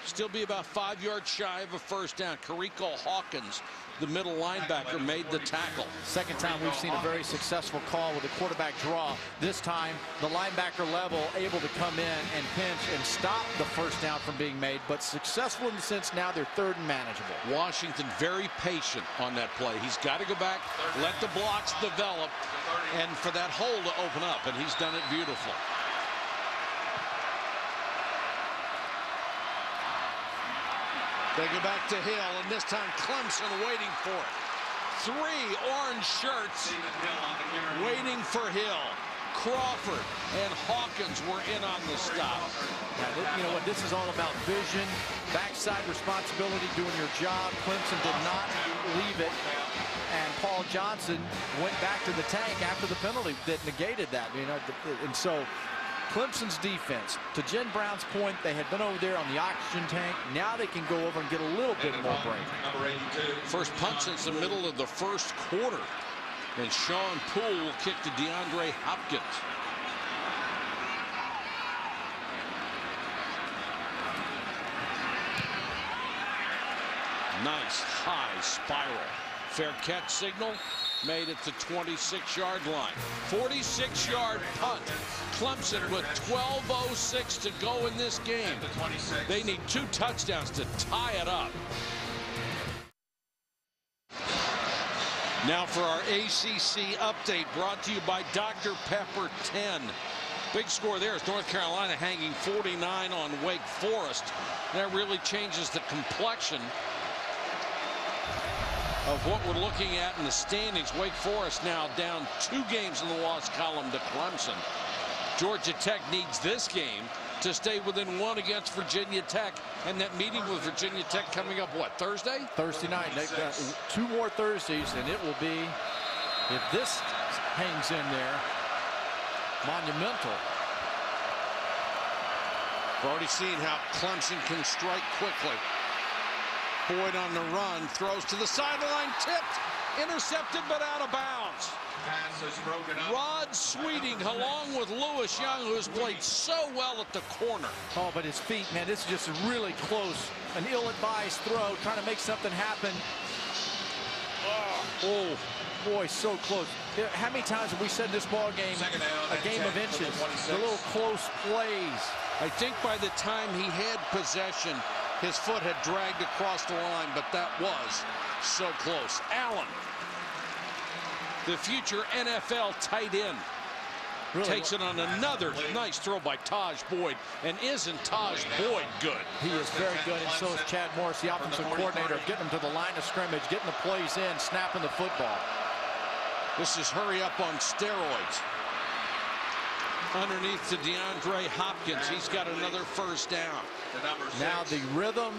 Still be about 5 yards shy of a first down. Carrico Hawkins, the middle linebacker, made the tackle. Second time we've seen a very successful call with a quarterback draw. This time, the linebacker level able to come in and pinch and stop the first down from being made, but successful in the sense now they're 3rd and manageable. Washington very patient on that play. He's got to go back, let the blocks develop, and for that hole to open up, and he's done it beautifully. They go back to Hill, and this time Clemson waiting for it. 3 orange shirts waiting for Hill. Crawford and Hawkins were in on the stop. You know what, this is all about vision, backside responsibility, doing your job. Clemson did not leave it, and Paul Johnson went back to the tank after the penalty that negated that. You know, and so Clemson's defense, to Jen Brown's point, they had been over there on the oxygen tank. Now they can go over and get a little bit more break. First punt since the middle of the first quarter. And Sean Poole will kick to DeAndre Hopkins. Nice high spiral. Fair catch signal made at the 26-yard line. 46-yard punt. Clemson with 12:06 to go in this game. They need 2 touchdowns to tie it up. Now for our ACC update, brought to you by Dr. Pepper 10. Big score there is North Carolina hanging 49 on Wake Forest. That really changes the complexion of what we're looking at in the standings. Wake Forest now down 2 games in the loss column to Clemson. Georgia.Tech needs this game to stay within 1 against Virginia.Tech, and that meeting with Virginia.Tech coming up, what, Thursday? Thursday night. They've got 2 more Thursdays, and it will be, if this hangs in there, monumental. We've already seen how Clemson can strike quickly. Boyd on the run, throws to the sideline, tipped, intercepted, but out of bounds. Rod Sweeting along with Lewis Young, who has played so well at the corner. Oh, but his feet, man, this is just a really close, an ill-advised throw, trying to make something happen. Oh, boy, so close. How many times have we said in this ball game, a game of inches, the little close plays? I think by the time he had possession, his foot had dragged across the line, but that was so close. Allen, the future NFL tight end, takes it on another nice throw by Taj Boyd. And isn't Taj Boyd good? He is very good, and so is Chad Morris, the offensive coordinator, getting him to the line of scrimmage, getting the plays in, snapping the football. This is hurry up on steroids. Underneath to DeAndre Hopkins. He's got another first down. Now the rhythm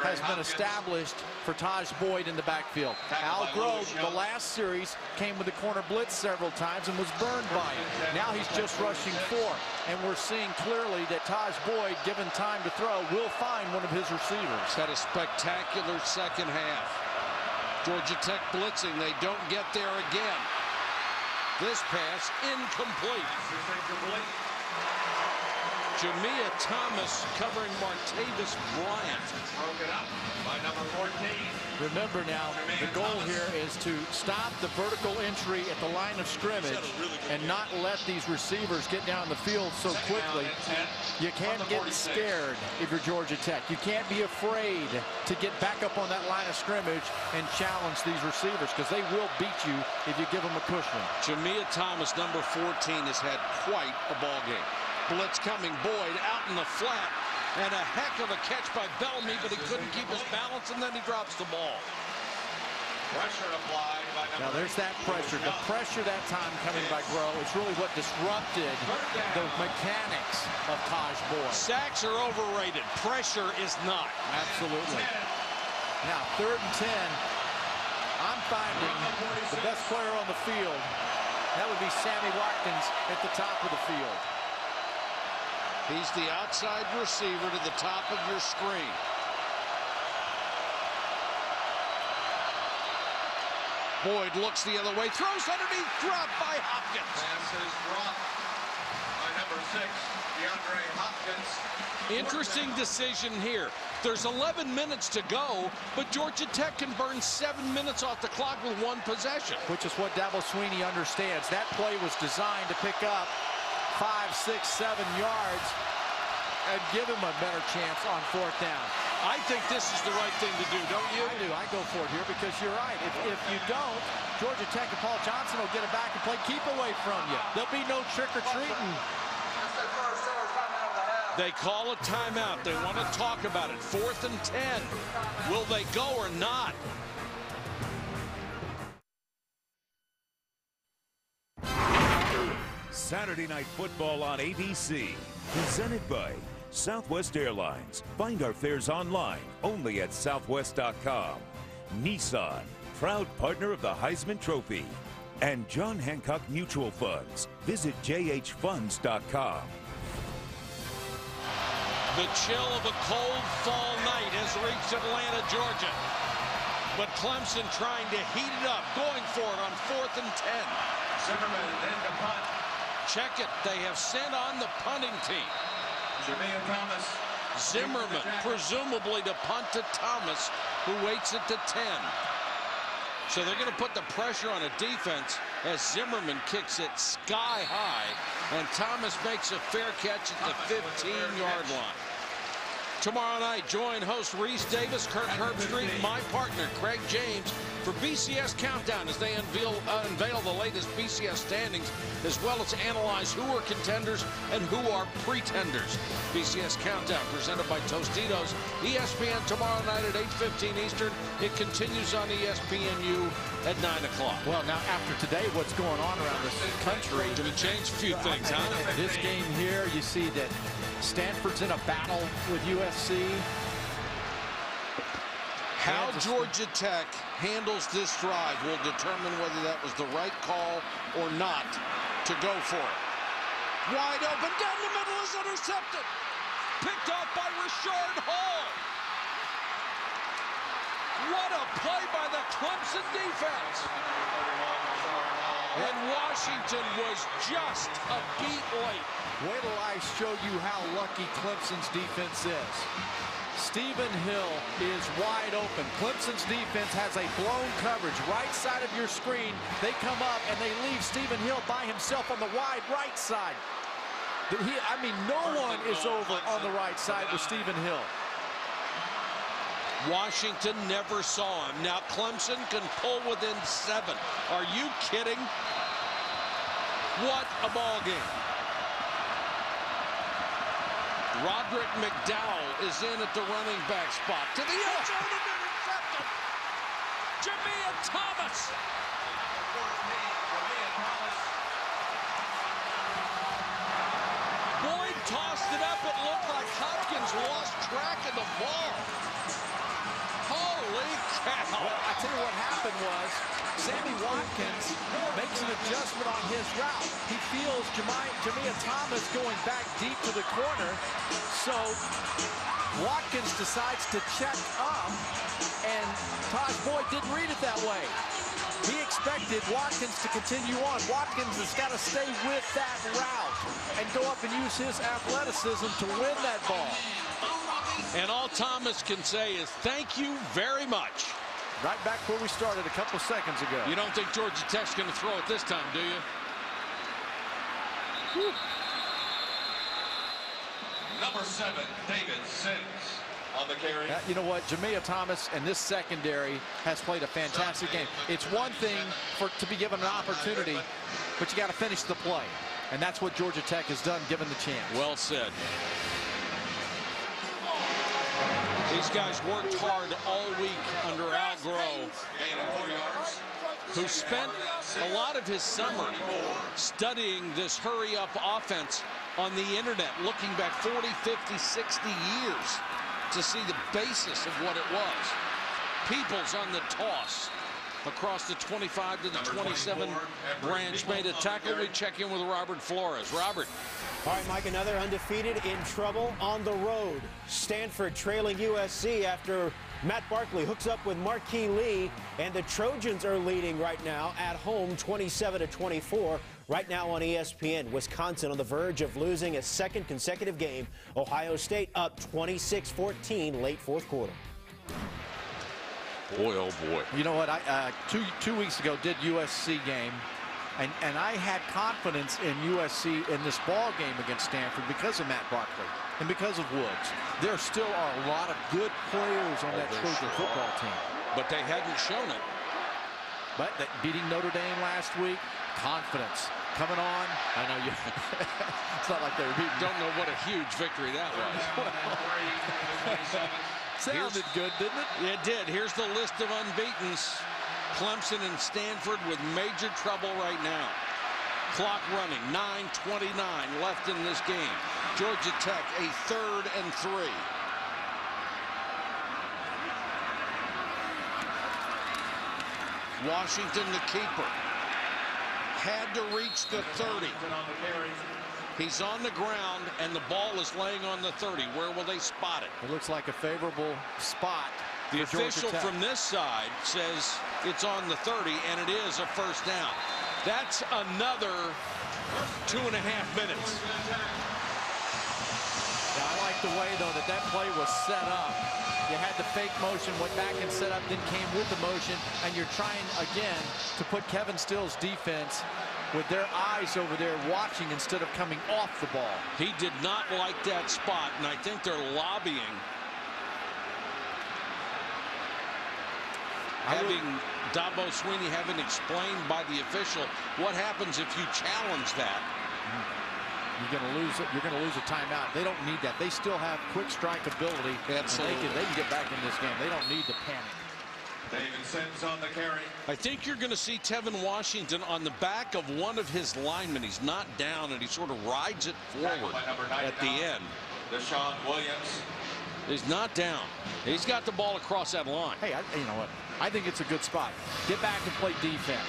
has been established for Taj Boyd in the backfield. Al Grove, the last series, came with the corner blitz several times and was burned by it. Now he's just rushing 4. And we're seeing clearly that Taj Boyd, given time to throw, will find one of his receivers. Had a spectacular second half. Georgia-Tech blitzing. They don't get there again. This pass incomplete. Jamia Thomas covering Martavis Bryant. Broken up by number 14. Remember now, the goal here is to stop the vertical entry at the line of scrimmage and not let these receivers get down the field so quickly. You can't get scared if you're Georgia Tech. You can't be afraid to get back up on that line of scrimmage and challenge these receivers, because they will beat you if you give them a cushion. Jamia Thomas, number 14, has had quite a ball game. Blitz coming, Boyd out in the flat, and a heck of a catch by Bellamy, but he couldn't keep his balance, and then he drops the ball. Pressure applied by now there's that pressure. The pressure that time coming by Groh is really what disrupted the mechanics of Taj Boyd. Sacks are overrated. Pressure is not. Absolutely. Now 3rd and 10. I'm finding the best player on the field. That would be Sammy Watkins at the top of the field. He's the outside receiver to the top of your screen. Boyd looks the other way, throws underneath, dropped by Hopkins. Pass is dropped by number 6, DeAndre Hopkins. Interesting decision here. There's 11 minutes to go, but Georgia Tech can burn 7 minutes off the clock with 1 possession. Which is what Dabo Swinney understands. That play was designed to pick up 5, 6, 7 yards and give him a better chance on 4th down. I think this is the right thing to do, don't you? I do. I go for it here because you're right. If you don't, Georgia Tech and Paul Johnson will get it back and play keep away from you. There'll be no trick-or-treating. They call a timeout. They want to talk about it. 4th and 10. Will they go or not? Saturday Night Football on ABC. Presented by Southwest Airlines. Find our fares online only at Southwest.com. Nissan, proud partner of the Heisman Trophy. And John Hancock Mutual Funds. Visit JHFunds.com. The chill of a cold fall night has reached Atlanta, Georgia. But Clemson trying to heat it up, going for it on 4th and 10. Zimmerman in the punt. Check it. They have sent on the punting team. Jamia Thomas. Zimmerman, presumably to punt to Thomas, who waits at the 10. So they're going to put the pressure on a defense as Zimmerman kicks it sky high, and Thomas makes a fair catch at the 15-yard line. Tomorrow night, join host Reese Davis, Kirk Herbstreit, and my partner, Craig James, for BCS Countdown as they unveil the latest BCS standings, as well as analyze who are contenders and who are pretenders. BCS Countdown, presented by Tostitos, ESPN tomorrow night at 8:15 Eastern. It continues on ESPNU at 9 o'clock. Well, now after today, what's going on around this country? Going to change a few things, huh? This game here, you see that Stanford's in a battle with USC. How Georgia Tech handles this drive will determine whether that was the right call or not to go for it. Wide open, down the middle, is intercepted. Picked off by Rashard Hall. What a play by the Clemson defense. And Washington was just a beat late. Wait till I show you how lucky Clemson's defense is. Stephen Hill is wide open. Clemson's defense has a blown coverage right side of your screen. They come up and they leave Stephen Hill by himself on the wide right side. I mean, no one is over on the right side with Stephen Hill. Washington never saw him. Now Clemson can pull within 7. Are you kidding? What a ball game. Roderick McDowell is in at the running back spot. To the end zone and intercepted. Jamea Thomas. Boyd tossed it up. It looked like Hopkins lost track of the ball. Holy cow. Well, I tell you what happened was Sammy Watkins makes an adjustment on his route. He feels Jamea Thomas going back deep to the corner. So Watkins decides to check up, and Taj Boyd didn't read it that way. He expected Watkins to continue on. Watkins has got to stay with that route and go up and use his athleticism to win that ball. And all Thomas can say is thank you very much. Right back where we started a couple seconds ago. You don't think Georgia-Tech's going to throw it this time, do you? Whew. Number 7, David Sims on the carry. You know what? Jamea Thomas and this secondary has played a fantastic game. It's one thing to be given an opportunity, but you got to finish the play. And that's what Georgia-Tech has done, given the chance. Well said. These guys worked hard all week under Al Groh, who spent a lot of his summer studying this hurry-up offense on the internet, looking back 40, 50, 60 years to see the basis of what it was. Peoples on the toss across the 25 to the 27 branch made a tackle. We check in with Robert Flores. Robert. All right, Mike, another undefeated in trouble on the road. Stanford trailing USC after Matt Barkley hooks up with Marquis Lee, and the Trojans are leading right now at home 27-24. Right now on ESPN, Wisconsin on the verge of losing a second consecutive game. Ohio State up 26-14 late fourth quarter. Boy, oh boy. You know what? I two weeks ago did USC game. And I had confidence in USC in this ball game against Stanford because of Matt Barkley and because of Woods. There still are a lot of good players on that Trojan football team. But they hadn't shown it. But beating Notre Dame last week, confidence coming on. I know you. It's not like they were beating. Don't know what a huge victory that was. Sounded good, didn't it? It did. Here's the list of unbeatens. Clemson and Stanford with major trouble right now. Clock running, 9:29 left in this game. Georgia-Tech a 3rd and 3. Washington, the keeper, had to reach the 30. He's on the ground, and the ball is laying on the 30. Where will they spot it? It looks like a favorable spot. The official from this side says it's on the 30, and it is a first down. That's another 2.5 minutes. Yeah, I like the way, though, that play was set up. You had the fake motion, went back and set up, then came with the motion, and you're trying, again, to put Kevin Still's defense with their eyes over there watching instead of coming off the ball. He did not like that spot, and I think they're lobbying. Having Dabo Swinney having explained by the official what happens if you challenge that. You're going to lose it. You're going to lose a timeout. They don't need that. They still have quick strike ability. Absolutely. They can get back in this game. They don't need to panic. David Sims on the carry. I think you're going to see Tevin Washington on the back of one of his linemen. He's not down, and he sort of rides it forward at the end. Deshaun Williams. He's not down. He's got the ball across that line. Hey, you know what? I think it's a good spot. Get back and play defense.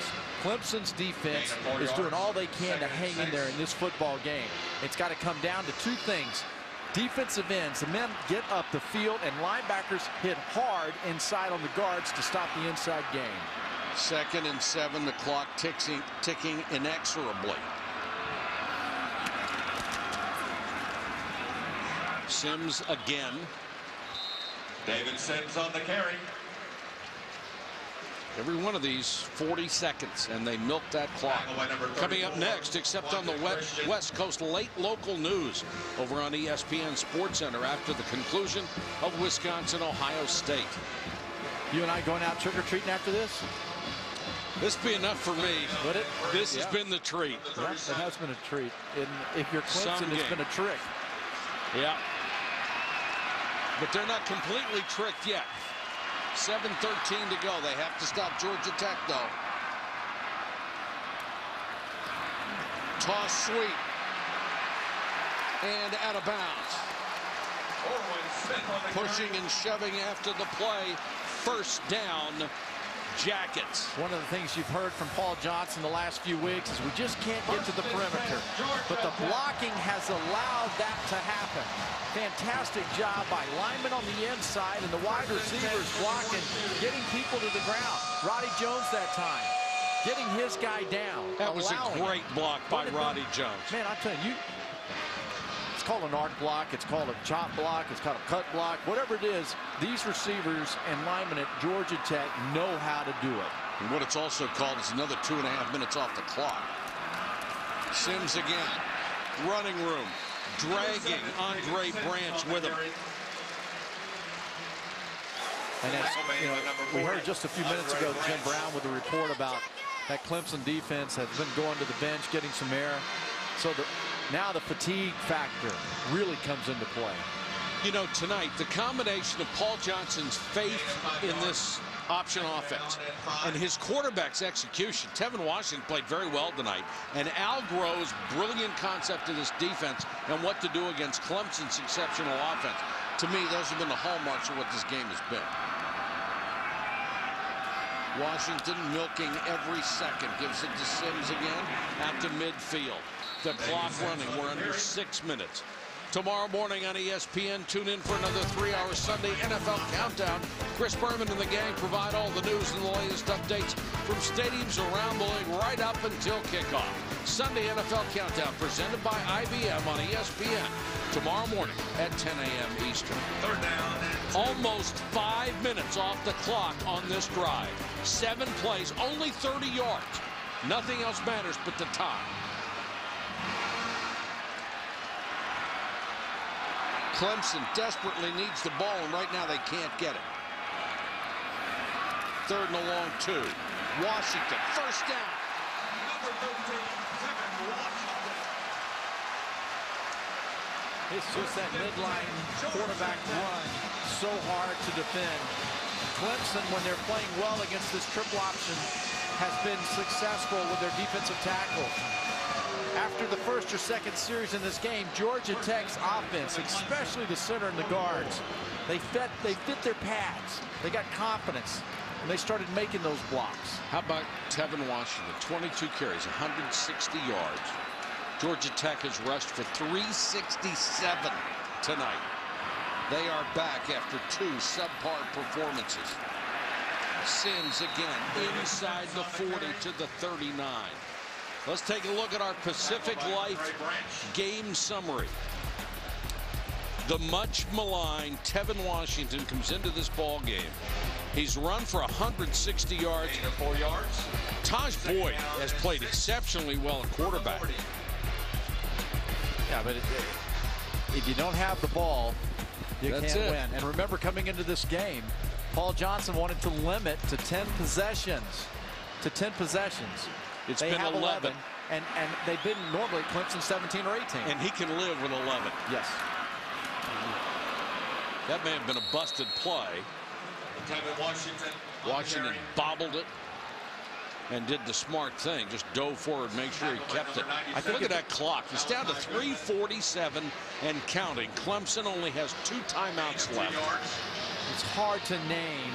Clemson's defense is doing all they can to hang in there in this football game. It's got to come down to two things. Defensive ends, the men get up the field, and linebackers hit hard inside on the guards to stop the inside game. 2nd and 7, the clock ticking inexorably. Sims again. David Sims on the carry. Every one of these 40 seconds, and they milk that clock. Coming up next, except on the West Coast, late local news over on ESPN SportsCenter after the conclusion of Wisconsin-Ohio State. You and I going out trick-or-treating after this? This be enough for me. Would it? This has been the treat. Yeah, it has been a treat. And if you're Clemson, it's been a trick. Yeah. But they're not completely tricked yet. 7:13 to go. They have to stop Georgia.Tech, though. Toss sweep. And out of bounds. Pushing and shoving after the play. First down, Jackets. One of the things you've heard from Paul Johnson the last few weeks is we just can't get to the perimeter. But the blocking has allowed that to happen. Fantastic job by linemen on the inside and the wide receivers blocking, getting people to the ground. Roddy Jones that time, getting his guy down. That was a great block by Roddy Jones. Man, I tell you, it's called an arc block, it's called a chop block, it's called a cut block, whatever it is, these receivers and linemen at Georgia.Tech know how to do it. And what it's also called is another 2.5 minutes off the clock. Sims again, running room, dragging Andre Branch with him. And as you know, we heard just a few minutes ago Jim Brown with a report about that Clemson defense has been going to the bench, getting some air. So now the fatigue factor really comes into play. You know, tonight, the combination of Paul Johnson's faith in this option offense and his quarterback's execution. Tevin Washington played very well tonight. And Al Groh's brilliant concept of this defense and what to do against Clemson's exceptional offense. To me, those have been the hallmarks of what this game has been. Washington milking every second. Gives it to Sims again at the midfield. The clock running. We're under 6 minutes. Tomorrow morning on ESPN, tune in for another 3-hour Sunday NFL Countdown. Chris Berman and the gang provide all the news and the latest updates from stadiums around the league right up until kickoff. Sunday NFL Countdown presented by IBM on ESPN tomorrow morning at 10 a.m. Eastern. Third down. Almost 5 minutes off the clock on this drive. 7 plays, only 30 yards. Nothing else matters but the time. Clemson desperately needs the ball, and right now they can't get it. 3rd and a long 2. Washington, first down. Number 13, Tevin Washington. It's just that midline quarterback run, so hard to defend. Clemson, when they're playing well against this triple option, has been successful with their defensive tackles. After the first or second series in this game, Georgia.Tech's offense, especially the center and the guards, they fit their pads. They got confidence, and they started making those blocks. How about Tevin Washington? 22 carries, 160 yards. Georgia.Tech has rushed for 367 tonight. They are back after 2 subpar performances. Sims again inside the 40 to the 39. Let's take a look at our Pacific Life game summary. The much maligned Tevin Washington comes into this ball game. He's run for 160 yards. 4 yards. Taj Boyd has played exceptionally well at quarterback. Yeah, but if you don't have the ball, you can't win. And remember, coming into this game, Paul Johnson wanted to limit to 10 possessions. It's been 11. And they've been normally Clemson 17 or 18. And he can live with 11. Yes. That may have been a busted play. Washington bobbled it and did the smart thing. Just dove forward, make sure he kept it. Look at that clock. It's down to 3:47 and counting. Clemson only has 2 timeouts left. It's hard to name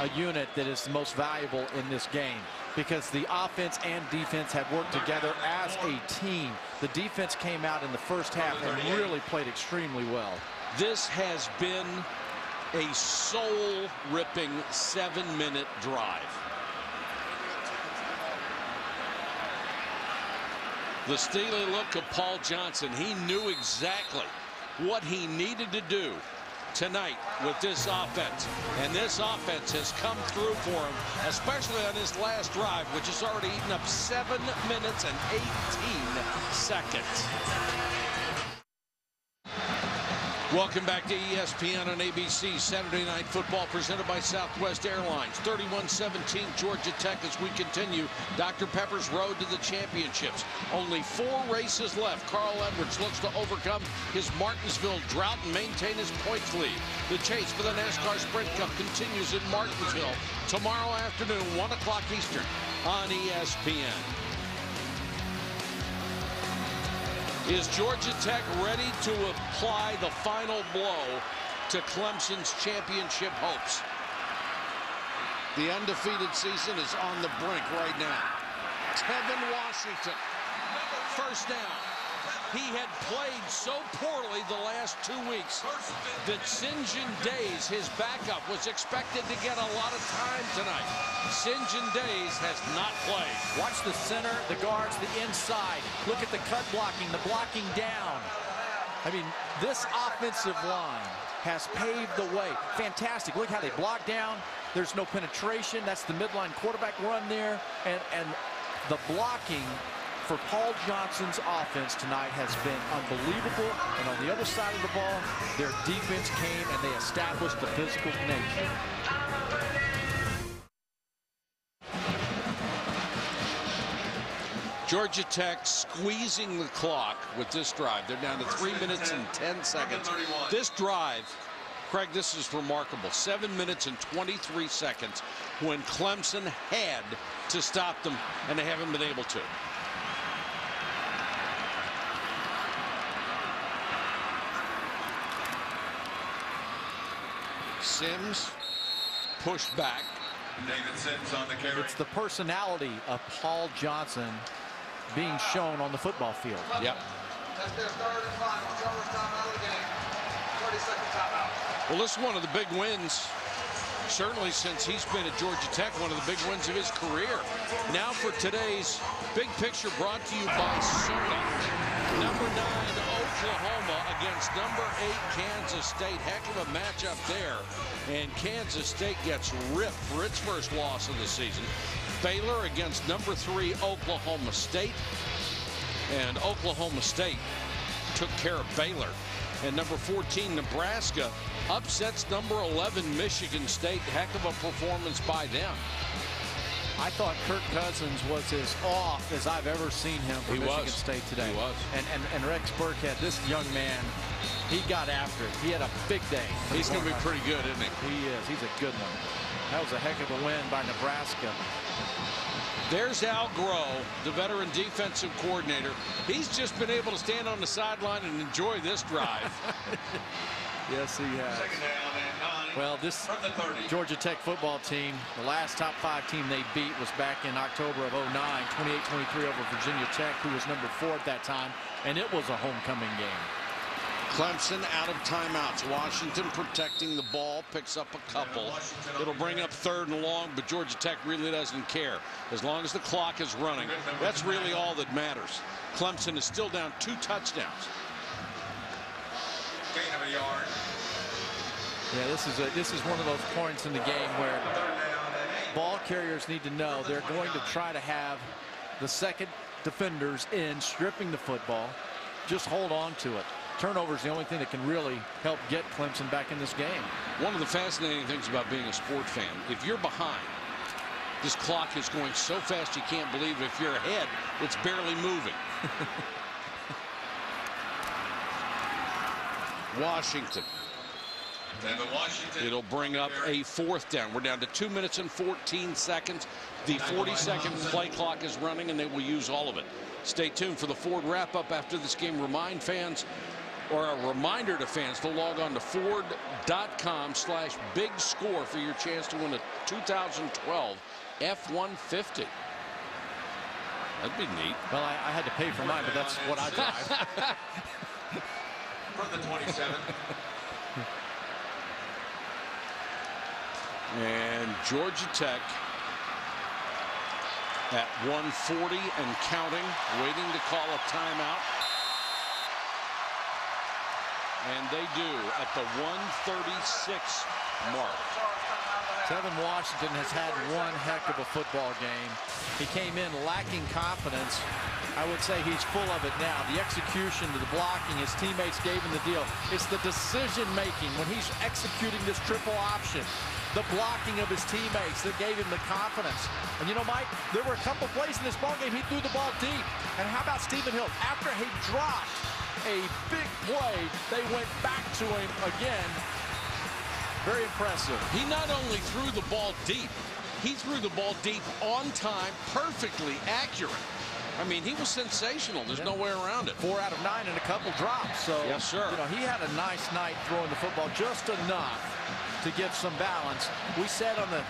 a unit that is the most valuable in this game, because the offense and defense have worked together as a team. The defense came out in the first half and really played extremely well. This has been a soul-ripping 7-minute drive. The steely look of Paul Johnson. He knew exactly what he needed to do tonight with this offense. And this offense has come through for him, especially on his last drive, which has already eaten up 7 minutes and 18 seconds. Welcome back to ESPN on ABC. Saturday Night Football presented by Southwest Airlines. 31-17 Georgia.Tech as we continue Dr. Pepper's road to the championships. Only 4 races left. Carl Edwards looks to overcome his Martinsville drought and maintain his points lead. The chase for the NASCAR Sprint Cup continues in Martinsville tomorrow afternoon, 1 o'clock Eastern on ESPN. Is Georgia.Tech ready to apply the final blow to Clemson's championship hopes? The undefeated season is on the brink right now. Tevin Washington, first down. He had played so poorly the last 2 weeks that Sinjin Days, his backup, was expected to get a lot of time tonight. Sinjin Days has not played. Watch the center, the guards, the inside. Look at the cut blocking, the blocking down. I mean, this offensive line has paved the way. Fantastic. Look how they block down. There's no penetration. That's the midline quarterback run there. And the blocking for Paul Johnson's offense tonight has been unbelievable. And on the other side of the ball, their defense came and they established the physical nature. Georgia.Tech squeezing the clock with this drive. They're down to 3 minutes and 10 seconds. This drive, Craig, this is remarkable. 7 minutes and 23 seconds when Clemson had to stop them, and they haven't been able to. Sims pushed back. David Sims on the carry. It's the personality of Paul Johnson being shown on the football field. Yep. That's their third and final. Shortest timeout of the game. 30-second timeout. Well, this is one of the big wins, certainly since he's been at Georgia.Tech, one of the big wins of his career. Now for today's big picture, brought to you by Soda. Number 9 Oklahoma against number 8 Kansas State. Heck of a matchup there. And Kansas State gets ripped for its first loss of the season. Baylor against number 3 Oklahoma State. And Oklahoma State took care of Baylor. And number 14 Nebraska upsets number 11 Michigan State. Heck of a performance by them. I thought Kirk Cousins was as off as I've ever seen him for Michigan State today. He was. And Rex Burkhead, this young man, he got after it. He had a big day. He's going to be pretty good, isn't he? He is. He's a good one. That was a heck of a win by Nebraska. There's Al Groh, the veteran defensive coordinator. He's just been able to stand on the sideline and enjoy this drive. Yes, he has. Second down and 9. Well, this Georgia.Tech football team, the last top 5 team they beat was back in October of 09, 28-23 over Virginia Tech, who was number 4 at that time, and it was a homecoming game. Clemson out of timeouts. Washington protecting the ball, picks up a couple. It'll bring up 3rd and long, but Georgia.Tech really doesn't care. As long as the clock is running, that's really all that matters. Clemson is still down 2 touchdowns. Gain of a yard. Yeah, this is one of those points in the game where ball carriers need to know they're going to try to have the second defenders in, stripping the football. Just hold on to it. Turnover is the only thing that can really help get Clemson back in this game. One of the fascinating things about being a sport fan, if you're behind, this clock is going so fast you can't believe it. If you're ahead, it's barely moving. Washington. It'll bring up a 4th down. We're down to 2 minutes and 14 seconds. The 40-second play clock is running, and they will use all of it. Stay tuned for the Ford wrap-up after this game. Remind fans, or a reminder to fans, to log on to Ford.com/big-score for your chance to win a 2012 F-150. That'd be neat. Well, I had to pay for mine, but that's what I drive. From the 27. And Georgia.Tech At 1:40 and counting, waiting to call a timeout. And they do at the 1:36 mark. Tevin Washington has had one heck of a football game. He came in lacking confidence. I would say he's full of it now. The execution, the blocking, his teammates gave him the deal. It's the decision making when he's executing this triple option. The blocking of his teammates that gave him the confidence. And you know, Mike, there were a couple plays in this ball game he threw the ball deep. And how about Stephen Hill? After he dropped a big play, they went back to him again. Very impressive. He not only threw the ball deep, he threw the ball deep on time, perfectly accurate. I mean, he was sensational. There's no way around it. 4 out of 9 and a couple drops. So, yes, sir. You know, he had a nice night throwing the football, just enough to give some balance. We said on the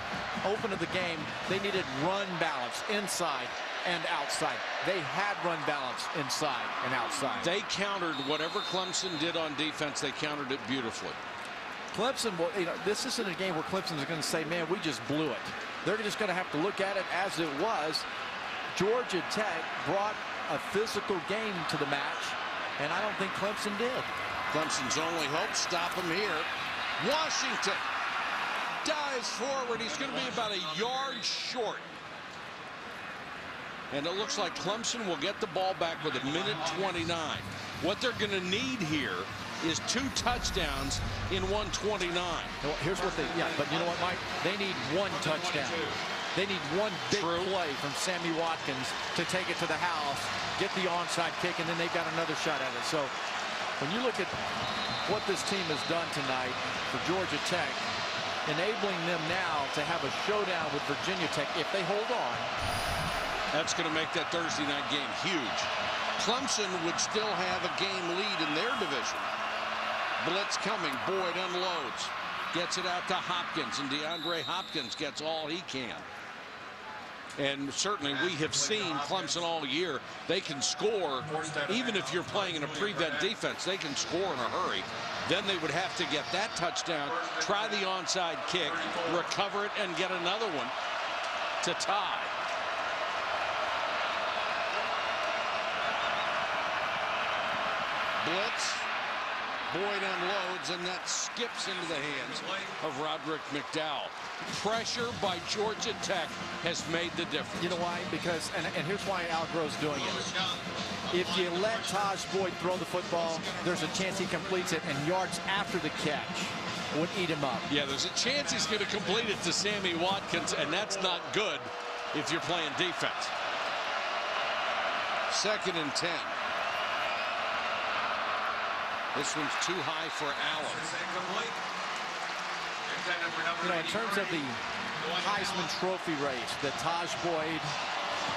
open of the game, they needed run balance inside and outside. They had run balance inside and outside. They countered whatever Clemson did on defense. They countered it beautifully. Clemson, well, you know, this isn't a game where Clemson is going to say, man, we just blew it. They're just going to have to look at it as it was. Georgia.Tech brought a physical game to the match, and I don't think Clemson did. Clemson's only hope, stop him here. Washington dives forward. He's going to be about a yard short. And it looks like Clemson will get the ball back with 1:29. What they're going to need here is 2 touchdowns in 1:29. Well, here's what they, but you know what, Mike? They need 1 touchdown. They need 1 big play from Sammy Watkins to take it to the house, get the onside kick, and then they've got another shot at it. So when you look at what this team has done tonight for Georgia.Tech, enabling them now to have a showdown with Virginia Tech if they hold on. That's going to make that Thursday night game huge. Clemson would still have a game lead in their division. Blitz coming. Boyd unloads. Gets it out to Hopkins, and DeAndre Hopkins gets all he can. And certainly we have seen Clemson all year. They can score, even if you're playing in a prevent defense, they can score in a hurry. Then they would have to get that touchdown, try the onside kick, recover it, and get another one to tie. Blitz. Boyd unloads, and that skips into the hands of Roderick McDowell. Pressure by Georgia.Tech has made the difference. You know why? Because, and here's why Al Groh's doing it. If you let Taj Boyd throw the football, there's a chance he completes it, and yards after the catch would eat him up. Yeah, there's a chance he's going to complete it to Sammy Watkins, and that's not good if you're playing defense. 2nd and 10. This one's too high for Allen. You know, in terms of the Heisman Trophy race that Taj Boyd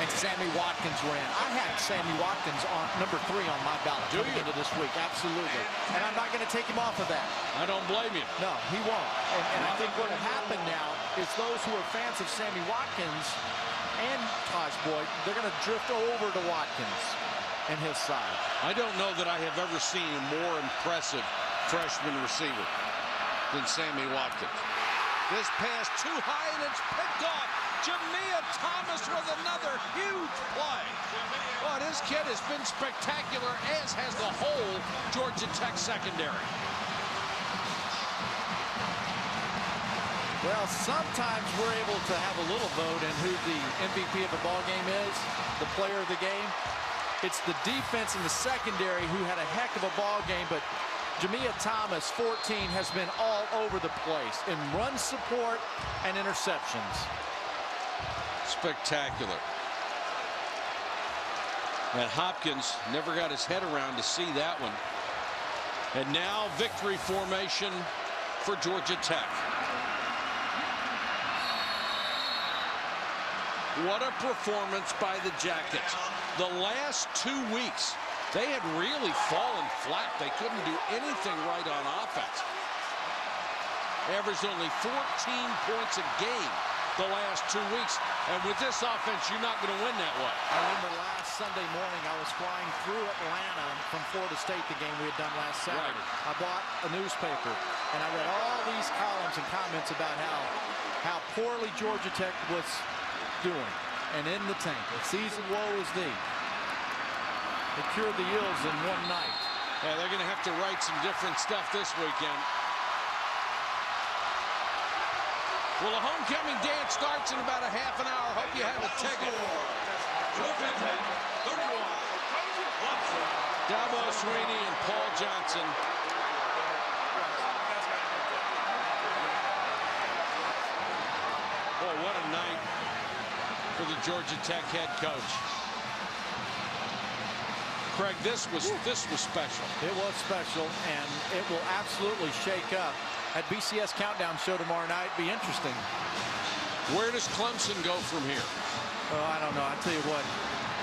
and Sammy Watkins were in, I had Sammy Watkins on #3 on my ballot coming into this week. Absolutely. And I'm not going to take him off of that. I don't blame you. No, he won't. And I think what will happen now is those who are fans of Sammy Watkins and Taj Boyd, they're going to drift over to Watkins and his side. I don't know that I have ever seen a more impressive freshman receiver than Sammy Watkins. This pass too high, and it's picked off. Jamia Thomas with another huge play. Well, this kid has been spectacular, as has the whole Georgia.Tech secondary. Well, sometimes we're able to have a little vote in who the MVP of the ball game is, the player of the game. It's the defense in the secondary who had a heck of a ball game, but Jamia Thomas, 14, has been all over the place in run support and interceptions. Spectacular. And Hopkins never got his head around to see that one. And now victory formation for Georgia.Tech. What a performance by the Jackets. The last 2 weeks, they had really fallen flat. They couldn't do anything right on offense. Averaged only 14 points a game the last 2 weeks. And with this offense, you're not going to win that way. I remember last Sunday morning, I was flying through Atlanta from Florida State, the game we had done last Saturday. Right. I bought a newspaper, and I read all these columns and comments about how poorly Georgia.Tech was doing. and in the tank. A season woe is thee. They cured the ills in one night. Yeah, they're going to have to write some different stuff this weekend. Well, the homecoming dance starts in about a half an hour. Hope you have a ticket. Georgia.Tech, 31. Dabo Sweeney and Paul Johnson. Boy, what a night for the Georgia-Tech head coach. Craig, this was special. It was special, and it will absolutely shake up. That BCS Countdown show tomorrow night be interesting. Where does Clemson go from here? Oh, I don't know. I tell you what,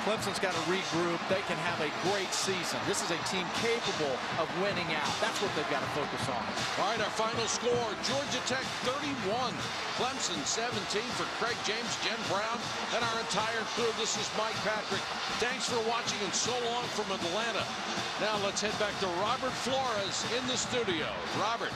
Clemson's got to regroup. They can have a great season. This is a team capable of winning out. That's what they've got to focus on. All right, our final score, Georgia-Tech 31, Clemson 17. For Craig James, Jen Brown, and our entire crew, this is Mike Patrick. Thanks for watching, and so long from Atlanta. Now let's head back to Robert Flores in the studio. Robert.